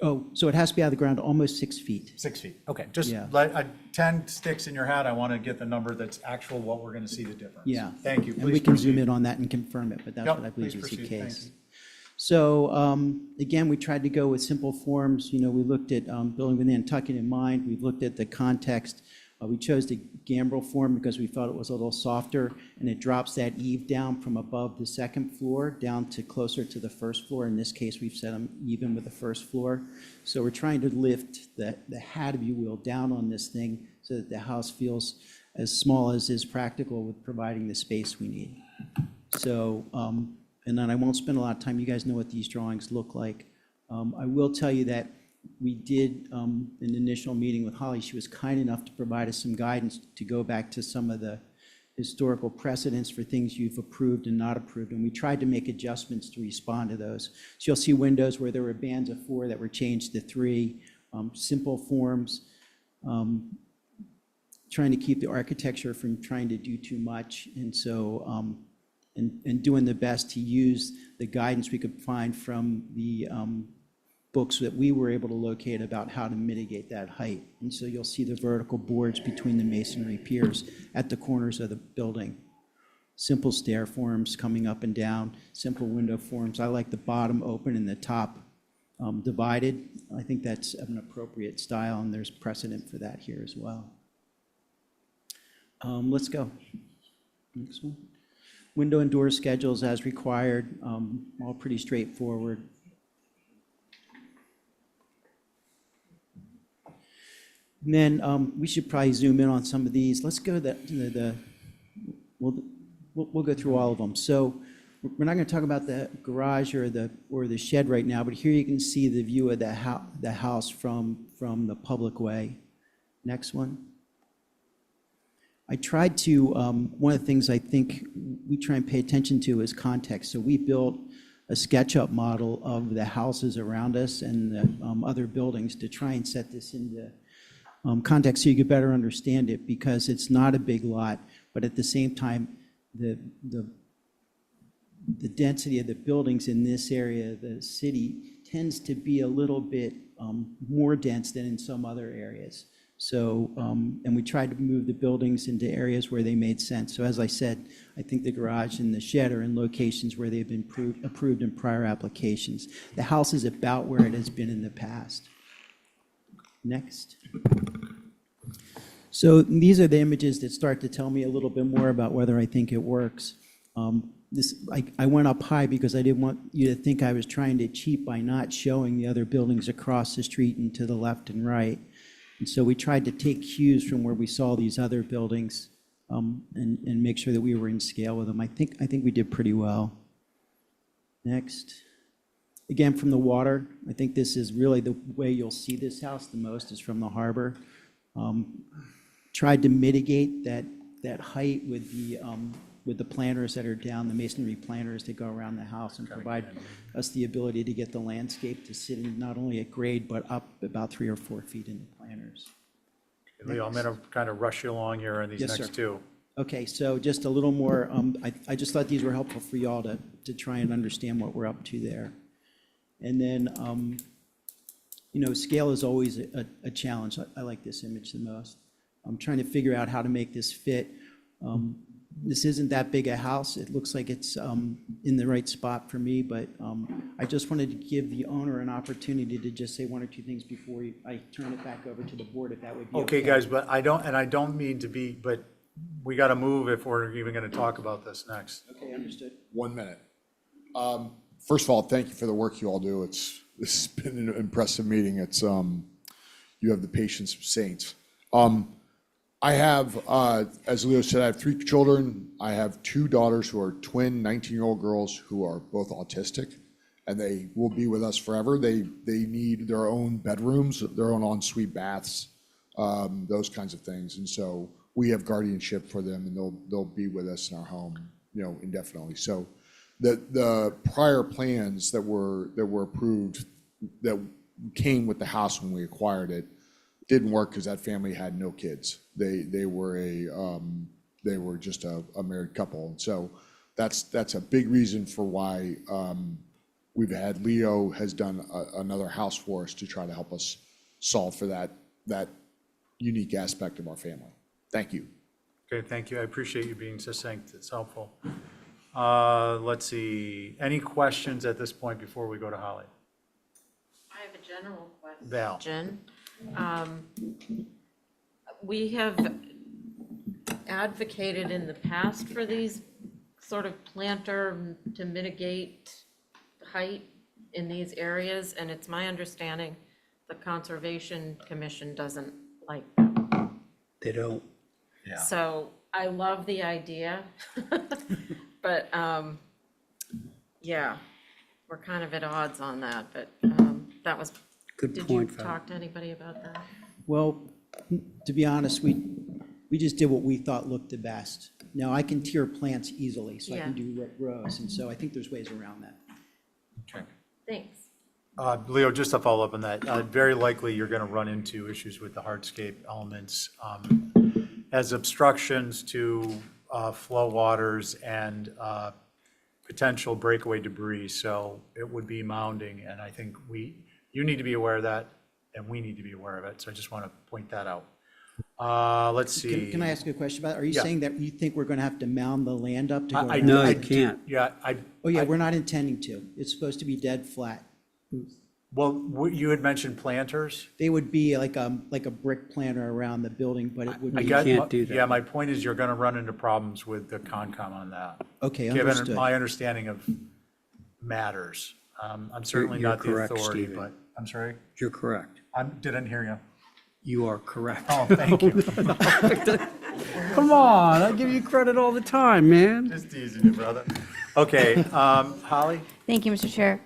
Oh, so it has to be out of the ground almost 6 feet. 6 feet, okay. Just Yeah. 10 sticks in your hat, I want to get the number that's actual, what we're going to see the difference. Yeah. Thank you. And Please we can proceed. zoom in on that and confirm it, but that's Yep, what I believe please is the proceed. case. Thanks. So again, we tried to go with simple forms. We looked at building with Nantucket in mind. We looked at the context. We chose the gambrel form because we thought it was a little softer, and it drops that eave down from above the second floor down to closer to the first floor. In this case, we've set them even with the first floor. So we're trying to lift the hat, if you will, down on this thing so that the house feels as small as is practical with providing the space we need. So, and then I won't spend a lot of time. You guys know what these drawings look like. I will tell you that we did an initial meeting with Holly. She was kind enough to provide us some guidance to go back to some of the historical precedents for things you've approved and not approved, and we tried to make adjustments to respond to those. So you'll see windows where there were bands of 4 that were changed to 3, simple forms, trying to keep the architecture from trying to do too much, and so and doing the best to use the guidance we could find from the books that we were able to locate about how to mitigate that height. And so you'll see the vertical boards between the masonry piers at the corners of the building. simple stair forms coming up and down, simple window forms. I like the bottom open and the top divided. I think that's an appropriate style, and there's precedent for that here as well. Let's go. Next one. Window and door schedules as required, all pretty straightforward. And then we should probably zoom in on some of these. Let's go we'll go through all of them. So we're not going to talk about the garage or the shed right now, but here you can see the view of the house from the public way. Next one. I tried to, one of the things I think we try and pay attention to is context. So we built a SketchUp model of the houses around us and the other buildings to try and set this into context so you could better understand it, because it's not a big lot, but at the same time, the density of the buildings in this area of the city tends to be a little bit more dense than in some other areas. So, and we tried to move the buildings into areas where they made sense. So as I said, I think the garage and the shed are in locations where they've been approved in prior applications. The house is about where it has been in the past. Next. So these are the images that start to tell me a little bit more about whether I think it works. I went up high because I didn't want you to think I was trying to cheat by not showing the other buildings across the street and to the left and right. And so we tried to take cues from where we saw these other buildings and make sure that we were in scale with them. I think we did pretty well. Next. Again, from the water, I think this is really the way you'll see this house the most is from the harbor. Tried to mitigate that height with the planters that are down, the masonry planters that go around the house and provide us the ability to get the landscape to sit in not only at grade, but up about 3 or 4 feet in the planters. Leo, I'm going to kind of rush you along here on these Yes, next sir. two. Okay, so just a little more, I just thought these were helpful for y'all to try and understand what we're up to there. And then, scale is always a challenge. I like this image the most. I'm trying to figure out how to make this fit. This isn't that big a house. It looks like it's in the right spot for me, but I just wanted to give the owner an opportunity to just say 1 or 2 things before I turn it back over to the board, if that would be okay. Okay, guys, but I don't mean to be, but we got to move if we're even going to talk about this next. Okay, understood. 1 minute. First of all, thank you for the work you all do. This has been an impressive meeting. It's you have the patience of saints. I have, as Leo said, I have 3 children. I have 2 daughters who are twin 19-year-old girls who are both autistic, and they will be with us forever. They need their own bedrooms, their own ensuite baths, those kinds of things. And so we have guardianship for them, and they'll be with us in our home, indefinitely. So the prior plans that were approved that came with the house when we acquired it didn't work because that family had no kids. They were just a married couple, and so that's a big reason for why we've had Leo has done another house for us to try to help us solve for that unique aspect of our family. Thank you. Okay, thank you. I appreciate you being succinct. It's helpful. Let's see. Any questions at this point before we go to Holly? I have a general question. Val. We have advocated in the past for these sort of planter to mitigate height in these areas, and it's my understanding the Conservation Commission doesn't like them. They don't. Yeah. So I love the idea, but yeah, we're kind of at odds on that, but that was, Good did point, you Val. talk to anybody about that? Well, to be honest, we just did what we thought looked the best. Now, I can tier plants easily, so I can do rows, and so I think there's ways around that. Okay. Thanks. Leo, just to follow up on that, very likely you're going to run into issues with the hardscape elements as obstructions to flow waters and potential breakaway debris. So it would be mounding, and I think you need to be aware of that, and we need to be aware of it. So I just want to point that out. Let's see. Can I ask you a question about, are you Yeah. saying that you think we're going to have to mound the land up to go around? No, I you did- can't. Yeah, Oh, yeah, we're not intending to. It's supposed to be dead flat. well, you had mentioned planters. They would be like a brick planter around the building, but it would I be. got, can't do that. yeah, my point is you're gonna run into problems with the Concom on that. Okay, Given understood. my understanding of matters. I'm certainly you're not the correct, authority, Stephen. but, I'm sorry? You're correct. Didn't hear you. You are correct. Oh, thank you. Come on, I give you credit all the time, man. Just teasing you, brother. Okay, Holly? Thank you, Mr. Chair.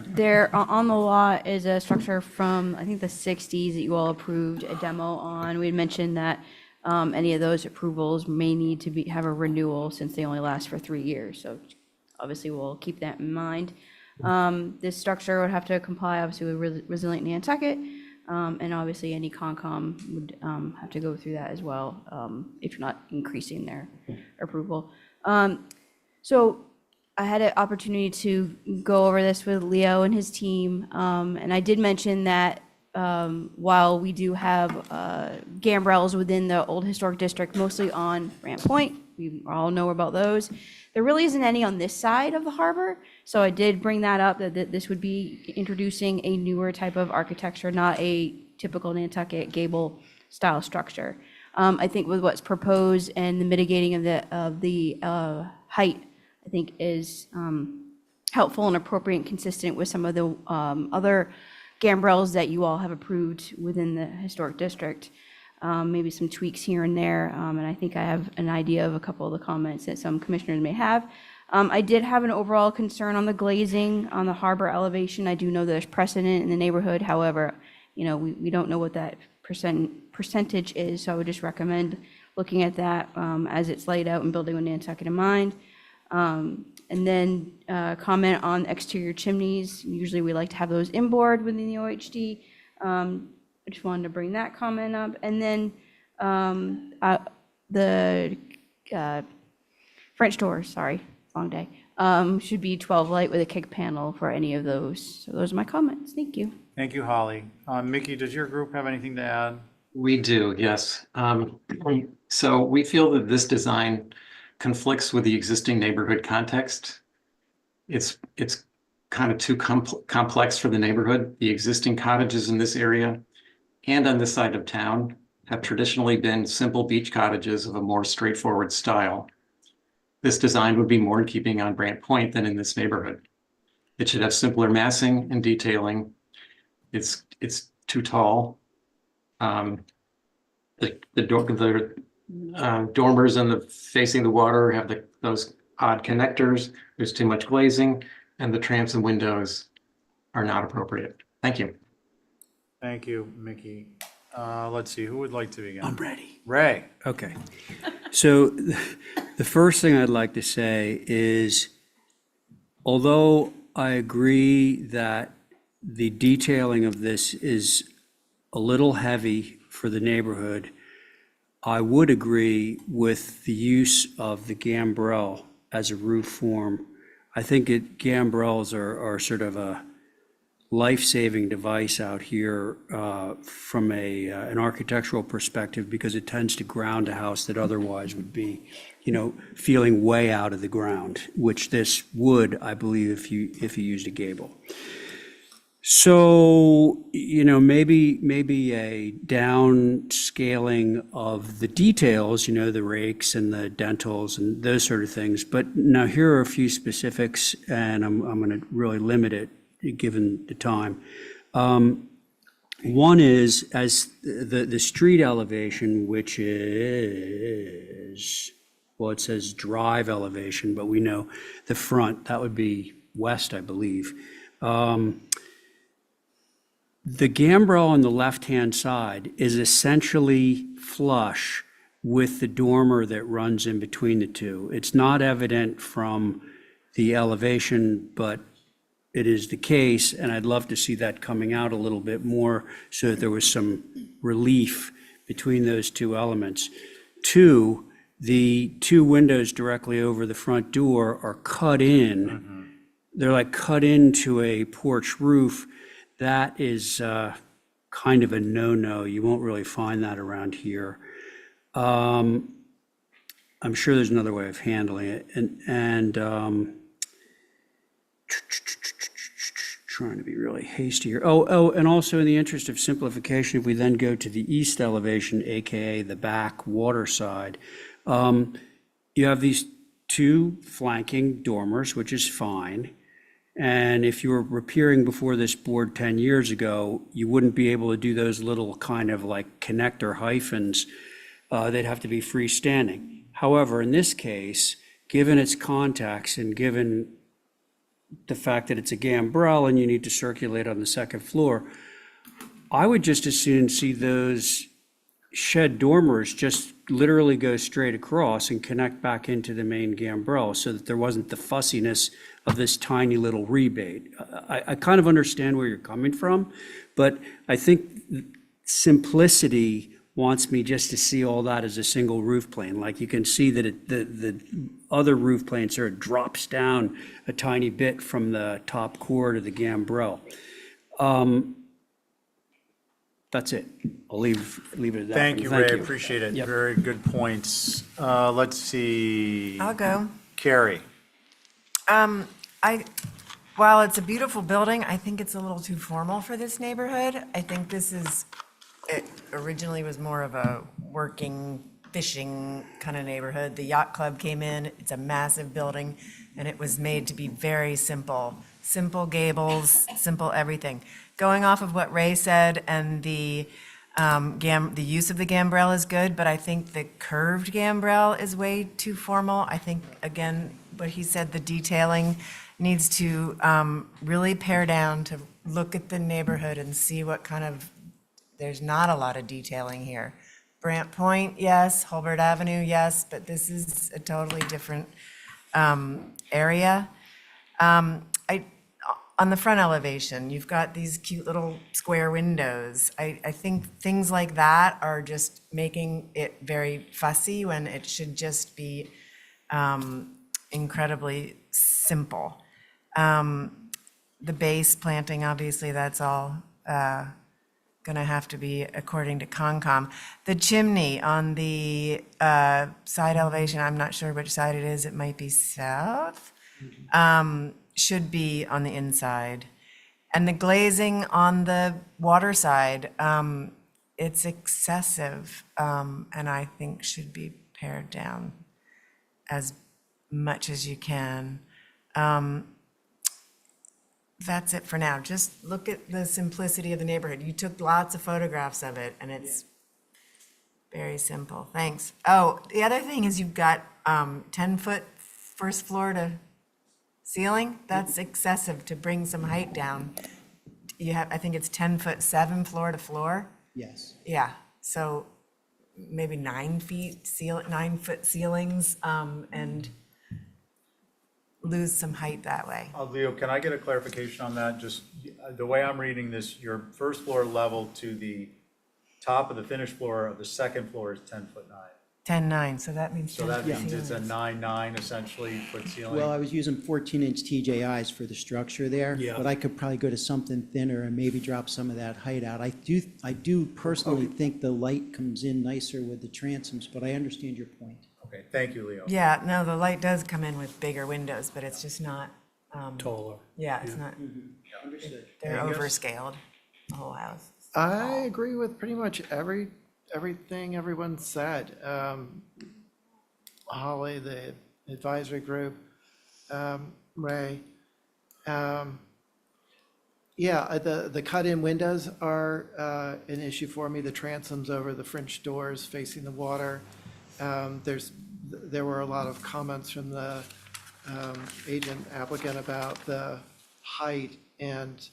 There, on the lot is a structure from, I think, the 60s that you all approved a demo on. We had mentioned that any of those approvals may need to have a renewal since they only last for 3 years. So obviously, we'll keep that in mind. This structure would have to comply, obviously, with Resilient Nantucket. And obviously, any Concom would have to go through that as well, if you're not increasing their approval. So I had an opportunity to go over this with Leo and his team, and I did mention that while we do have gambrels within the Old Historic District, mostly on Ramp Point, we all know about those, there really isn't any on this side of the harbor. So I did bring that up, that this would be introducing a newer type of architecture, not a typical Nantucket gable style structure. I think with what's proposed and the mitigating of the height, I think is helpful and appropriate and consistent with some of the other gambrels that you all have approved within the historic district. Maybe some tweaks here and there, and I think I have an idea of a couple of the comments that some commissioners may have. I did have an overall concern on the glazing on the harbor elevation. I do know there's precedent in the neighborhood. However, we don't know what that percentage is, so I would just recommend looking at that as it's laid out and building with Nantucket in mind. And then comment on exterior chimneys. Usually we like to have those inboard within the OHD. I just wanted to bring that comment up. And then the French doors, sorry, long day, should be 12 light with a kick panel for any of those. So those are my comments. Thank you. Thank you, Holly. Mickey, does your group have anything to add? We do, yes. So we feel that this design conflicts with the existing neighborhood context. It's kind of too complex for the neighborhood. The existing cottages in this area and on this side of town have traditionally been simple beach cottages of a more straightforward style. This design would be more in keeping on Brant Point than in this neighborhood. It should have simpler massing and detailing. It's too tall. The dormers and the facing the water have those odd connectors. There's too much glazing, and the transom windows are not appropriate. Thank you. Thank you, Mickey. Let's see, who would like to begin? I'm ready. Ray. Okay. So the first thing I'd like to say is, although I agree that the detailing of this is a little heavy for the neighborhood, I would agree with the use of the gambrel as a roof form. I think gambrels are sort of a life-saving device out here from an architectural perspective, because it tends to ground a house that otherwise would be, feeling way out of the ground, which this would, I believe, if you used a gable. So, maybe a downscaling of the details, the rakes and the dentals and those sort of things. But now here are a few specifics, and I'm going to really limit it given the time. One is as the street elevation, which is, well, it says drive elevation, but we know the front, that would be west, I believe. The gambrel on the left-hand side is essentially flush with the dormer that runs in between the two. It's not evident from the elevation, but it is the case, and I'd love to see that coming out a little bit more so that there was some relief between those two elements. Two, the two windows directly over the front door are cut in. They're like cut into a porch roof. That is kind of a no-no. You won't really find that around here. I'm sure there's another way of handling it, and trying to be really hasty here. Oh, and also in the interest of simplification, if we then go to the east elevation, AKA the back water side, you have these two flanking dormers, which is fine. And if you were appearing before this board 10 years ago, you wouldn't be able to do those little kind of like connector hyphens. They'd have to be freestanding. However, in this case, given its context and given the fact that it's a gambrel and you need to circulate on the second floor, I would just as soon see those shed dormers just literally go straight across and connect back into the main gambrel so that there wasn't the fussiness of this tiny little rebate. I kind of understand where you're coming from, but I think simplicity wants me just to see all that as a single roof plane. Like you can see that the other roof plane sort of drops down a tiny bit from the top core to the gambrel. That's it. I'll leave it at that. Thank you, Ray, I appreciate it. Yep. Very good points. Let's see. I'll go. Carrie. While it's a beautiful building, I think it's a little too formal for this neighborhood. I think it originally was more of a working, fishing kind of neighborhood. The yacht club came in, it's a massive building, and it was made to be very simple. Simple gables, simple everything. Going off of what Ray said, and the use of the gambrel is good, but I think the curved gambrel is way too formal. I think, again, what he said, the detailing needs to really pare down to look at the neighborhood and see what kind of, there's not a lot of detailing here. Brant Point, yes, Hulbert Avenue, yes, but this is a totally different area. On the front elevation, you've got these cute little square windows. I think things like that are just making it very fussy when it should just be incredibly simple. The base planting, obviously, that's all gonna have to be according to Concom. The chimney on the side elevation, I'm not sure which side it is, it might be south, should be on the inside. And the glazing on the water side, it's excessive, and I think should be pared down as much as you can. That's it for now. Just look at the simplicity of the neighborhood. You took lots of photographs of it, and it's very simple. Thanks. Oh, the other thing is you've got 10-foot first floor to ceiling. That's excessive to bring some height down. You have, I think it's 10-foot 7 floor to floor. Yes. Yeah, so maybe 9-foot ceilings, and lose some height that way. Leo, can I get a clarification on that? Just the way I'm reading this, your first floor level to the top of the finished floor of the second floor is 10'9". 10.9, so that means. So that 10 means it's a ceilings. 9'9" essentially foot ceiling. Well, I was using 14-inch TJIs for the structure there, Yeah. but I could probably go to something thinner and maybe drop some of that height out. I do personally think the light comes in nicer with the transoms, but I understand your point. Okay, thank you, Leo. Yeah, no, the light does come in with bigger windows, but it's just not, Taller. yeah, it's not, they're Angus? overscaled, the whole house. I agree with pretty much everything everyone said. Holly, the advisory group, Ray. Yeah, the cut-in windows are an issue for me. The transoms over the French doors facing the water. There were a lot of comments from the agent applicant about the height, and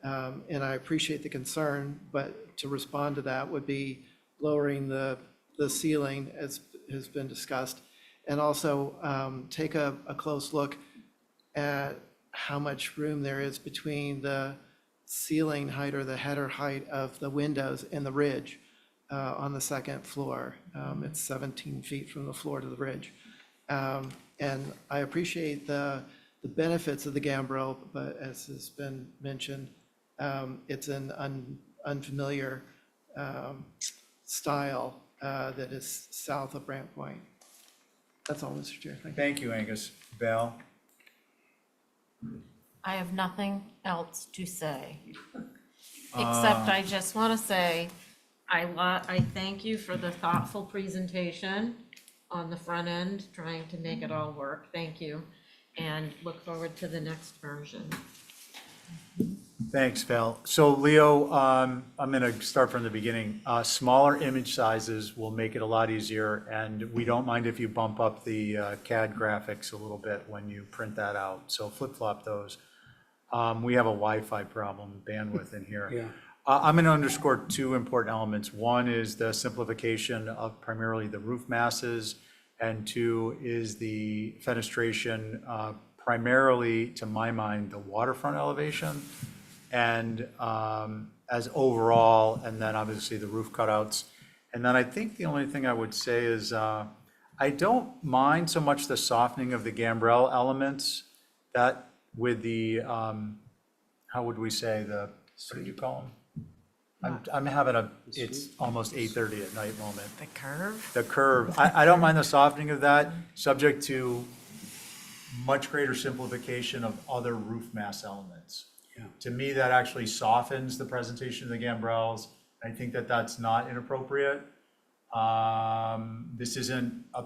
I appreciate the concern, but to respond to that would be lowering the ceiling, as has been discussed, and also take a close look at how much room there is between the ceiling height or the header height of the windows and the ridge on the second floor. It's 17 feet from the floor to the ridge. And I appreciate the benefits of the gambrel, but as has been mentioned, it's an unfamiliar style that is south of Brant Point. That's all, Mr. Chair. Thank you. Thank you, Angus. Val? I have nothing else to say, except I just want to say, I thank you for the thoughtful presentation on the front end, trying to make it all work. Thank you, and look forward to the next version. Thanks, Val. So Leo, I'm going to start from the beginning. Smaller image sizes will make it a lot easier, and we don't mind if you bump up the CAD graphics a little bit when you print that out. So flip-flop those. We have a Wi-Fi problem, bandwidth in here. Yeah. I'm going to underscore two important elements. One is the simplification of primarily the roof masses, and two is the fenestration, primarily, to my mind, the waterfront elevation, and as overall, and then obviously the roof cutouts. And then I think the only thing I would say is I don't mind so much the softening of the gambrel elements, that with the, how would we say, the, what did you call them? I'm having it's almost 8:30 at night moment. The curve? The curve. I don't mind the softening of that, subject to much greater simplification of other roof mass elements. Yeah. To me, that actually softens the presentation of the gambrels. I think that that's not inappropriate. This isn't a,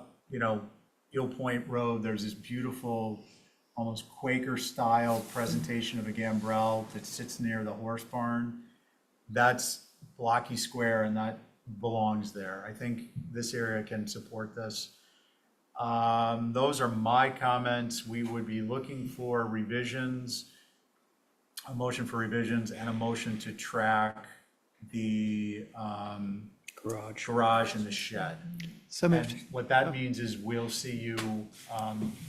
Eel Point Road. There's this beautiful, almost Quaker style presentation of a gambrel that sits near the horse barn. That's blocky square, and that belongs there. I think this area can support this. Those are my comments. We would be looking for revisions, a motion for revisions, and a motion to track the garage and the shed. So moved. And what that means is we'll see you,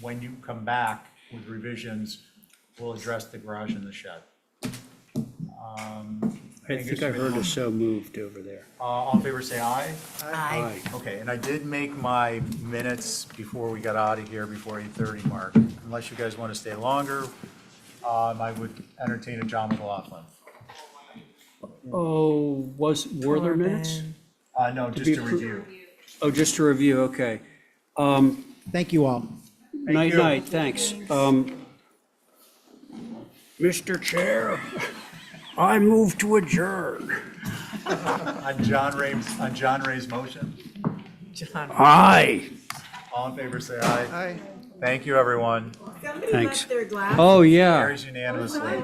when you come back with revisions, we'll address the garage and the shed. I think I heard a so moved over there. All in favor, say aye. Aye. Okay, and I did make my minutes before we got out of here, before 8:30 mark. Unless you guys want to stay longer, I would entertain a John McLaughlin. Oh, were there minutes? No, To just be to appro- review. Oh, just to review, okay. Thank you all. Night, night, thanks. Mr. Chair, I move to adjourn. On John Ray's motion, John. Aye. all in favor, say aye. Aye. Thank you, everyone. Thanks. Oh, yeah. Carries unanimously.